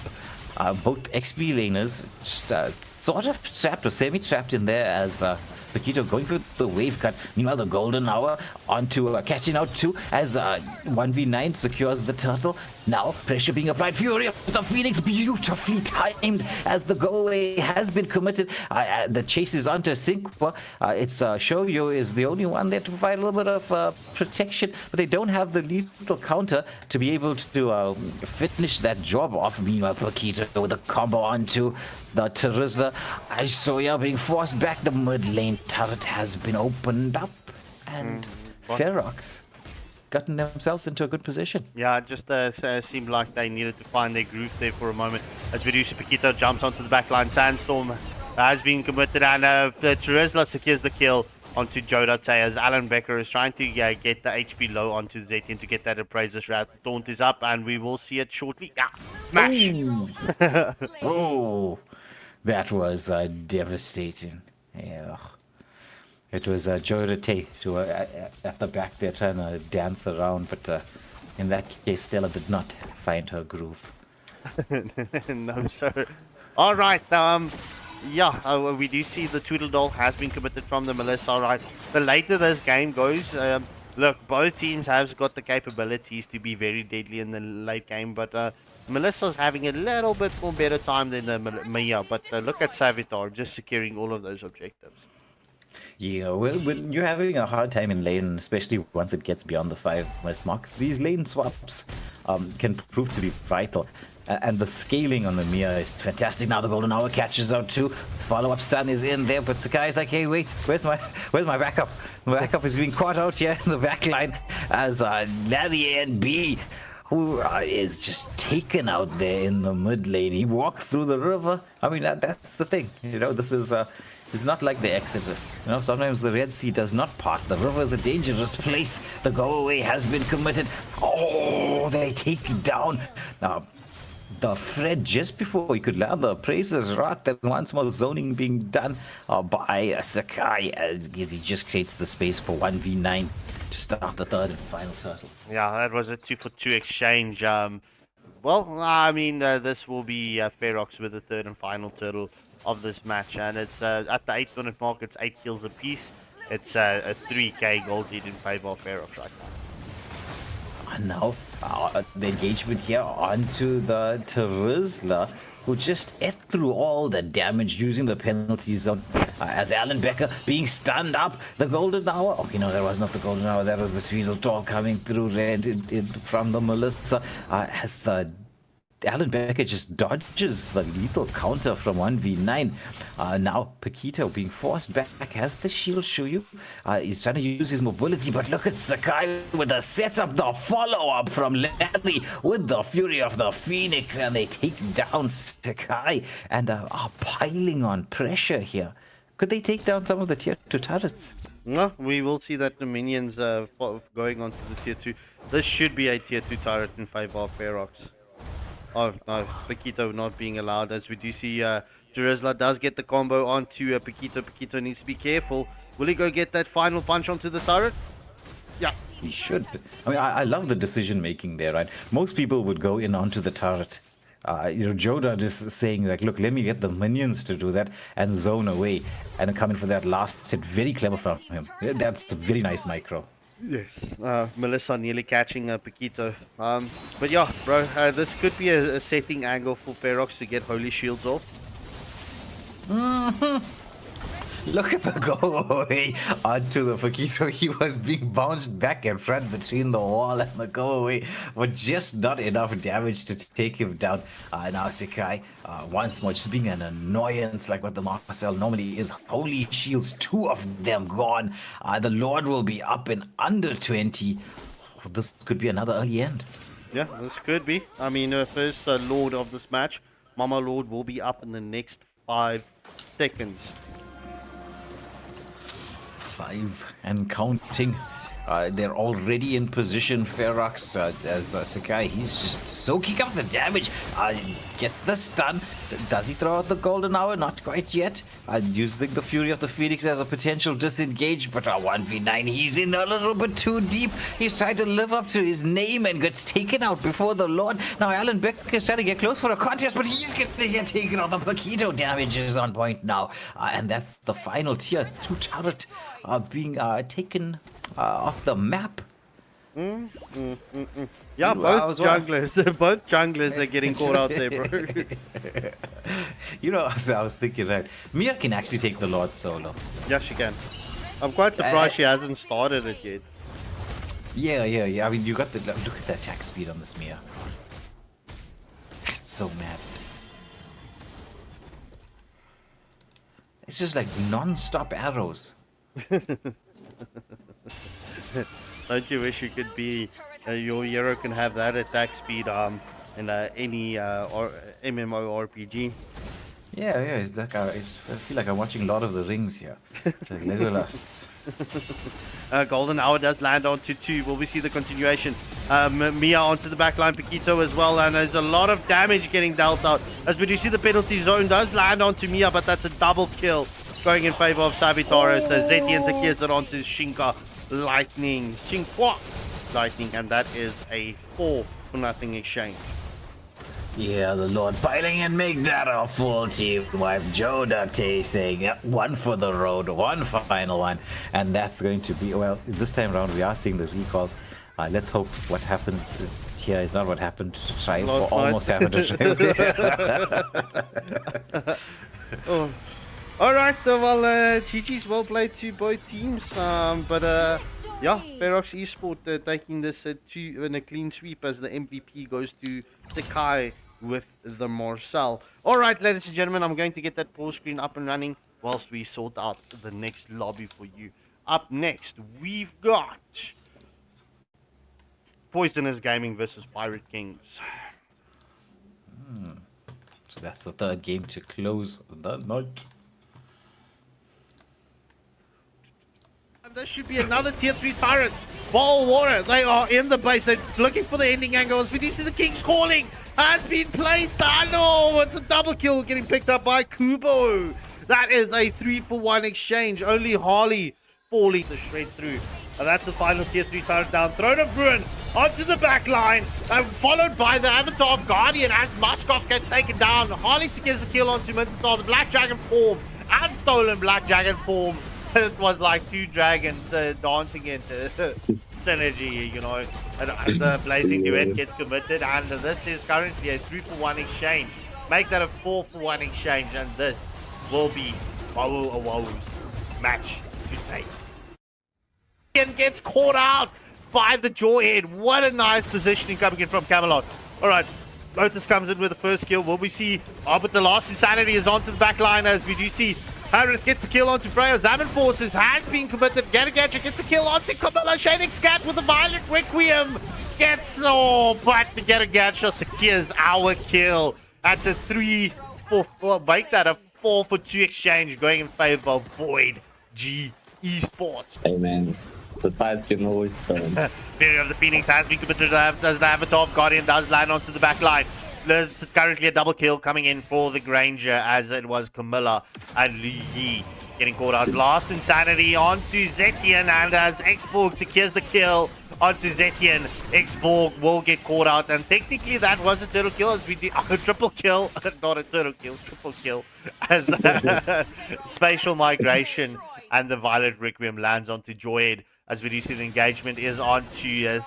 Both XP laners just sort of trapped or semi-trapped in there as Paquito going for the wave cut. Meanwhile, the golden hour onto catching out too as 1v9 secures the turtle. Now pressure being applied. Fury of the Phoenix beautifully timed as the go away has been committed. The chase is onto Synchro. It's Shoujo is the only one there to provide a little bit of protection, but they don't have the lethal counter to be able to finish that job off. Meanwhile, Paquito with a combo onto the Charizla. Isoya being forced back. The mid lane turret has been opened up, and Ferox gotten themselves into a good position.
Yeah, it just seemed like they needed to find their groove there for a moment. As Vidusa Paquito jumps onto the backline, Sandstorm has been committed, and Charizla secures the kill onto Jodate as Alan Becker is trying to get the HP low onto Zetian to get that Appraiser's Wrath. Taunt is up, and we will see it shortly. Yeah, smash!
Oh, That was devastating. Yeah. It was Joe to at the back there trying to dance around, but in that case, Stella did not find her groove.
No, sir. All right. Yeah, we do see the Tweedledall has been committed from the Melissa. All right. The later this game goes, look, both teams have got the capabilities to be very deadly in the late game, but Melissa's having a little bit more better time than the Mia. But look at Savitar just securing all of those objectives.
Yeah, well, when you're having a hard time in lane, especially once it gets beyond the 5-minute marks, these lane swaps can prove to be vital. And the scaling on the Mia is fantastic. Now the golden hour catches out too. Follow-up stun is in there, but Sakai is like, hey, wait, where's my backup? My backup is being caught out here in the back line as Larry and B, who is just taken out there in the mid lane. He walked through the river. I mean, that's the thing. You know, this is it's not like the Exodus. You know, sometimes the Red Sea does not part. The river is a dangerous place. The go away has been committed. Oh, they take down the Fred just before he could land the Praises Rot. Then once more zoning being done by Sakai as he just creates the space for 1v9 to start the third and final turtle.
Yeah, that was a 2-for-2 exchange. Well, I mean, this will be Ferox with the third and final turtle of this match, and it's at the 8-minute mark. It's 8 kills apiece. It's a 3k gold lead in favor of Ferox right now.
And now the engagement here onto the Twizzler, who just ate through all the damage using the penalty zone as Alan Becker being stunned up. The golden hour. Okay, no, that was not the golden hour. That was the Tweedledall coming through red from the Melissa as the Alan Becker just dodges the lethal counter from 1v9. Now Paquito being forced back has the shield Shuyu. He's trying to use his mobility, but look at Sakai with the setup, the follow-up from Larry with the Fury of the Phoenix, and they take down Sakai and are piling on pressure here. Could they take down some of the tier 2 turrets?
No, we will see that the minions going on to the tier 2. This should be a tier 2 turret in favor of Ferox. Oh no, Paquito not being allowed, as we do see Jerizla does get the combo onto Paquito. Paquito needs to be careful. Will he go get that final punch onto the turret? Yeah.
He should. I mean, I love the decision making there, right? Most people would go in onto the turret. You know, Joda just saying like, look, let me get the minions to do that and zone away and then come in for that last hit. Very clever from him. That's a very nice micro.
Yes, Melissa nearly catching Paquito. But yeah, bro, this could be a setting angle for Ferox to get Holy Shields off.
Look at the go away onto the Paquito. He was being bounced back and front between the wall and the go away, but just not enough damage to take him down. Now Sakai, once more, just being an annoyance like what the Marcel normally is. Holy Shields, 2 of them gone. The Lord will be up in under 20. Oh, this could be another early end.
Yeah, this could be. I mean, first Lord of this match, Mama Lord, will be up in the next 5 seconds.
5 and counting. They're already in position. Ferox as Sakai, he's just soaking up the damage. Gets the stun. Does he throw out the golden hour? Not quite yet. Using the Fury of the Phoenix as a potential disengage, but 1v9, he's in a little bit too deep. He's trying to live up to his name and gets taken out before the Lord. Now Alan Beck is trying to get close for a contest, but he's going to get taken out. The Paquito damage is on point now. And that's the final tier 2 turret being taken off the map.
Yeah, both junglers are getting caught out there, bro.
You know, I was thinking that Mia can actually take the Lord solo.
Yeah, she can. I'm quite surprised she hasn't started it yet.
Yeah. I mean, you got the look at the attack speed on this Mia. That's so mad. It's just like non-stop arrows.
Don't you wish you could be your hero can have that attack speed in any MMORPG?
Yeah. It's like I feel like I'm watching Lord of the Rings here. It's like Legolas.
Golden hour does land onto 2. Will we see the continuation?
Mia onto the backline, Paquito as well, and there's a lot of damage getting dealt out. As we do see the penalty zone does land onto Mia, but that's a double kill going in favor of Savitaris. Zetian secures it onto Shinka Lightning. Xinhua Lightning, and that is a 4-0 exchange.
Yeah, the Lord piling in, make that a full team wipe. Joe Dante saying, yep, one for the road, one final one. And that's going to be, well, this time around we are seeing the recalls. Let's hope what happens here is not what happened to Tribe, or almost happened to Tribe.
Oh. Alright, well, GG's well played to both teams. Yeah, Ferox Esport taking this in a clean sweep as the MVP goes to Sakai with the Marcel. Alright, ladies and gentlemen, I'm going to get that pause screen up and running whilst we sort out the next lobby for you. Up next, we've got Poisonous Gaming versus Pirate Kings.
So that's the third game to close the night.
And this should be another tier 3 Tyrant. Ball Water, they are in the base. They're looking for the ending angles. We do see the King's Calling has been placed. No, it's a double kill getting picked up by Kubo. That is a 3-for-1 exchange. Only Harley falling the shred through. And that's the final tier 3 Tyrant down. Throne of Ruin onto the back line. Followed by the Avatar of Guardian as Muskov gets taken down. Harley secures the kill onto Minster, the Black Dragon form. And stolen Black Dragon form. It was like two dragons dancing into synergy, you know. And the Blazing Duet gets committed, and this is currently a 3-for-1 exchange. Make that a 4-for-1 exchange, and this will be Wowo's match today. And gets caught out by the Jawhead. What a nice positioning coming in from Camelot. Alright, Lotus comes in with the first kill. Will we see? Oh, but the last Insanity is onto the back line as we do see Harris gets the kill onto Freya. Zaman Forces has been committed. Gadget gets the kill onto Camilla. Shading Scat with the Violent Requiem. Gets, oh, but the Gadget secures our kill. That's a 3-for-4, make that a 4-for-2 exchange going in favor of Void G Esports.
Hey man, the fight can always turn.
Fury of the Phoenix has been committed as the Avatar of Guardian does land onto the back line. There's currently a double kill coming in for the Granger as it was Camilla and Li Yi getting caught out. Last Insanity onto Zetian, and as Xborg secures the kill onto Zetian, Xborg will get caught out, and technically that was a turtle kill as we did a triple kill, not a turtle kill, triple kill, as Spatial Migration and the Violet Requiem lands onto Joyed as we do see the engagement is onto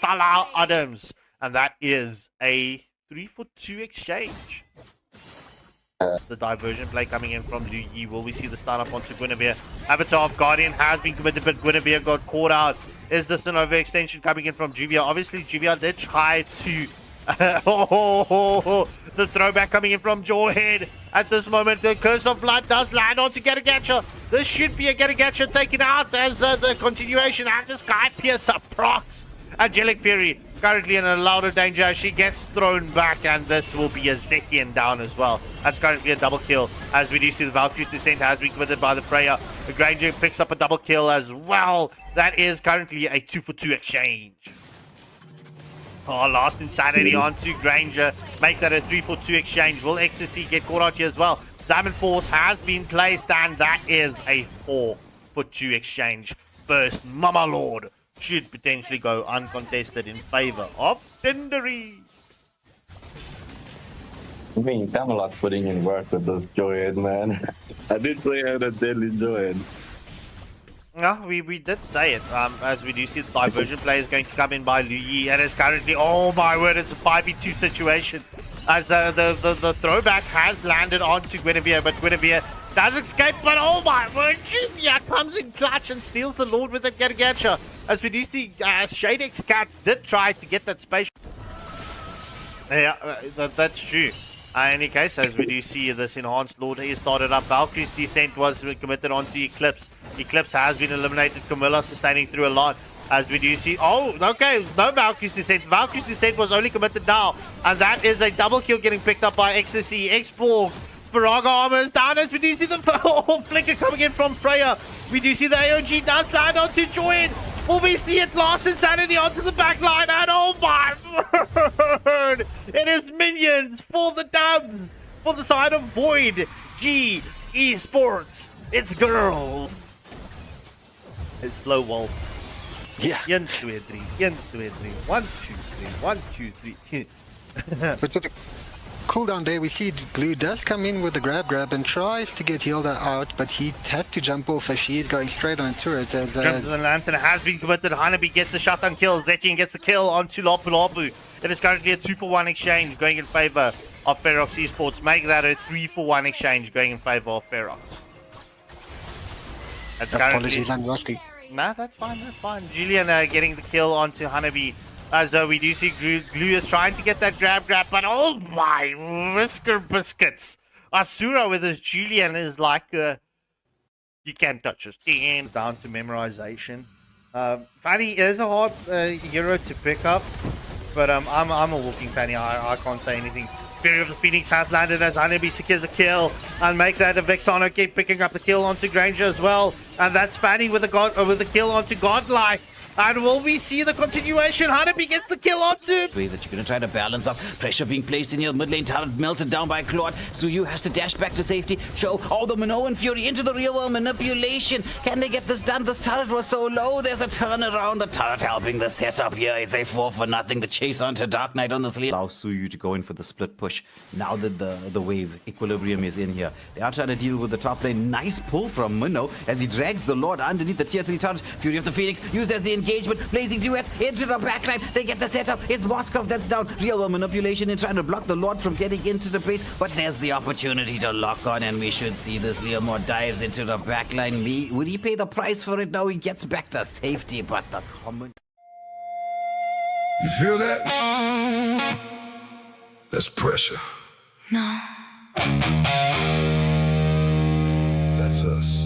Salah Adams, and that is a 3-for-2 exchange. The diversion play coming in from Liu Yi. Will we see the start up onto Guinevere? Avatar of Guardian has been committed, but Guinevere got caught out. Is this an overextension coming in from Juvia? Obviously, Juvia did try to... the throwback coming in from Jawhead. At this moment, the Curse of Blood does land onto Getagacha. This should be a Getagacha taken out as the continuation. And this guy Pierce procs Angelic Fury. Currently in a louder danger. She gets thrown back, and this will be a Zetian down as well. That's currently a double kill as we do see the Valkyrie's Descent has been committed by the Freya. The Granger picks up a double kill as well. That is currently a 2-for-2 exchange. Oh, last Insanity onto Granger. Make that a 3-for-2 exchange. Will Ecstasy get caught out here as well? Diamond Force has been placed, and that is a 4-for-2 exchange. First, Mama Lord should potentially go uncontested in favor of Tendery.
I mean, Camelot's putting in work with those Joyhead, man. I did play out a deadly Joyhead.
Yeah, we did say it. As we do see the diversion play is going to come in by Liu Yi, and it's currently, oh my word, it's a 5v2 situation. As the throwback has landed onto Guinevere, but Guinevere does escape, but oh my word, Juvia comes in clutch and steals the Lord with the Getagacha. As we do see, Shadex Cat did try to get that space. Yeah, that's true. In any case, as we do see this enhanced Lord is started up, Valkyrie's Descent was committed onto Eclipse. Eclipse has been eliminated, Camilla sustaining through a lot. As we do see, oh, okay, no Valkyrie's Descent. Valkyrie's Descent was only committed now, and that is a double kill getting picked up by Ecstasy. Xborg, Faraga armor is down as we do see the flicker coming in from Freya. We do see the AOG does land onto Join.
Will we see it last insanity onto the back line? And oh my word! It is minions for the dubs! For the side of Void G Esports. It's girl. It's slow wall.
Yeah.
1, 2, 3. 1, 2, 3. 1, 2, 3. 1, 2, 3.
But with the cooldown there, we see Glue does come in with the grab and tries to get Hilda out, but he had to jump off as she is going straight on a turret. And,
Crimson Lantern has been committed. Hanabi gets the shot on kill. Zetchin gets the kill onto Lapu Lapu. It is currently a 2-for-1 exchange going in favor of Ferox Esports. Make that a 3-for-1 exchange going in favor of Ferox. That's
apologies, I'm rusty.
Nah, that's fine, that's fine. Julian getting the kill onto Hanabi. As we do see Glue is trying to get that grab, but oh my whisker biscuits! Asura with his Julian is like, you can't touch us. And down to memorization. Fanny is a hard hero to pick up, but I'm a walking Fanny. I can't say anything. Fury of the Phoenix has landed as Hanabi secures a kill and make that a Vexano keep picking up the kill onto Granger as well, and that's Fanny with the kill onto Godlike. And will we see the continuation? Hanabi gets the kill onto.
Way that you're going to try to balance up. Pressure being placed in your mid lane talent, melted down by Claude. Suyu has to dash back to safety. Show all the Minoan Fury into the real world manipulation. Can they get this done? This turret was so low. There's a turnaround. The turret helping the setup here. It's a 4-for-0. The chase onto Dark Knight on this lead. Allow Suyu to go in for the split push. Now that the wave equilibrium is in here. They are trying to deal with the top lane. Nice pull from Minnow as he drags the Lord underneath the tier 3 turret. Fury of the Phoenix used as the engagement. Blazing duets into the backline. They get the setup. It's Moskov that's down. Real world manipulation in trying to block the Lord from getting into the base. But there's the opportunity to lock on, and we should see this. Leomore dives into the backline. Would he pay the price for it? No, he gets back to safety. But the comment.
You feel that? That's pressure.
No.
That's us.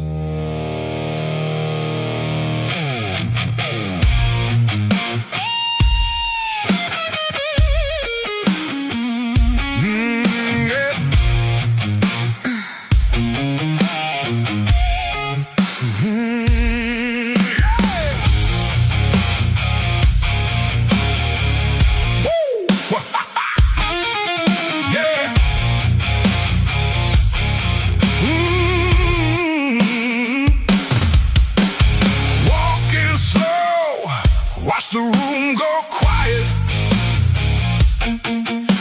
The room go quiet.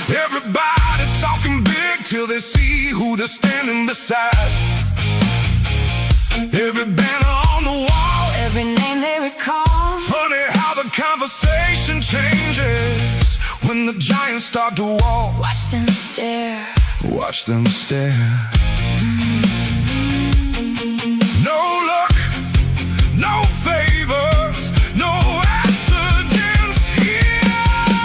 Everybody talking big till they see who they're standing beside. Every banner on the wall,
Every name they recall.
funny how the conversation changes when the giants start to walk.
Watch them stare.
Watch them stare. No luck, no favors, no accidents here.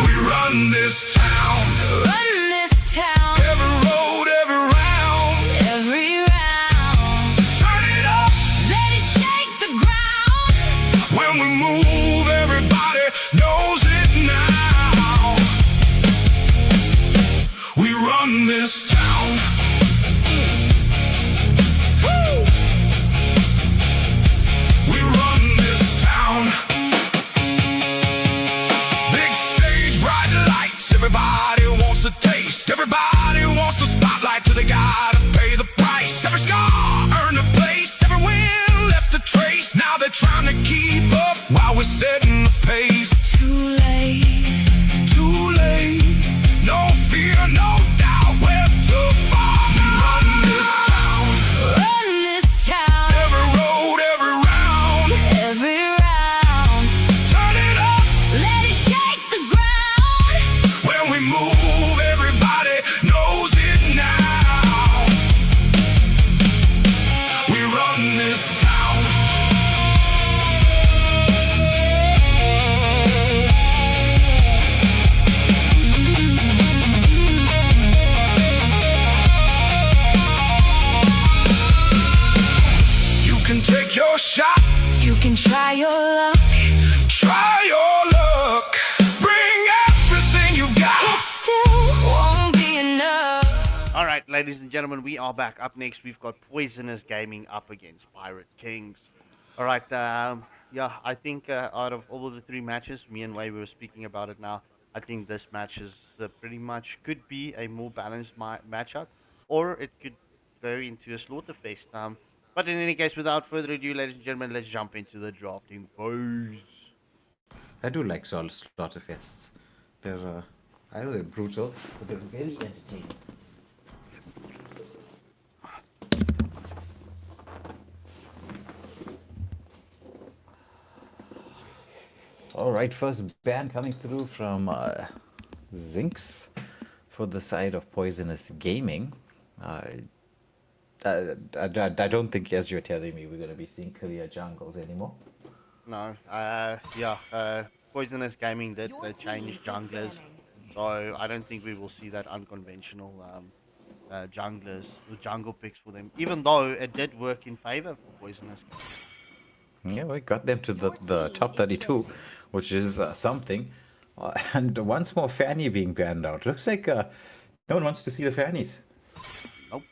We run this town.
Run this town.
Every road, every round.
Every round.
Turn it up.
Let it shake the ground.
When we move, everybody knows it now. We run this town. Woo! We run this town. Big stage, bright lights. Everybody wants a taste. Everybody wants the spotlight till they gotta pay the price. Every scar earned a place. Every win left a trace. Now they're trying to keep up while we're setting the pace.
Too late.
Too late. No fear, no doubt. We're too far. We run this town.
Run this town.
Every road, every round.
Every round.
Turn it up.
Let it shake the ground.
When we move, everybody knows it now. We run this town. You can take your shot,
You can try your luck.
try your luck. Bring everything you've
It
got.
still won't be enough.
All right, ladies and gentlemen, we are back. Up next, we've got Poisonous Gaming up against Pirate Kings. All right,
yeah, I think out of all of the three matches, me and Wei were speaking about it now. I think this match is pretty much could be a more balanced matchup, or it could go into a slaughterfest. But in any case, without further ado, ladies and gentlemen, let's jump into the drafting boys.
I do like solid slaughterfests. They're, I know they're brutal, but they're very entertaining. All right, first ban coming through from Zinx for the side of Poisonous Gaming. I don't think, as you're telling me, we're going to be seeing career jungles anymore.
No, Poisonous Gaming did they changed junglers, so I don't think we will see that unconventional junglers or jungle picks for them. Even though it did work in favor for Poisonous.
Yeah, we got them to the top 32, which is something. And once more, Fanny being banned out. Looks like no one wants to see the Fannies.
Nope.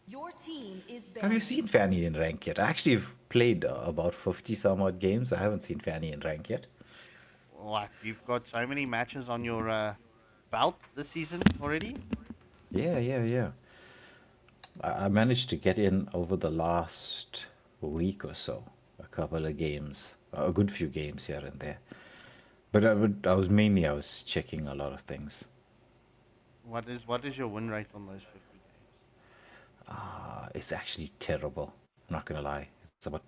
Your team is
Have you seen Fanny in rank yet? I actually have played about 50 some odd games. I haven't seen Fanny in rank yet.
What? You've got so many matches on your belt this season already?
Yeah. I managed to get in over the last week or so. A couple of games, a good few games here and there. But I was checking a lot of things.
What is your win rate on those 50 games?
It's actually terrible. I'm not gonna lie. It's about.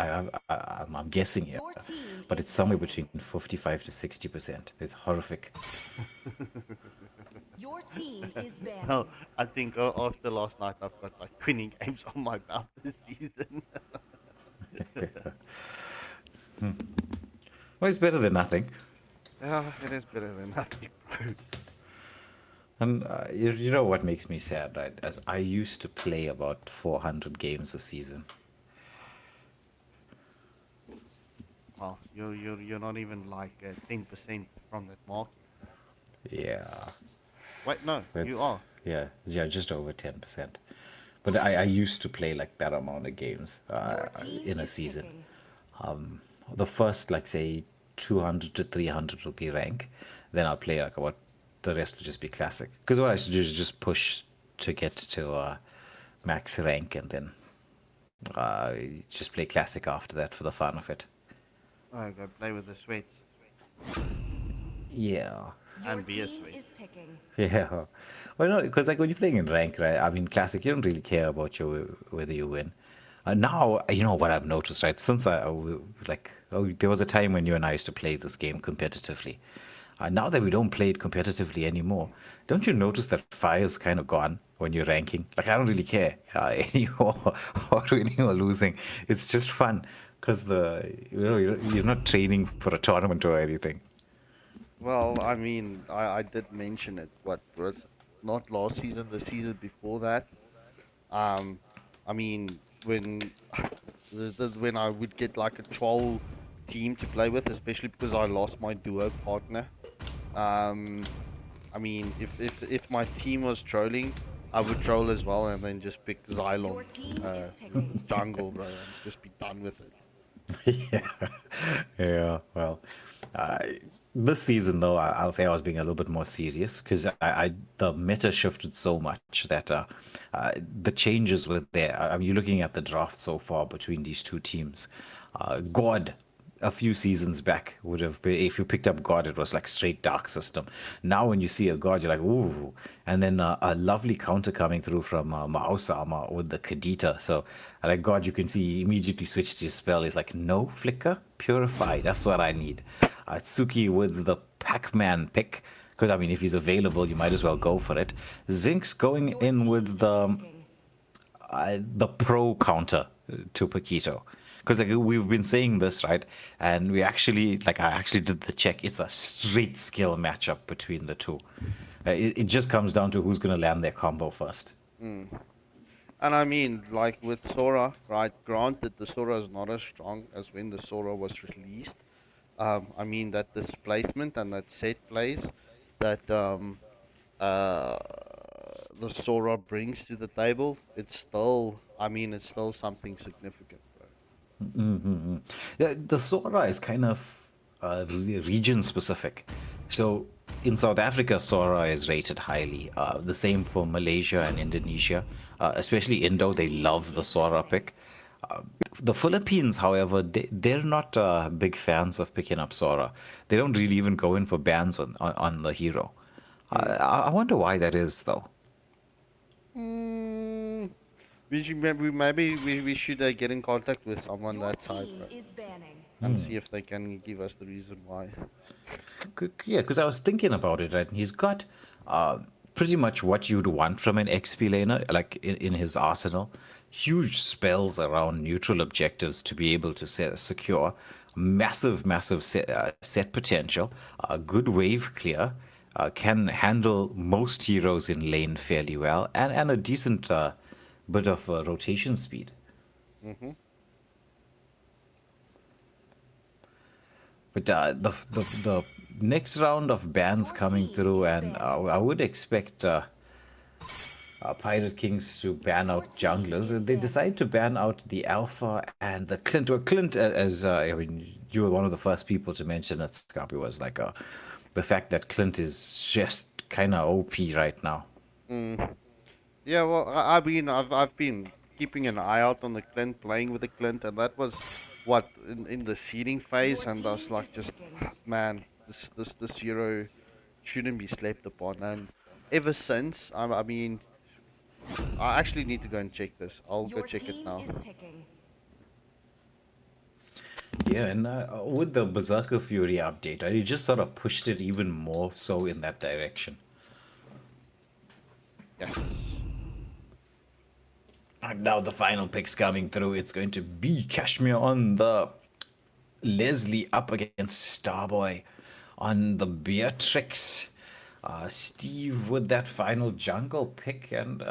I'm guessing here, but it's somewhere between 55 to 60%. It's horrific.
Your team is banned.
No, I think after last night I've got like 20 games on my belt this season.
Well, it's better than nothing.
Yeah, it is better than nothing, bro.
And you know what makes me sad, right? As I used to play about 400 games a season.
Well, you're not even like 10% from that mark.
Yeah.
Wait, no, you
That's-
are.
Yeah, just over 10%. But I used to play like that amount of games in a season. The first, like, say, 200 to 300 will be rank. Then I'll play like about, the rest will just be classic. Because what I used to do is just push to get to max rank and then just play classic after that for the fun of it.
Oh, go play with the sweats.
Yeah.
Your
And be a
team
sweet.
is picking.
Yeah. Well, no, because like when you're playing in rank, right? I mean, classic, you don't really care about whether you win. Now, you know what I've noticed, right? Since there was a time when you and I used to play this game competitively. Now that we don't play it competitively anymore, don't you notice that fire's kind of gone when you're ranking? Like, I don't really care anymore or winning or losing. It's just fun because you're not training for a tournament or anything.
Well, I mean, I did mention it. What was not last season, the season before that. I mean, when when I would get like a troll team to play with, especially because I lost my duo partner. I mean, if my team was trolling, I would troll as well, and then just pick Xylon
Your team is picking.
jungle, bro, and just be done with it.
Yeah. Well, this season though, I'll say I was being a little bit more serious because the meta shifted so much that the changes were there. I mean, you're looking at the draft so far between these two teams. God, a few seasons back would have been, if you picked up God, it was like straight dark system. Now when you see a God, you're like, ooh. And then a lovely counter coming through from Mouse Armor with the Kadita. So like God, you can see he immediately switched his spell. He's like, no flicker, purify. That's what I need. Tsuki with the Pac-Man pick. Because I mean, if he's available, you might as well go for it. Zinx going
Your
in
team
with
is
the pro counter to Paquito. Because like we've been saying this, right? And I actually did the check. It's a straight skill matchup between the two. It just comes down to who's going to land their combo first.
And I mean, like with Sora, right? Granted, the Sora is not as strong as when the Sora was released. I mean that displacement and that set plays, that the Sora brings to the table, it's still, I mean, it's still something significant, bro.
Mm-hmm. The Sora is kind of region specific. So in South Africa, Sora is rated highly. The same for Malaysia and Indonesia, especially Indo. They love the Sora pick. Uh, the Philippines, however, they're not big fans of picking up Sora. They don't really even go in for bans on the hero. I wonder why that is, though.
Mm, we should get in contact with someone
Your
that side,
team
bro,
is banning.
and see if they can give us the reason why.
Yeah, because I was thinking about it, right? And he's got pretty much what you'd want from an XP laner, like in his arsenal. Huge spells around neutral objectives to be able to secure. Massive set potential. Good wave clear. Can handle most heroes in lane fairly well. And a decent bit of rotation speed.
Hmm.
But the next round of bans coming through, and I would expect Pirate Kings to ban out junglers. They decide to ban out the Alpha and the Clint. Well, Clint, as I mean, you were one of the first people to mention it, Scarpy, was like the fact that Clint is just kind of OP right now.
Mm. Yeah, well, I've been keeping an eye out on the Clint, playing with the Clint, and that was what in the seeding phase,
Your
and I was
team
like,
is
just
picking.
man, this hero shouldn't be slept upon. And ever since, I mean, I actually need to go and check this. I'll go
Your
check it
team
now.
is picking.
Yeah, and with the Berserker Fury update, it just sort of pushed it even more so in that direction.
Yes.
And now the final pick's coming through. It's going to be Kashmir on the Leslie up against Starboy on the Beatrix. Steve with that final jungle pick, and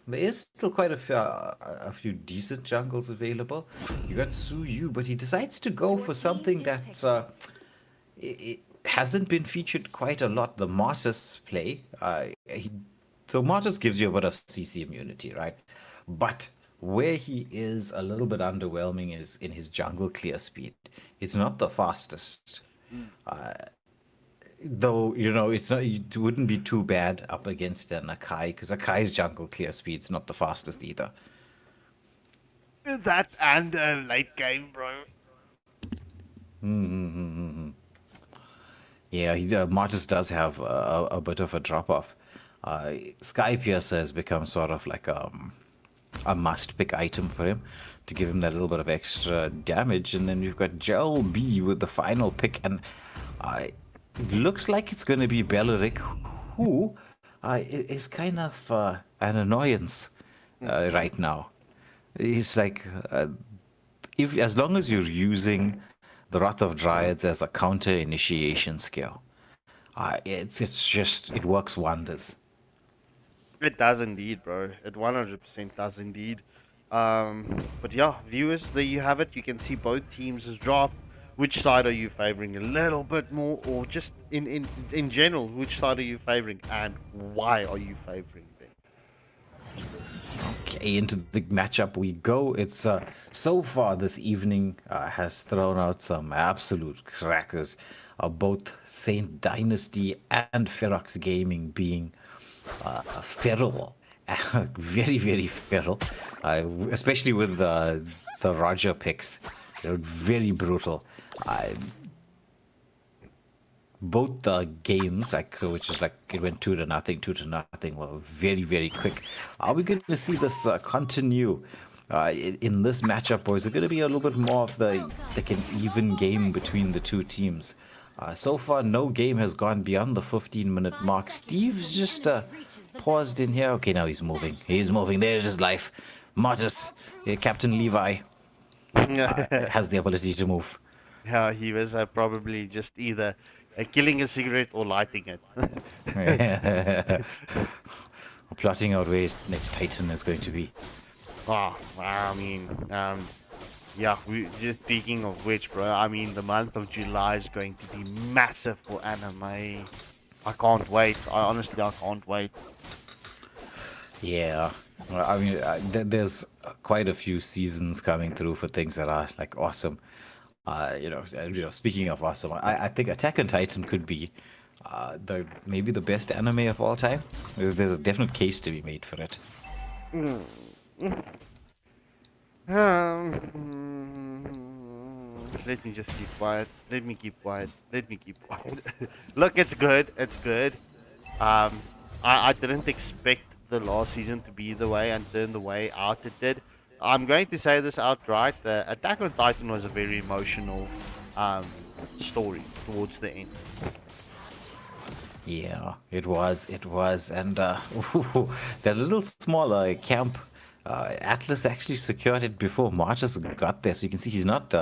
there is still quite a few decent jungles available. You got Suyu, but he decides to go
Your
for
team
something
is
that it hasn't been featured quite a lot. The Martis play. So Martis gives you a bit of CC immunity, right? But where he is a little bit underwhelming is in his jungle clear speed. It's not the fastest. Though, it's not, it wouldn't be too bad up against an Akai, because Akai's jungle clear speed's not the fastest either.
That and late game, bro.
Mm-hmm. Yeah, Martis does have a bit of a drop off. Sky Piercer has become sort of like a must pick item for him to give him that little bit of extra damage. And then we've got Joel B with the final pick, and it looks like it's going to be Belleric, who is kind of an annoyance right now. He's like, if as long as you're using the Wrath of Dryads as a counter initiation skill, it's just, it works wonders.
It does indeed, bro. It 100% does indeed. But yeah, viewers, there you have it. You can see both teams has dropped. Which side are you favoring a little bit more, or just in general, which side are you favoring, and why are you favoring them?
Okay, into the matchup we go. It's so far this evening has thrown out some absolute crackers. Both Saint Dynasty and Ferox Gaming being feral, very feral, especially with the Roger picks. They're very brutal. Both the games, which is like it went 2-0, 2-0, were very quick. Are we going to see this continue in this matchup, or is it going to be a little bit more of like an even game between the two teams? So far, no game has gone beyond the 15-minute mark. Steve's just paused in here. Okay, now he's moving. He's moving. There is life. Martis, Captain Levi, has the ability to move.
Yeah, he was probably just either killing a cigarette or lighting it.
Plotting out where his next Titan is going to be.
I mean, yeah, just speaking of which, bro, I mean, the month of July is going to be massive for anime. I can't wait. I honestly can't wait.
Yeah, well, I mean, there's quite a few seasons coming through for things that are like awesome. Speaking of awesome, I think Attack on Titan could be the maybe the best anime of all time. There's a definite case to be made for it.
Let me just keep quiet. Let me keep quiet. Let me keep quiet. Look, it's good. It's good. I didn't expect the last season to be the way and turn the way out it did. I'm going to say this outright. Attack on Titan was a very emotional story towards the end.
Yeah, it was, and that little smaller camp, Atlas actually secured it before Marcus got there, so you can see he's not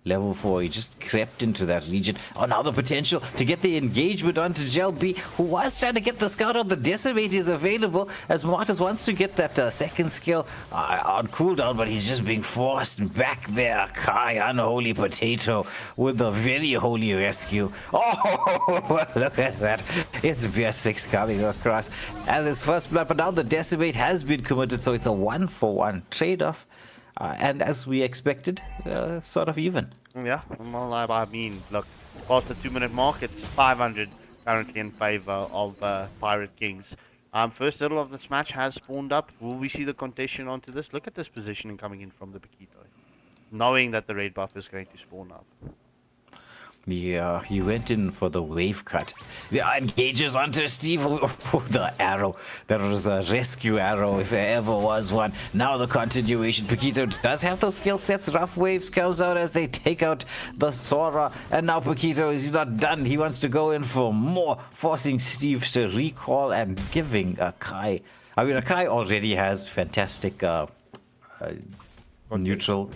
level 4, he just crept into that region. Oh, now the potential to get the engagement onto Jelby, who was trying to get the scout on the Decimate is available, as Marcus wants to get that second skill on cooldown, but he's just being forced back there. Kai, unholy potato, with the very holy rescue. Oh, look at that. It's Beatrix coming across as his first blood, but now the Decimate has been committed, so it's a 1-for-1 trade-off. And as we expected, sort of even.
Yeah, well, I mean, look, past the 2-minute mark, it's 500 currently in favor of Pirate Kings. First hurdle of this match has spawned up. Will we see the contention onto this? Look at this positioning coming in from the Paquito, knowing that the red buff is going to spawn up.
Yeah, he went in for the wave cut. The engages onto Steve. Oh, the arrow. That was a rescue arrow if there ever was one. Now the continuation. Paquito does have those skill sets. Rough Waves comes out as they take out the Sora. And now Paquito is not done. He wants to go in for more, forcing Steve to recall and giving Akai. I mean, Akai already has fantastic neutral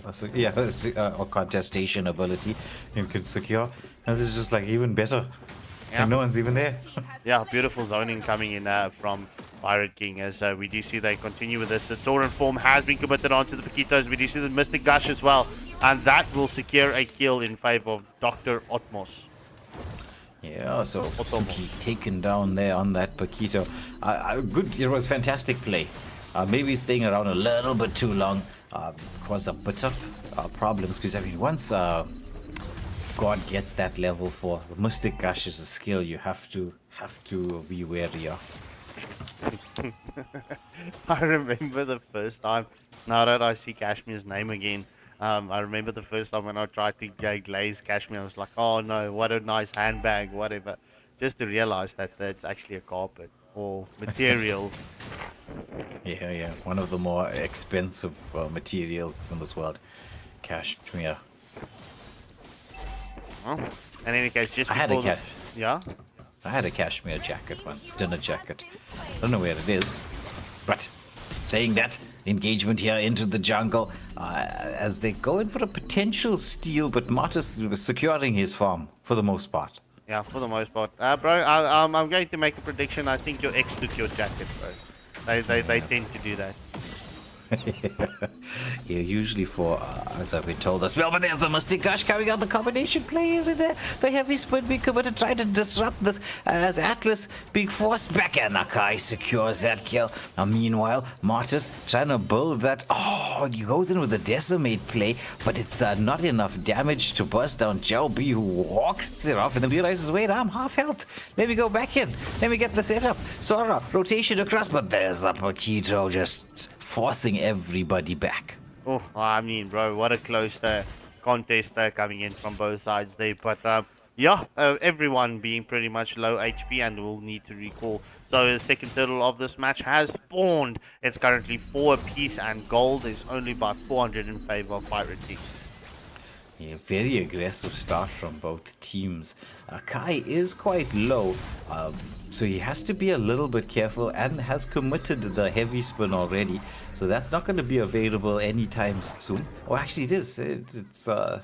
or contestation ability and can secure, and this is just like even better.
Yeah.
And no one's even there.
Yeah, beautiful zoning coming in from Pirate King as we do see they continue with this. The Tauren form has been committed onto the Paquitos. We do see the Mystic Gush as well, and that will secure a kill in favor of Dr. Otmos.
Yeah, so Suki taken down there on that Paquito. Good, it was fantastic play. Maybe staying around a little bit too long caused a bit of problems, because I mean, once God gets that level 4, Mystic Gush is a skill you have to be wary of.
I remember the first time, now that I see Kashmir's name again, I remember the first time when I tried to glaze Kashmir, I was like, oh no, what a nice handbag, whatever. Just to realize that that's actually a carpet or material.
Yeah, one of the more expensive materials in this world. Cashmere.
Well, in any case, just
I had a cashmere jacket once, dinner jacket. I don't know where it is, but saying that, engagement here into the jungle as they go in for a potential steal, but Martis securing his farm for the most part.
Yeah, for the most part. Bro, I'm going to make a prediction. I think your ex took your jacket, bro. They tend to do that.
Yeah, usually for, as I've been told as well, but there's the Mystic Gush coming out, the combination play, isn't there? The heavy spin being committed, trying to disrupt this as Atlas being forced back, and Nakai secures that kill. Now, meanwhile, Martis trying to build that, he goes in with the Decimate play, but it's not enough damage to burst down Jelby, who walks it off and then realizes, wait, I'm half health. Let me go back in. Let me get the setup. Sora, rotation across, but there's the Paquito just forcing everybody back.
Oh, I mean, bro, what a close contest coming in from both sides there. But everyone being pretty much low HP and will need to recall. So the second turtle of this match has spawned. It's currently 4 apiece, and gold is only about 400 in favor of Pirate Team.
Yeah, very aggressive start from both teams. Kai is quite low, so he has to be a little bit careful and has committed the heavy spin already. So that's not going to be available anytime soon. Oh, actually it is. It's
yeah,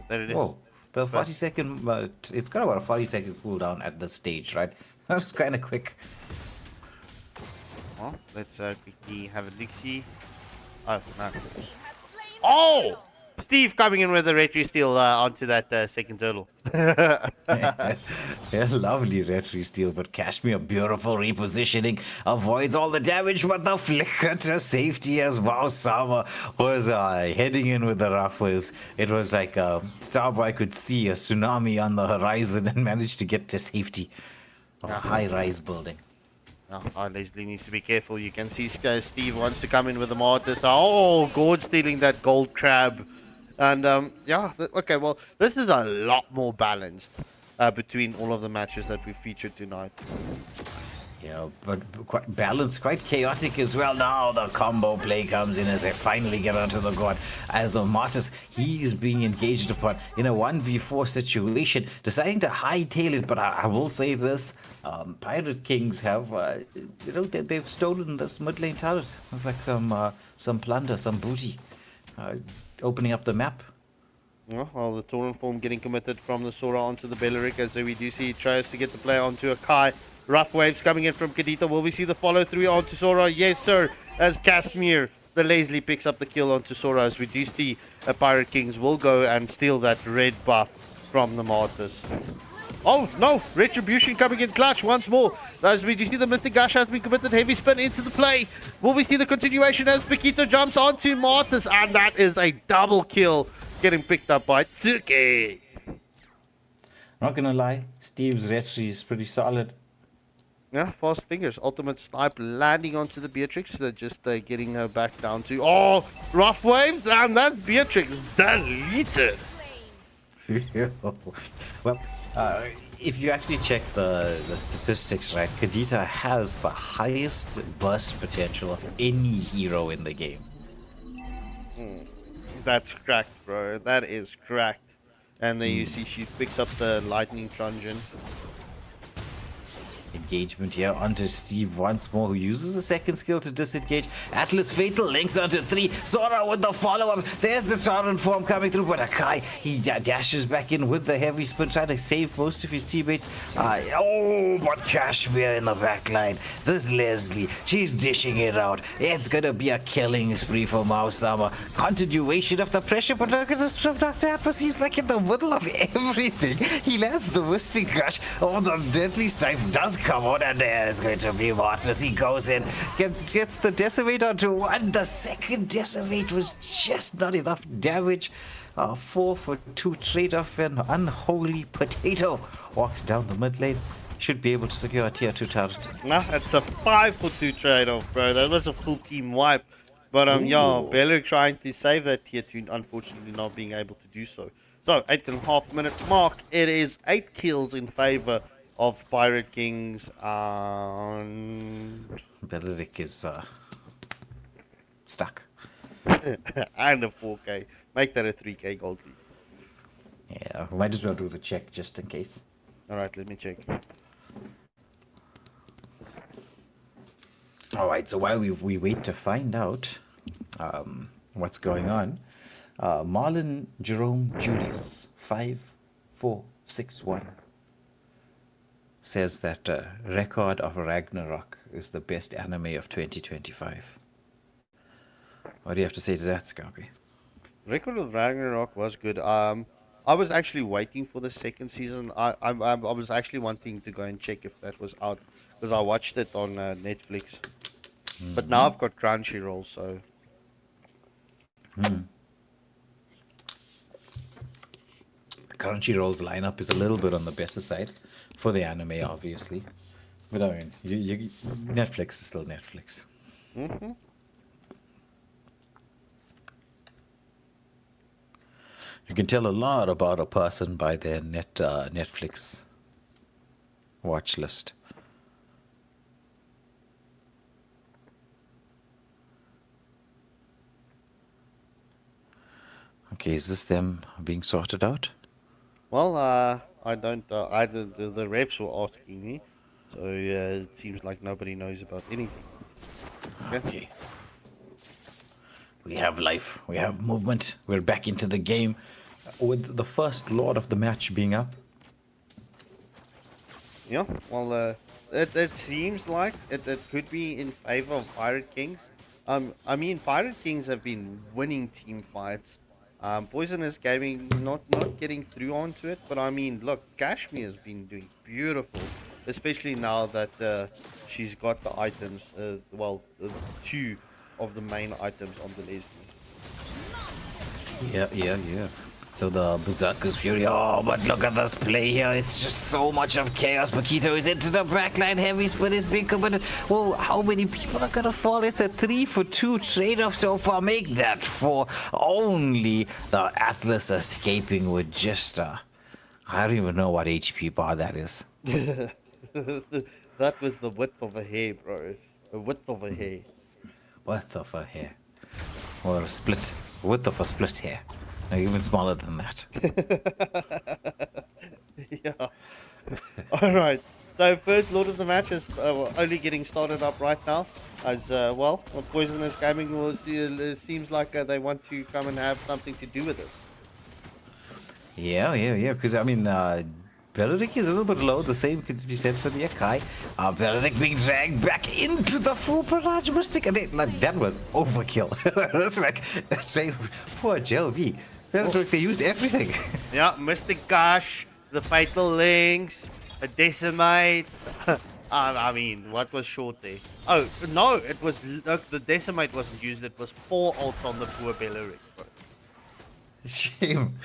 there it is.
Whoa, the 40-second, it's got about a 40-second cooldown at this stage, right? That was kind of quick.
Well, let's quickly have a look-see. Oh, no. Oh!
Steve coming in with the retry steal onto that second turtle.
Yeah, lovely retry steal, but Kashmir, beautiful repositioning, avoids all the damage, but the flicker to safety as Wow Sama was heading in with the rough waves. It was like Starboy could see a tsunami on the horizon and managed to get to safety. A high-rise building.
Oh, Leslie needs to be careful. You can see Steve wants to come in with the mortars. Oh, Gord stealing that gold crab. And, okay, well, this is a lot more balanced between all of the matches that we featured tonight.
Yeah, but quite balanced, quite chaotic as well. Now the combo play comes in as they finally get onto the god. As Martis, he's being engaged upon in a 1v4 situation, deciding to hightail it. But I will say this, Pirate Kings have, they've stolen this mid lane turret. It's like some plunder, some booty, opening up the map.
Yeah, well, the Torrent form getting committed from the Sora onto the Belleric, as we do see he tries to get the play onto a Kai. Rough waves coming in from Kadita. Will we see the follow through onto Sora? Yes, sir. As Kashmir, the Leslie picks up the kill onto Sora, as we do see Pirate Kings will go and steal that red buff from the Martyrs. Oh, no. Retribution coming in clutch once more. As we do see the Mystic Gush has been committed. Heavy spin into the play. Will we see the continuation as Paquito jumps onto Martyrs? And that is a double kill getting picked up by Tsuke.
Not gonna lie, Steve's retry is pretty solid.
Yeah, fast fingers. Ultimate snipe landing onto the Beatrix. Just getting her back down to... Oh, rough waves. And that's Beatrix deleted.
Well, if you actually check the statistics, right, Kadita has the highest burst potential of any hero in the game.
That's cracked, bro. That is cracked. And there you see she picks up the lightning truncheon.
Engagement here onto Steve once more, who uses the second skill to disengage. Atlas Fatal links onto 3. Sora with the follow-up. There's the Torrent form coming through, but Akai, he dashes back in with the heavy spin, trying to save most of his teammates. But Kashmir in the back line. This Leslie, she's dishing it out. It's gonna be a killing spree for Mausama. Continuation of the pressure, but look at this from Dr. Atlas. He's like in the middle of everything. He lands the Mystic Gush. Oh, the Deadly Strife does come on, and there's going to be Martinus. He goes in, gets the Decimate onto 1. The second Decimate was just not enough damage. 4 for 2 trade-off, and Unholy Potato walks down the mid lane. Should be able to secure a tier 2 turret.
Nah, it's a 5 for 2 trade-off, bro. That was a full team wipe. But Belleric trying to save that tier 2, unfortunately not being able to do so. So, 8.5 minute mark. It is 8 kills in favor of Pirate Kings.
Belleric is stuck.
And a 4K. Make that a 3K gold lead.
Yeah, we might as well do the check just in case.
Alright, let me check.
Alright, so while we wait to find out what's going on, Marlon Jerome Julius 5461 says that Record of Ragnarok is the best anime of 2025. What do you have to say to that, Scarpy?
Record of Ragnarok was good. I was actually waiting for the second season. I was actually wanting to go and check if that was out, because I watched it on Netflix. But now I've got Crunchyroll, so...
Crunchyroll's lineup is a little bit on the better side for the anime, obviously. But I mean, Netflix is still Netflix. You can tell a lot about a person by their Netflix watch list. Okay, is this them being sorted out?
Well, I don't... either the reps were asking me, so it seems like nobody knows about anything.
Okay. We have life, we have movement, we're back into the game, with the first Lord of the match being up.
Yeah, well, it seems like it could be in favor of Pirate Kings. I mean, Pirate Kings have been winning team fights. Poisonous Gaming not getting through onto it, but I mean, look, Kashmir has been doing beautiful, especially now that she's got the items. Two of the main items on the Leslie.
Yeah. So the Berserker's Fury. Oh, but look at this play here. It's just so much of chaos. Paquito is into the backline. Heavy split is being committed. Whoa, how many people are gonna fall? It's a 3-for-2 trade-off so far. Make that 4. Only the Atlas escaping with just I don't even know what HP bar that is.
That was the width of a hair, bro. The width of a hair.
Width of a hair. Or a split. Width of a split hair. Even smaller than that.
Yeah. Alright. So first Lord of the Match is only getting started up right now. As Poisonous Gaming seems like they want to come and have something to do with it.
Yeah. Because I mean, Benedict is a little bit low. The same could be said for the Akai. Benedict being dragged back into the full barrage mystic, and that was overkill. It was like, say, poor JLB. That was like they used everything.
Yeah, Mystic Gush, the Fatal Links, a Decimate. I mean, what was short there? Oh, no, it was, look, the Decimate wasn't used. It was 4 ults on the poor Beleric, bro.
Shame.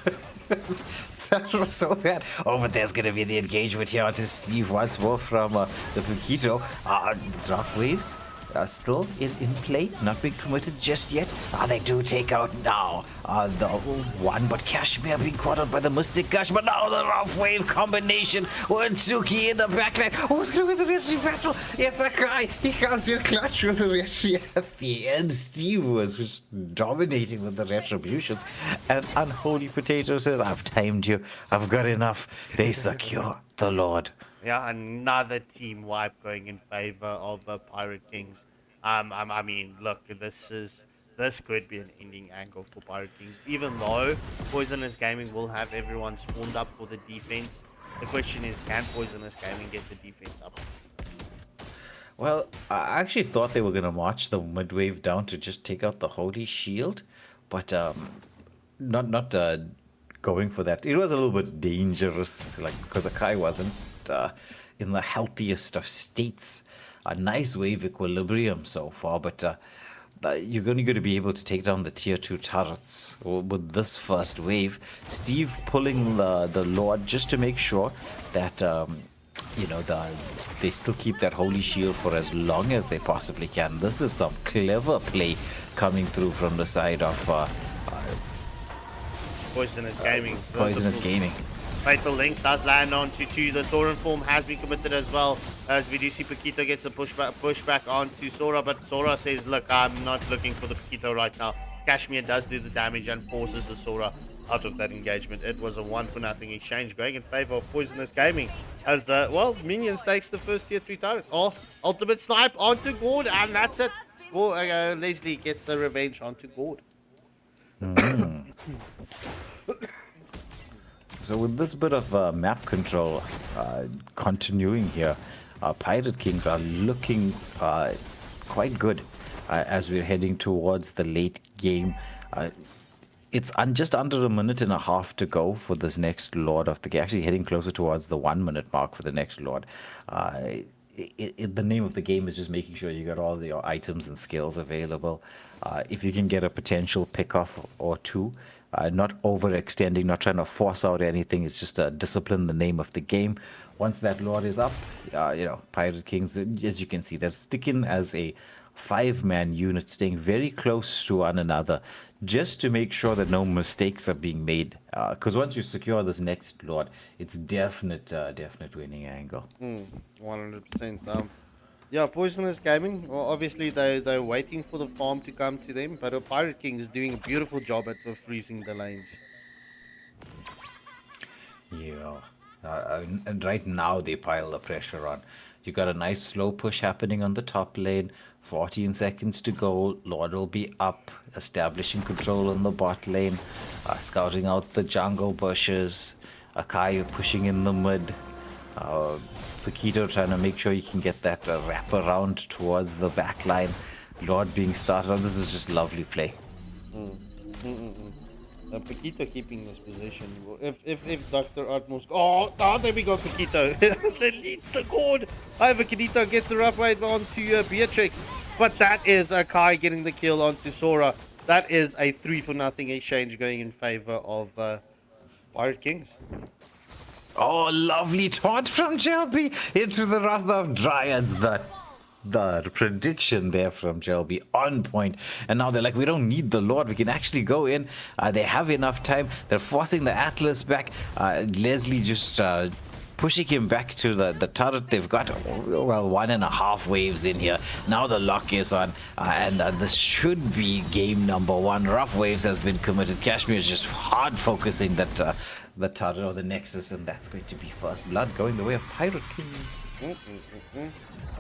That was so bad. Oh, but there's gonna be the engagement here onto Steve once more from the Paquito. The draft waves are still in play, not being committed just yet. They do take out now the one, but Kashmir being caught out by the Mystic Gush. But now the rough wave combination with Suki in the backline. Who's gonna win the Retri battle? It's a guy. He comes in clutch with the Retri at the end. Steve was just dominating with the retributions. And Unholy Potato says, I've timed you. I've got enough. They secure the Lord.
Yeah, another team wipe going in favor of the Pirate Kings. I mean, look, this could be an ending angle for Pirate Kings. Even though Poisonous Gaming will have everyone spawned up for the defense, the question is, can Poisonous Gaming get the defense up?
Well, I actually thought they were gonna march the mid wave down to just take out the Holy Shield, but not going for that. It was a little bit dangerous, like because Akai wasn't in the healthiest of states. A nice wave equilibrium so far, but you're only going to be able to take down the tier 2 turrets with this first wave. Steve pulling the Lord just to make sure that they still keep that Holy Shield for as long as they possibly can. This is some clever play coming through from the side of
Poisonous Gaming.
Poisonous Gaming.
Fatal Link does land onto 2. The Thorin form has been committed as well, as we do see Paquito gets a pushback onto Sora, but Sora says, look, I'm not looking for the Paquito right now. Kashmir does do the damage and forces the Sora out of that engagement. It was a 1-for-0 exchange going in favor of Poisonous Gaming, as Minions takes the first tier 3 turret. Oh, ultimate snipe onto Gord, and that's it. Leslie gets the revenge onto Gord.
So with this bit of map control continuing here, Pirate Kings are looking quite good as we're heading towards the late game. It's just under a minute and a half to go for this next Lord of the game. Actually heading closer towards the 1 minute mark for the next Lord. The name of the game is just making sure you got all your items and skills available. If you can get a potential pick-off or two, not overextending, not trying to force out anything. It's just a discipline, the name of the game. Once that Lord is up, Pirate Kings, as you can see, they're sticking as a 5-man unit, staying very close to one another, just to make sure that no mistakes are being made. Because once you secure this next Lord, it's definite winning angle.
100%. Yeah, Poisonous Gaming, well, obviously they're waiting for the farm to come to them, but Pirate King is doing a beautiful job at freezing the lanes.
Yeah, and right now they pile the pressure on. You got a nice slow push happening on the top lane, 14 seconds to go, Lord will be up, establishing control on the bot lane, scouting out the jungle bushes, Akai pushing in the mid, Paquito trying to make sure you can get that wrap around towards the back line. Lord being started on. This is just lovely play.
Paquito keeping this position. If Dr. Atmos... Oh, there we go, Paquito. That leads the cord. However, Paquito gets the rough wave onto Beatrix. But that is Kai getting the kill onto Sora. That is a 3-for-0 exchange going in favor of Pirate Kings.
Oh, lovely taunt from Jelby into the Wrath of Dryads. The prediction there from Jelby on point. And now they're like, we don't need the Lord. We can actually go in. They have enough time. They're forcing the Atlas back. Leslie just pushing him back to the turret. They've got, well, 1.5 waves in here. Now the lock is on. And this should be game number 1. Rough waves has been committed. Kashmir is just hard focusing that the turret or the Nexus. And that's going to be first blood going the way of Pirate Kings.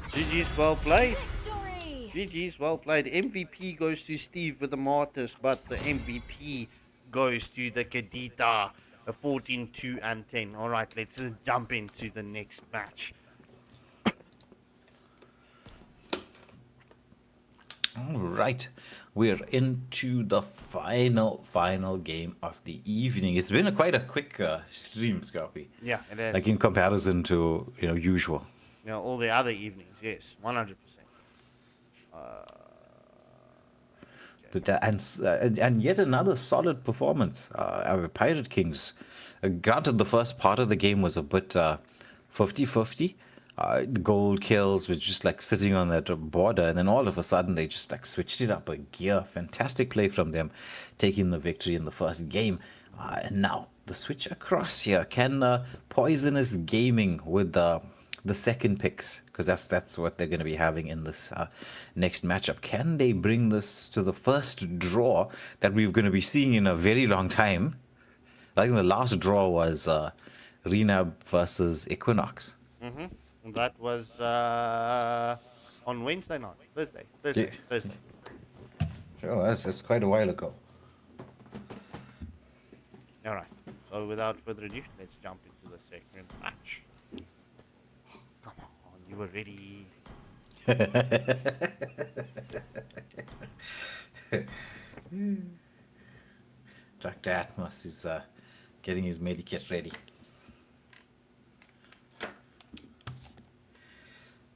GG's well played.
Victory!
GG's well played. MVP goes to Steve with the Martyrs, but the MVP goes to the Kadita. A 14, 2, and 10. All right, let's jump into the next match.
All right, we're into the final game of the evening. It's been quite a quick stream, Scorpy.
Yeah, it is.
Like in comparison to usual.
You know, all the other evenings, yes, 100%.
But and yet another solid performance. Our Pirate Kings. Granted, the first part of the game was a bit 50-50. The gold kills were just like sitting on that border, and then all of a sudden they just like switched it up a gear. Fantastic play from them, taking the victory in the first game. And now the switch across here. Can Poisonous Gaming with the second picks, because that's what they're going to be having in this next matchup. Can they bring this to the first draw that we're going to be seeing in a very long time? I think the last draw was Renab versus Equinox.
Mm-hmm. That was on Wednesday night. Thursday.
Sure, that's quite a while ago.
All right. So without further ado, let's jump into the second match. Come on, you were ready.
Dr. Atmos is getting his medikit ready.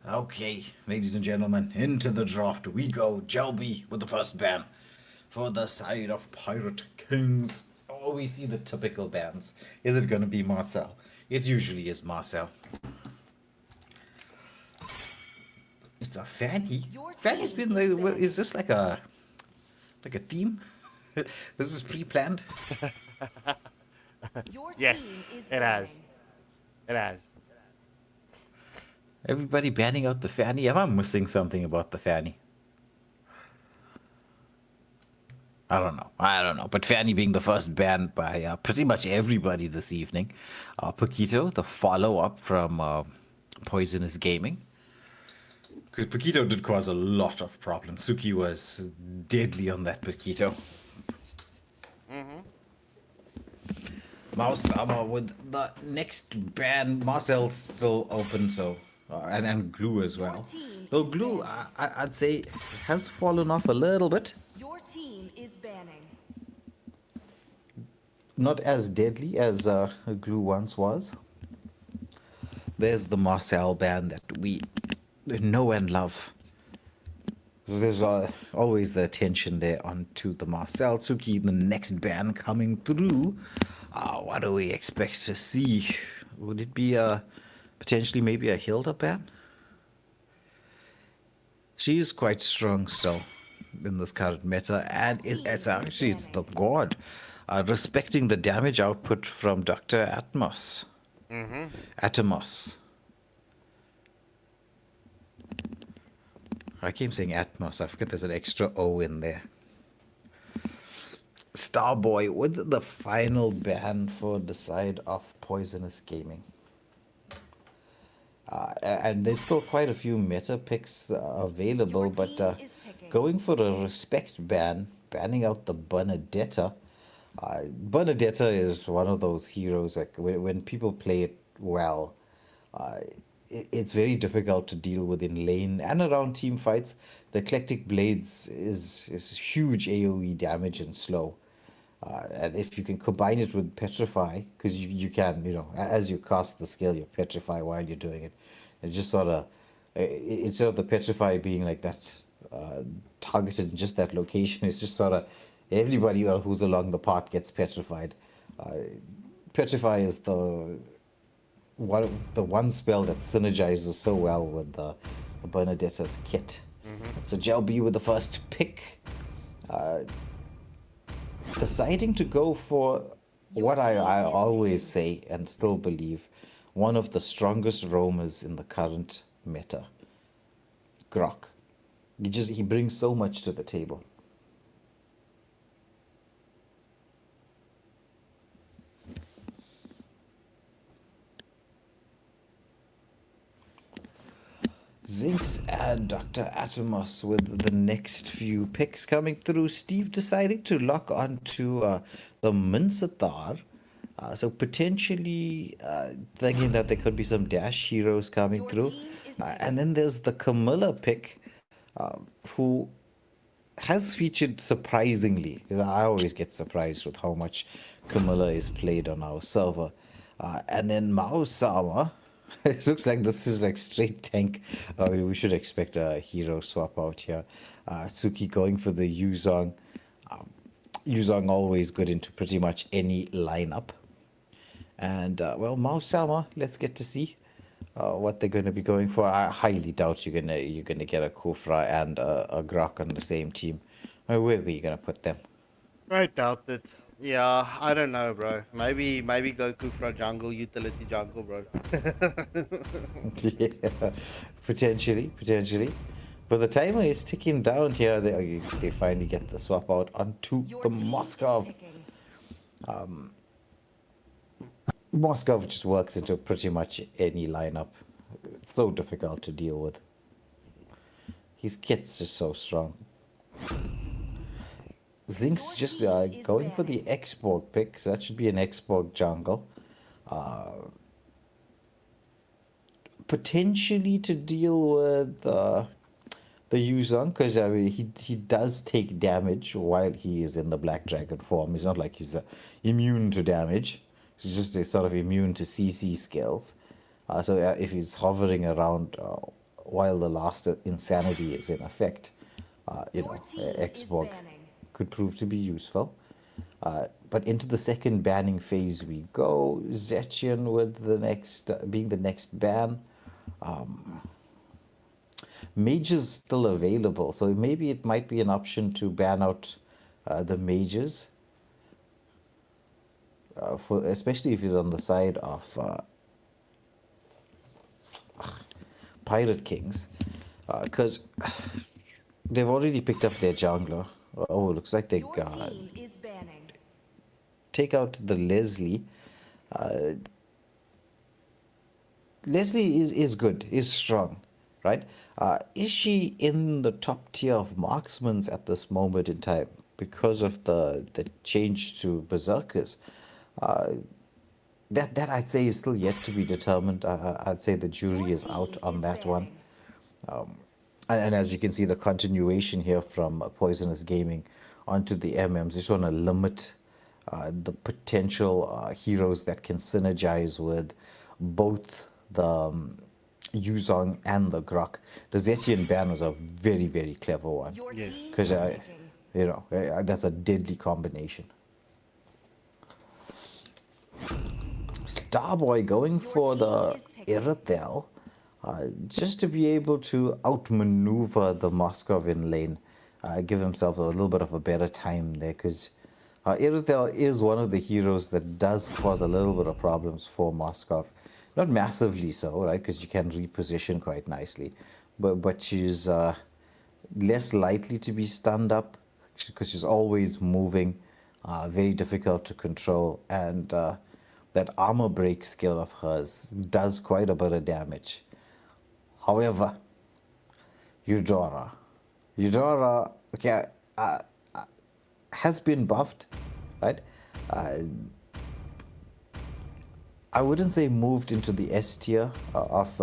Okay, ladies and gentlemen, into the draft we go. Jelby with the first ban for the side of Pirate Kings. Oh, we see the typical bans. Is it going to be Marcel? It usually is Marcel. It's a Fanny. Fanny's been like, is this like a theme? This is pre-planned.
Your
Yes,
team is
it has.
banning.
It has.
Everybody banning out the Fanny. Am I missing something about the Fanny? I don't know. But Fanny being the first ban by pretty much everybody this evening. Paquito, the follow-up from Poisonous Gaming. Because Paquito did cause a lot of problems. Suki was deadly on that Paquito. Mouse Saba with the next ban. Marcel's still open, so and Glue as well. Though Glue, I'd say, has fallen off a little bit.
Your team is banning.
Not as deadly as Glue once was. There's the Marcel ban that we know and love. There's always the attention there onto the Marcel. Suki, the next ban coming through. What do we expect to see? Would it be potentially maybe a Hilda ban? She is quite strong still in this current meta, and it's the god. Respecting the damage output from Dr. Atmos. Atomos. I keep saying Atmos. I forget there's an extra O in there. Starboy with the final ban for the side of Poisonous Gaming. And there's still quite a few meta picks available, but going for a respect ban, banning out the Bernadetta. Bernadetta is one of those heroes, like when people play it well, it's very difficult to deal with in lane and around team fights. The Eclectic Blades is huge AoE damage and slow. And if you can combine it with Petrify, because you can, as you cast the skill, you Petrify while you're doing it. It just sort of, instead of the Petrify being like that, targeted in just that location, it's just sort of everybody else who's along the path gets petrified. Petrify is the one spell that synergizes so well with the Bernadetta's kit. So JLB with the first pick, deciding to go for what I always say and still believe, one of the strongest roamers in the current meta, Grok. He brings so much to the table. Zinx and Dr. Atomos with the next few picks coming through. Steve deciding to lock onto the Minsathar. So potentially thinking that there could be some dash heroes coming through. And then there's the Camilla pick, who has featured surprisingly, because I always get surprised with how much Camilla is played on our server. And then Mao Sama. It looks like this is like straight tank. We should expect a hero swap out here. Suki going for the Yuzong. Yuzong always good into pretty much any lineup. And well, Mao Sama, let's get to see what they're going to be going for. I highly doubt you're gonna get a Kufra and a Grok on the same team. Where are you gonna put them?
I doubt it. Yeah, I don't know, bro. Maybe go Kufra jungle, utility jungle, bro.
Yeah, potentially. But the timer is ticking down here. They finally get the swap out onto the Moskov. Moskov just works into pretty much any lineup. It's so difficult to deal with. His kit's just so strong. Zinx just going for the Esport pick, so that should be an Esport jungle. Potentially to deal with the Yuzong, because he does take damage while he is in the Black Dragon form. It's not like he's immune to damage. He's just sort of immune to CC skills. So if he's hovering around while the last insanity is in effect, Esport could prove to be useful. But into the second banning phase we go. Zetchian with the next being the next ban. Mages still available, so maybe it might be an option to ban out the mages, especially if you're on the side of Pirate Kings, because they've already picked up their jungler. Oh, looks like they got take out the Leslie. Leslie is good, is strong, right? Is she in the top tier of marksmans at this moment in time because of the change to berserkers? That I'd say is still yet to be determined. I'd say the jury is out on that one. And as you can see, the continuation here from Poisonous Gaming onto the MMs. Just want to limit the potential heroes that can synergize with both the Yuzong and the Grok. The Zetchian ban was a very, very clever one. Because, that's a deadly combination. Starboy going for the Irithel. Just to be able to outmaneuver the Moskov in lane, give himself a little bit of a better time there, because Irithel is one of the heroes that does cause a little bit of problems for Moskov. Not massively so, right, because you can reposition quite nicely, but she's less likely to be stunned up because she's always moving, very difficult to control, and that armor break skill of hers does quite a bit of damage. However, Eudora, okay, has been buffed, right? I wouldn't say moved into the S tier of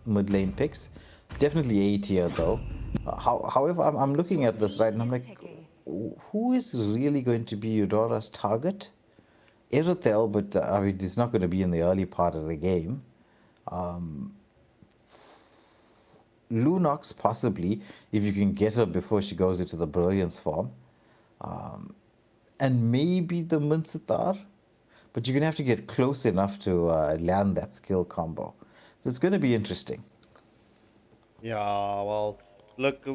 mid lane picks. Definitely A tier though. However, I'm looking at this right, and I'm like, who is really going to be Eudora's target? Erythel, but I mean, it's not going to be in the early part of the game. Lunox, possibly, if you can get her before she goes into the Brilliance form. And maybe the Mincetar, but you're going to have to get close enough to land that skill combo. So it's going to be interesting.
Yeah, well, look,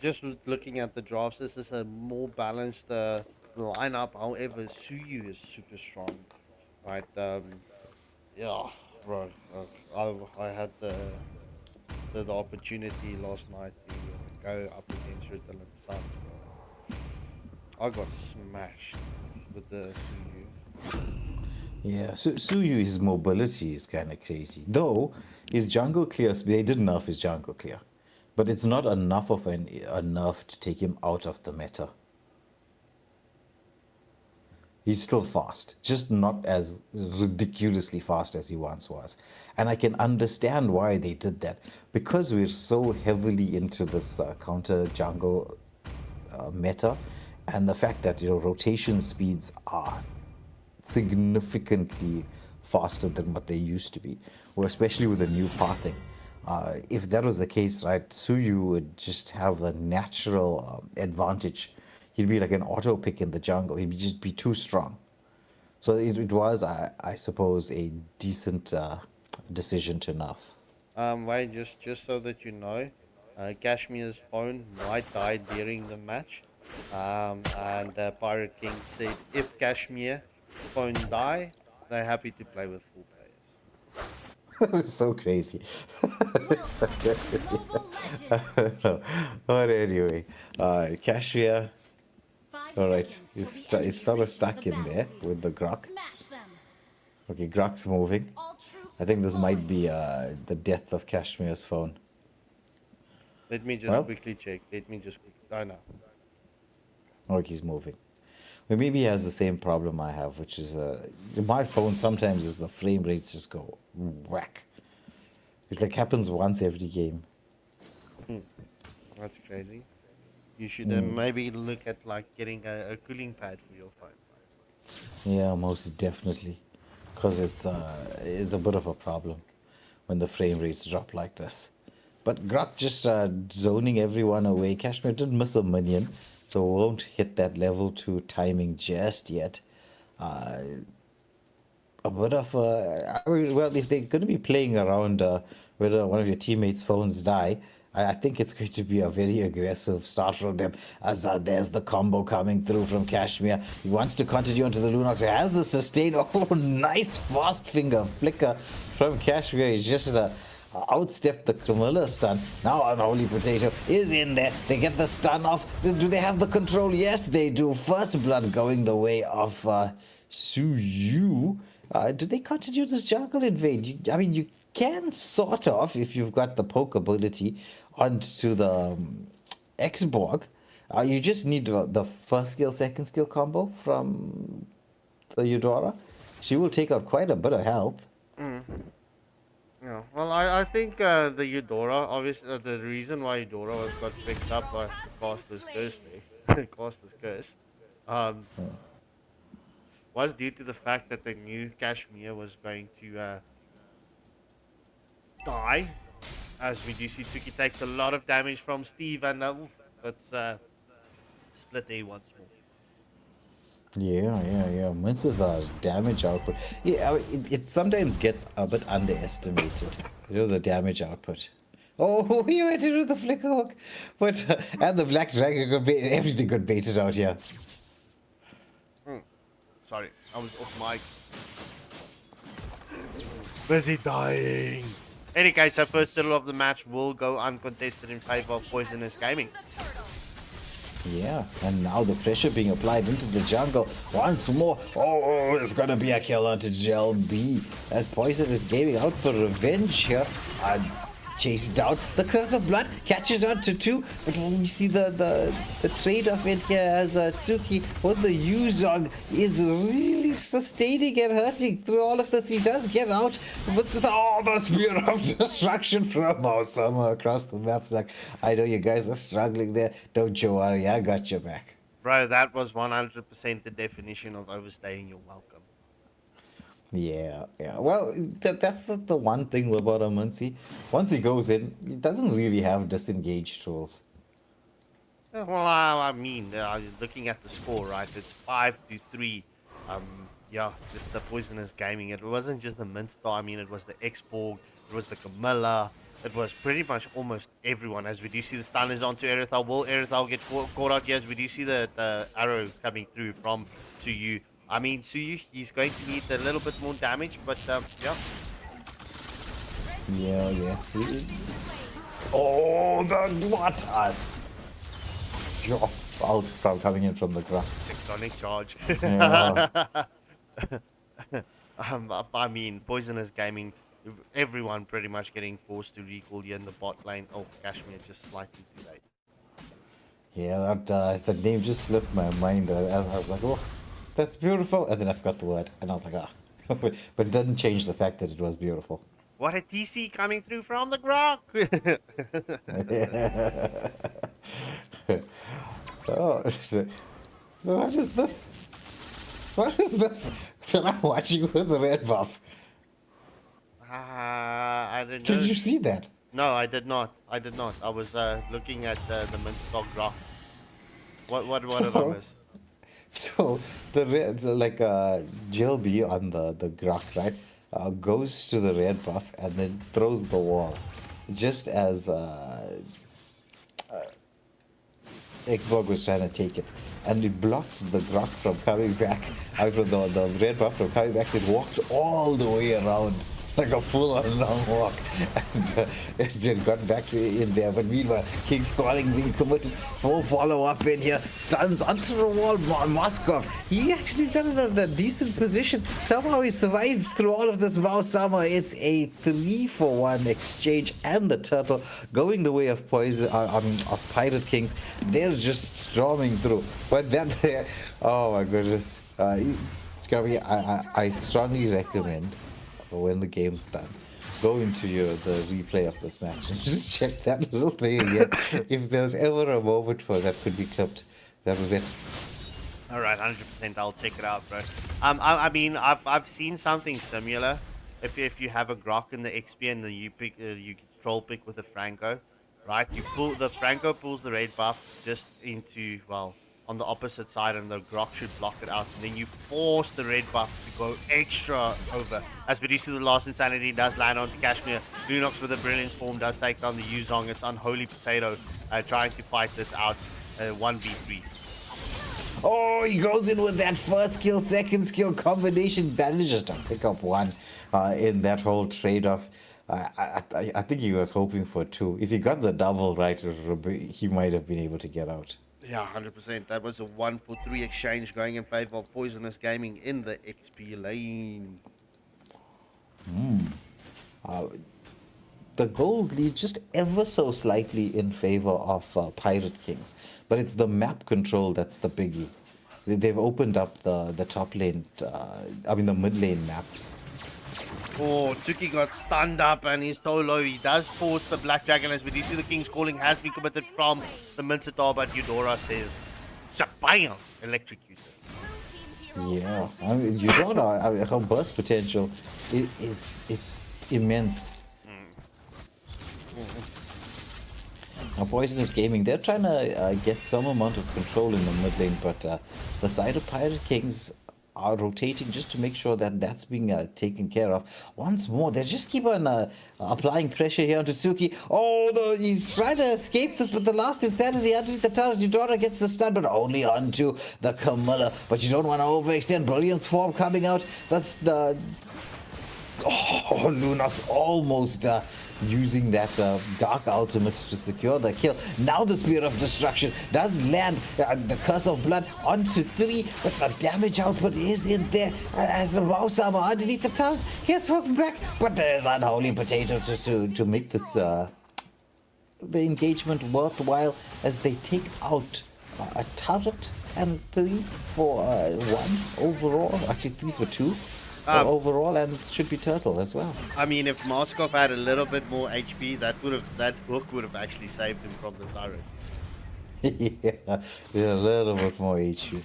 just looking at the drafts, this is a more balanced lineup. However, Suyu is super strong, right? Yeah, bro. I had the opportunity last night to go up against Ritalin Suns, bro. I got smashed with the Suyu.
Yeah, so Suyu's mobility is kind of crazy. Though his jungle clear, they did nerf his jungle clear, but it's not enough of a nerf to take him out of the meta. He's still fast, just not as ridiculously fast as he once was. And I can understand why they did that. Because we're so heavily into this counter jungle meta, and the fact that, rotation speeds are significantly faster than what they used to be, or especially with the new pathing. If that was the case, right, Suyu would just have the natural advantage. He'd be like an auto pick in the jungle. He'd just be too strong. So it was, I suppose, a decent decision to nerf.
Wait, just so that you know, Kashmir's phone might die during the match. And Pirate King said if Kashmir phone die, they're happy to play with full players.
It's so crazy. It's so crazy. I don't know. But anyway, Kashmir. Alright, it's sort of stuck in there with the Grok. Okay, Grok's moving. I think this might be the death of Kashmir's phone.
Let me just quickly check. Oh no.
Oh, he's moving. Well, maybe he has the same problem I have, which is my phone sometimes is the frame rates just go whack. It like happens once every game.
That's crazy. You should maybe look at like getting a cooling pad for your phone.
Yeah, most definitely, because it's a bit of a problem when the frame rates drop like this. But Grok just zoning everyone away. Kashmir did miss a minion, so won't hit that level 2 timing just yet. A bit of well, if they're going to be playing around whether one of your teammates' phones die, I think it's going to be a very aggressive start from them. As there's the combo coming through from Kashmir. He wants to continue onto the Lunox. He has the sustain. Oh, nice fast finger flicker from Kashmir. He's just outstepped the Camilla stun. Now Unholy Potato is in there. They get the stun off. Do they have the control? Yes, they do. First blood going the way of Suyu. Do they continue this jungle invade? I mean, you can sort of, if you've got the poke ability, onto the X-Borg. You just need the first skill, second skill combo from the Eudora. She will take out quite a bit of health.
Yeah, well, I think the Eudora, obviously, the reason why Eudora got picked up by Caster's Curse, Caster's Curse, was due to the fact that they knew Kashmir was going to die. As we do see, Tuki takes a lot of damage from Steve, and let's split A once more.
Yeah. Mince's damage output. Yeah, it sometimes gets a bit underestimated. The damage output. Oh, he went into the flicker hook. But, and the Black Dragon got everything got baited out here.
Sorry, I was off mic. Busy dying. Any case, so first title of the match will go uncontested in favor of Poisonous Gaming.
Yeah, and now the pressure being applied into the jungle once more. Oh, it's gonna be a kill onto Gel B as Poisonous Gaming out for revenge here. Chased down. The Curse of Blood catches on to 2, but when we see the trade-off in here as Tsuki with the Yuzong is really sustaining and hurting through all of this. He does get out, but the Spear of Destruction from Osama across the map. Like, I know you guys are struggling there. Don't you worry, I got your back.
Bro, that was 100% the definition of overstaying your welcome.
Yeah, yeah. Well, that's the one thing about Muncie. Once he goes in, he doesn't really have disengage tools.
Well, I mean, looking at the score, right? It's 5-3. Yeah, it's the Poisonous Gaming. It wasn't just the Mintstar. I mean, it was the Export, it was the Camilla. It was pretty much almost everyone. As we do see the stun is onto Erithal. Will Erithal get caught out here? As we do see the arrow coming through from Suyu. I mean, Suyu, he's going to need a little bit more damage, but yeah.
Yeah, yeah. Oh, the what? Out from coming in from the ground.
Tectonic charge.
Yeah.
I mean, Poisonous Gaming, everyone pretty much getting forced to recall here in the bot lane. Oh, Kashmir just slightly too late.
Yeah, that name just slipped my mind. As I was like, oh, that's beautiful, and then I forgot the word, and I was like, ah. But it doesn't change the fact that it was beautiful.
What a TC coming through from the Grok!
Oh, what is this? What is this that I'm watching with the red buff?
I don't know.
Did you see that?
No, I did not. I did not. I was looking at the Minstock Grok. What did I miss?
So the red, so like JLB on the Grok, right, goes to the red buff and then throws the wall, just as Xborg was trying to take it, and it blocked the Grok from coming back. Out of the red buff from coming back, so it walked all the way around. Like a full-on long walk, and it got back in there. But meanwhile, King's calling being committed. Full follow-up in here, stuns onto the wall. Moskov, he actually got in a decent position. Somehow he survived through all of this mouse armor. It's a 3-for-1 exchange, and the turtle going the way of poison. Of Pirate Kings. They're just storming through. But that, oh my goodness, Scubby, I strongly recommend, when the game's done, go into the replay of this match and just check that little thing again. If there was ever a moment for that could be clipped, that was it.
All right, 100%. I'll check it out, bro. I mean, I've seen something similar. If you have a Grok in the XP and then you pick you troll pick with a Franco, right? You pull the Franco pulls the red buff just into, well, on the opposite side, and the Grok should block it out, and then you force the red buff to go extra over. As we do see, the last Insanity does land onto Kashmir. Lunox with a brilliant form does take down the Yuzong. It's Unholy Potato trying to fight this out 1v3.
Oh, he goes in with that first skill, second skill combination, manages to pick up one in that whole trade-off. I think he was hoping for two. If he got the double right, he might have been able to get out.
Yeah, 100%. That was a 1-for-3 exchange going in favor of Poisonous Gaming in the XP lane.
The gold lead just ever so slightly in favor of Pirate Kings, but it's the map control that's the biggie. They've opened up the top lane, the mid lane map.
Oh, Tsuki got stunned up and he's so low. He does force the Black Dragon. As we do see, the King's Calling has been committed from the Mincetar, but Eudora says, Shakbam! Electrocuted.
Yeah, Eudora, her burst potential it's immense. Now, Poisonous Gaming, they're trying to get some amount of control in the mid lane, but the side of Pirate Kings are rotating just to make sure that that's being taken care of. Once more, they just keep on applying pressure here onto Tsuki. Oh, he's trying to escape this, but the last Insanity underneath the turret. Eudora gets the stun, but only onto the Camilla. But you don't want to overextend. Brilliant's form coming out. That's the... Oh, Lunox almost using that Dark Ultimate to secure the kill. Now the Spear of Destruction does land the Curse of Blood onto 3, but the damage output is in there as the mouse armor underneath the turret gets hooked back. But there's Unholy Potato to make this the engagement worthwhile as they take out a turret and 3-for-1 overall. Actually 3-for-2. Overall, and it should be Turtle as well.
I mean, if Moskov had a little bit more HP, that hook would have actually saved him from the turret.
Yeah, a little bit more HP.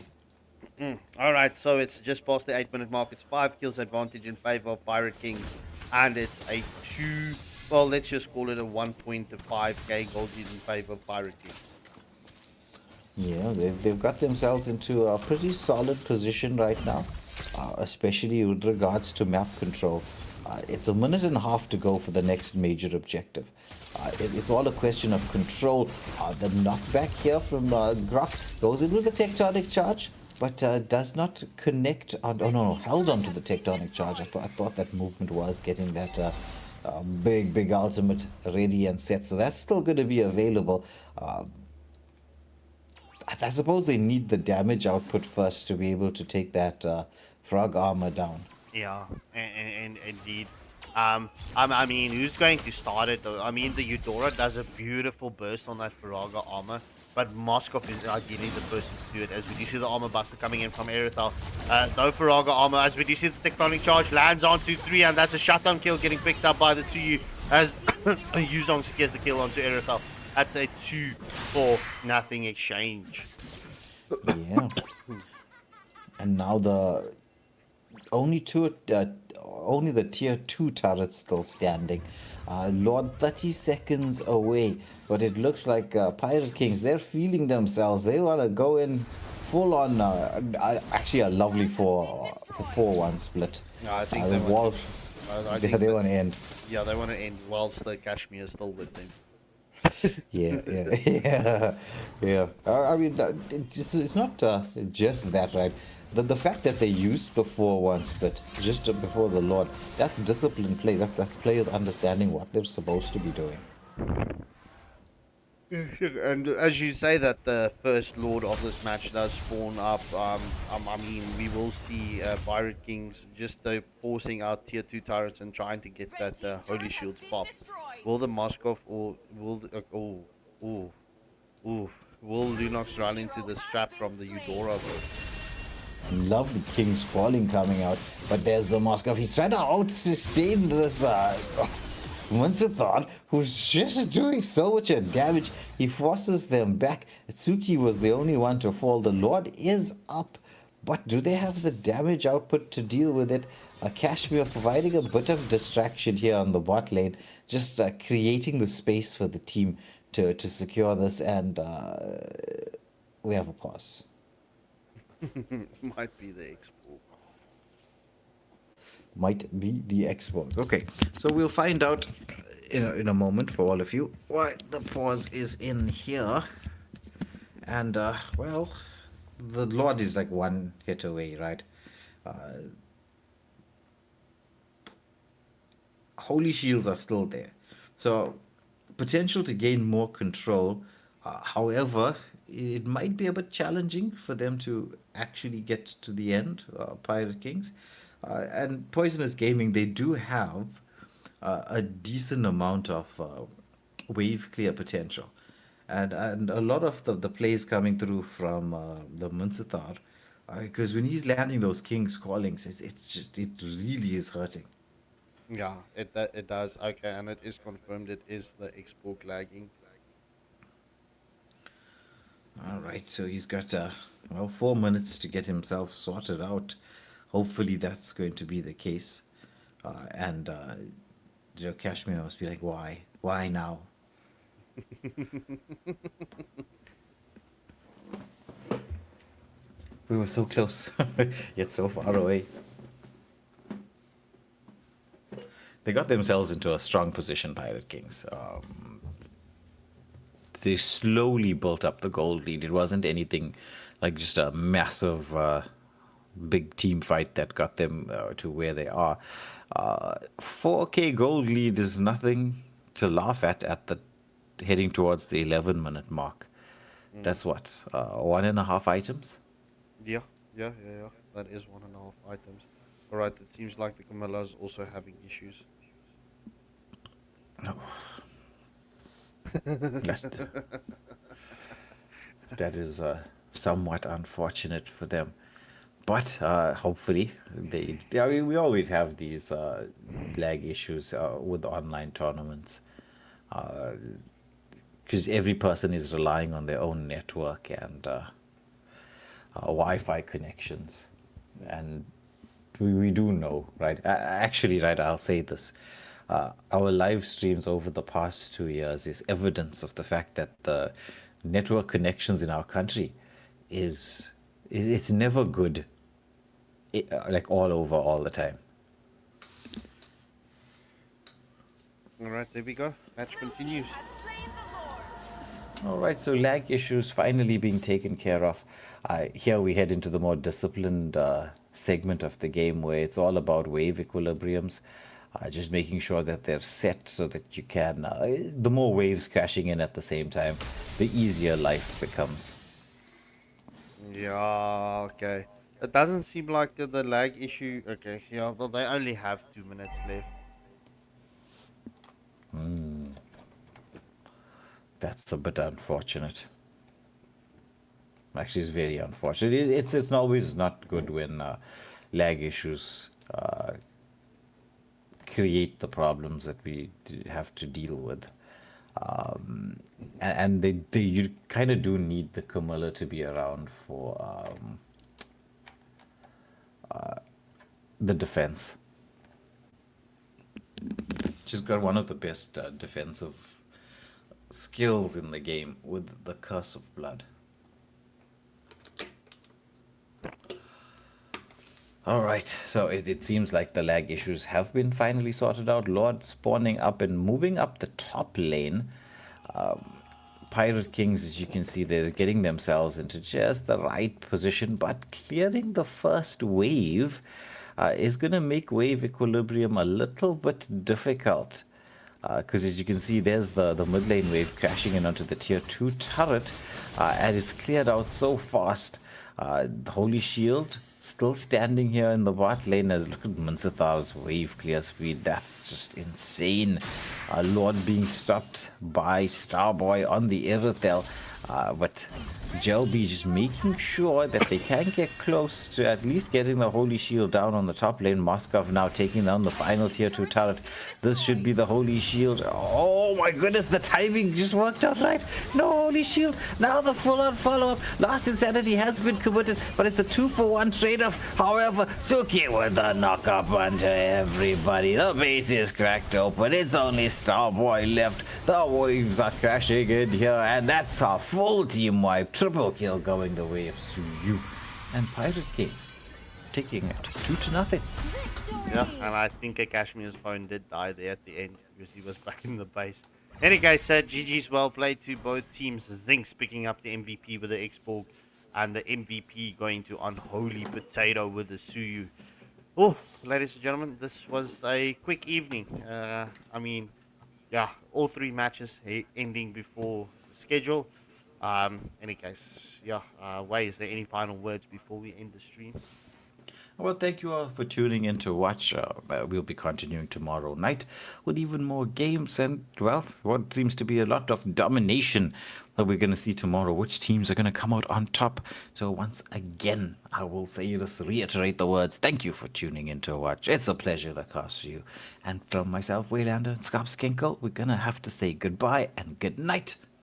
All right, so it's just past the 8-minute mark. It's 5 kills advantage in favor of Pirate Kings, and it's a 2. Well, let's just call it a 1.5k gold lead in favor of Pirate Kings.
Yeah, they've got themselves into a pretty solid position right now, especially with regards to map control. It's a minute and a half to go for the next major objective. It's all a question of control. The knockback here from Grok goes in with a tectonic charge, but does not connect. Oh no, held onto the tectonic charge. I thought that movement was getting that big ultimate ready and set. So that's still going to be available. I suppose they need the damage output first to be able to take that frog armor down.
Yeah, and indeed. I mean, who's going to start it though? I mean, the Eudora does a beautiful burst on that Faraga armor, but Moskov is ideally the person to do it, as we do see the armor buster coming in from Erythal. No Faraga armor, as we do see the tectonic charge lands onto 3, and that's a shutdown kill getting picked up by the Tsuyu, as Yuzong secures the kill onto Erythal. That's a 2-for-nothing exchange.
Yeah. And now only the tier 2 turrets still standing. Lord 30 seconds away, but it looks like Pirate Kings, they're feeling themselves. They want to go in full on, actually a lovely 4-1 split.
No, I think
they want to end.
Yeah, they want to end whilst the Kashmir is still with them.
Yeah. I mean, it's not just that, right? The fact that they used the 4-1 split just before the Lord, that's disciplined play. That's players understanding what they're supposed to be doing.
And as you say that the first Lord of this match does spawn up, I mean, we will see Pirate Kings just forcing out tier 2 turrets and trying to get that Holy Shields pop. Will the Moskov or will will Lunox run into the strap from the Eudora though?
Love the King's Calling coming out, but there's the Moskov. He's trying to out-sustain this Munsathon, who's just doing so much damage. He forces them back. Tsuki was the only one to fall. The Lord is up, but do they have the damage output to deal with it? Kashmir providing a bit of distraction here on the bot lane, just creating the space for the team to secure this, and we have a pause.
Might be the Export.
Might be the Export. Okay, so we'll find out in a moment for all of you why the pause is in here. And, well, the Lord is like one hit away, right? Holy Shields are still there. So, potential to gain more control. However, it might be a bit challenging for them to actually get to the end, Pirate Kings. And Poisonous Gaming, they do have a decent amount of wave clear potential. And a lot of the plays coming through from the Munsathar, because when he's landing those King's Callings, it really is hurting.
Yeah, it does. Okay, and it is confirmed it is the Export lagging.
All right, so he's got 4 minutes to get himself sorted out. Hopefully that's going to be the case. And Kashmir must be like, why now? We were so close, yet so far away. They got themselves into a strong position, Pirate Kings. They slowly built up the gold lead. It wasn't anything like just a massive big team fight that got them to where they are. 4k gold lead is nothing to laugh at the heading towards the 11-minute mark. That's what, 1.5 items?
Yeah. That is 1.5 items. Alright, it seems like the Camilla's also having issues.
No. That is somewhat unfortunate for them, but hopefully we always have these lag issues with online tournaments.
because every person is relying on their own network and Wi-Fi connections, and we do know, right? Actually, right, I'll say this. Our live streams over the past 2 years is evidence of the fact that the network connections in our country it's never good, like all over all the time.
All right, there we go. Match continues.
All right, so lag issues finally being taken care of. Here we head into the more disciplined segment of the game where it's all about wave equilibriums, just making sure that they're set so that you can, the more waves crashing in at the same time, the easier life becomes.
Yeah, okay. It doesn't seem like the lag issue. Okay, yeah, well, they only have 2 minutes left.
That's a bit unfortunate. Actually, it's very unfortunate. It's always not good when lag issues create the problems that we have to deal with. And you kind of do need the Camilla to be around for the defense. She's got one of the best defensive skills in the game with the Curse of Blood. Alright, so it seems like the lag issues have been finally sorted out. Lord spawning up and moving up the top lane. Pirate Kings, as you can see, they're getting themselves into just the right position, but clearing the first wave is going to make wave equilibrium a little bit difficult. Because as you can see, there's the mid lane wave crashing in onto the tier 2 turret, and it's cleared out so fast. The Holy Shield still standing here in the bot lane. Look at Minsathar's wave clear speed. That's just insane. Lord being stopped by Starboy on the Irithel. But Jelby just making sure that they can get close to at least getting the Holy Shield down on the top lane. Moskov now taking down the final tier 2 turret. This should be the Holy Shield. Oh my goodness, the timing just worked out right. No Holy Shield. Now the full-on follow-up. Last Insanity has been committed, but it's a 2-for-1 trade-off. However, Suki with the knock-up onto everybody. The base is cracked open. It's only Starboy left. The waves are crashing in here, and that's our full team wipe. Triple kill going the way of Suyu. And Pirate Kings taking it 2-0.
Yeah, and I think Kashmir's phone did die there at the end because he was back in the base. Any case, GG's well played to both teams. Zinx picking up the MVP with the Export and the MVP going to Unholy Potato with the Suyu. Oh, ladies and gentlemen, this was a quick evening. I mean, yeah, all 3 matches ending before schedule. Any case, yeah, Way, is there any final words before we end the stream?
Well, thank you all for tuning in to watch. We'll be continuing tomorrow night with even more games and, well, what seems to be a lot of domination that we're going to see tomorrow. Which teams are going to come out on top? So once again, I will say this, reiterate the words. Thank you for tuning in to watch. It's a pleasure to cast you. And from myself, Waylander and Scarpskinko, we're going to have to say goodbye and good night.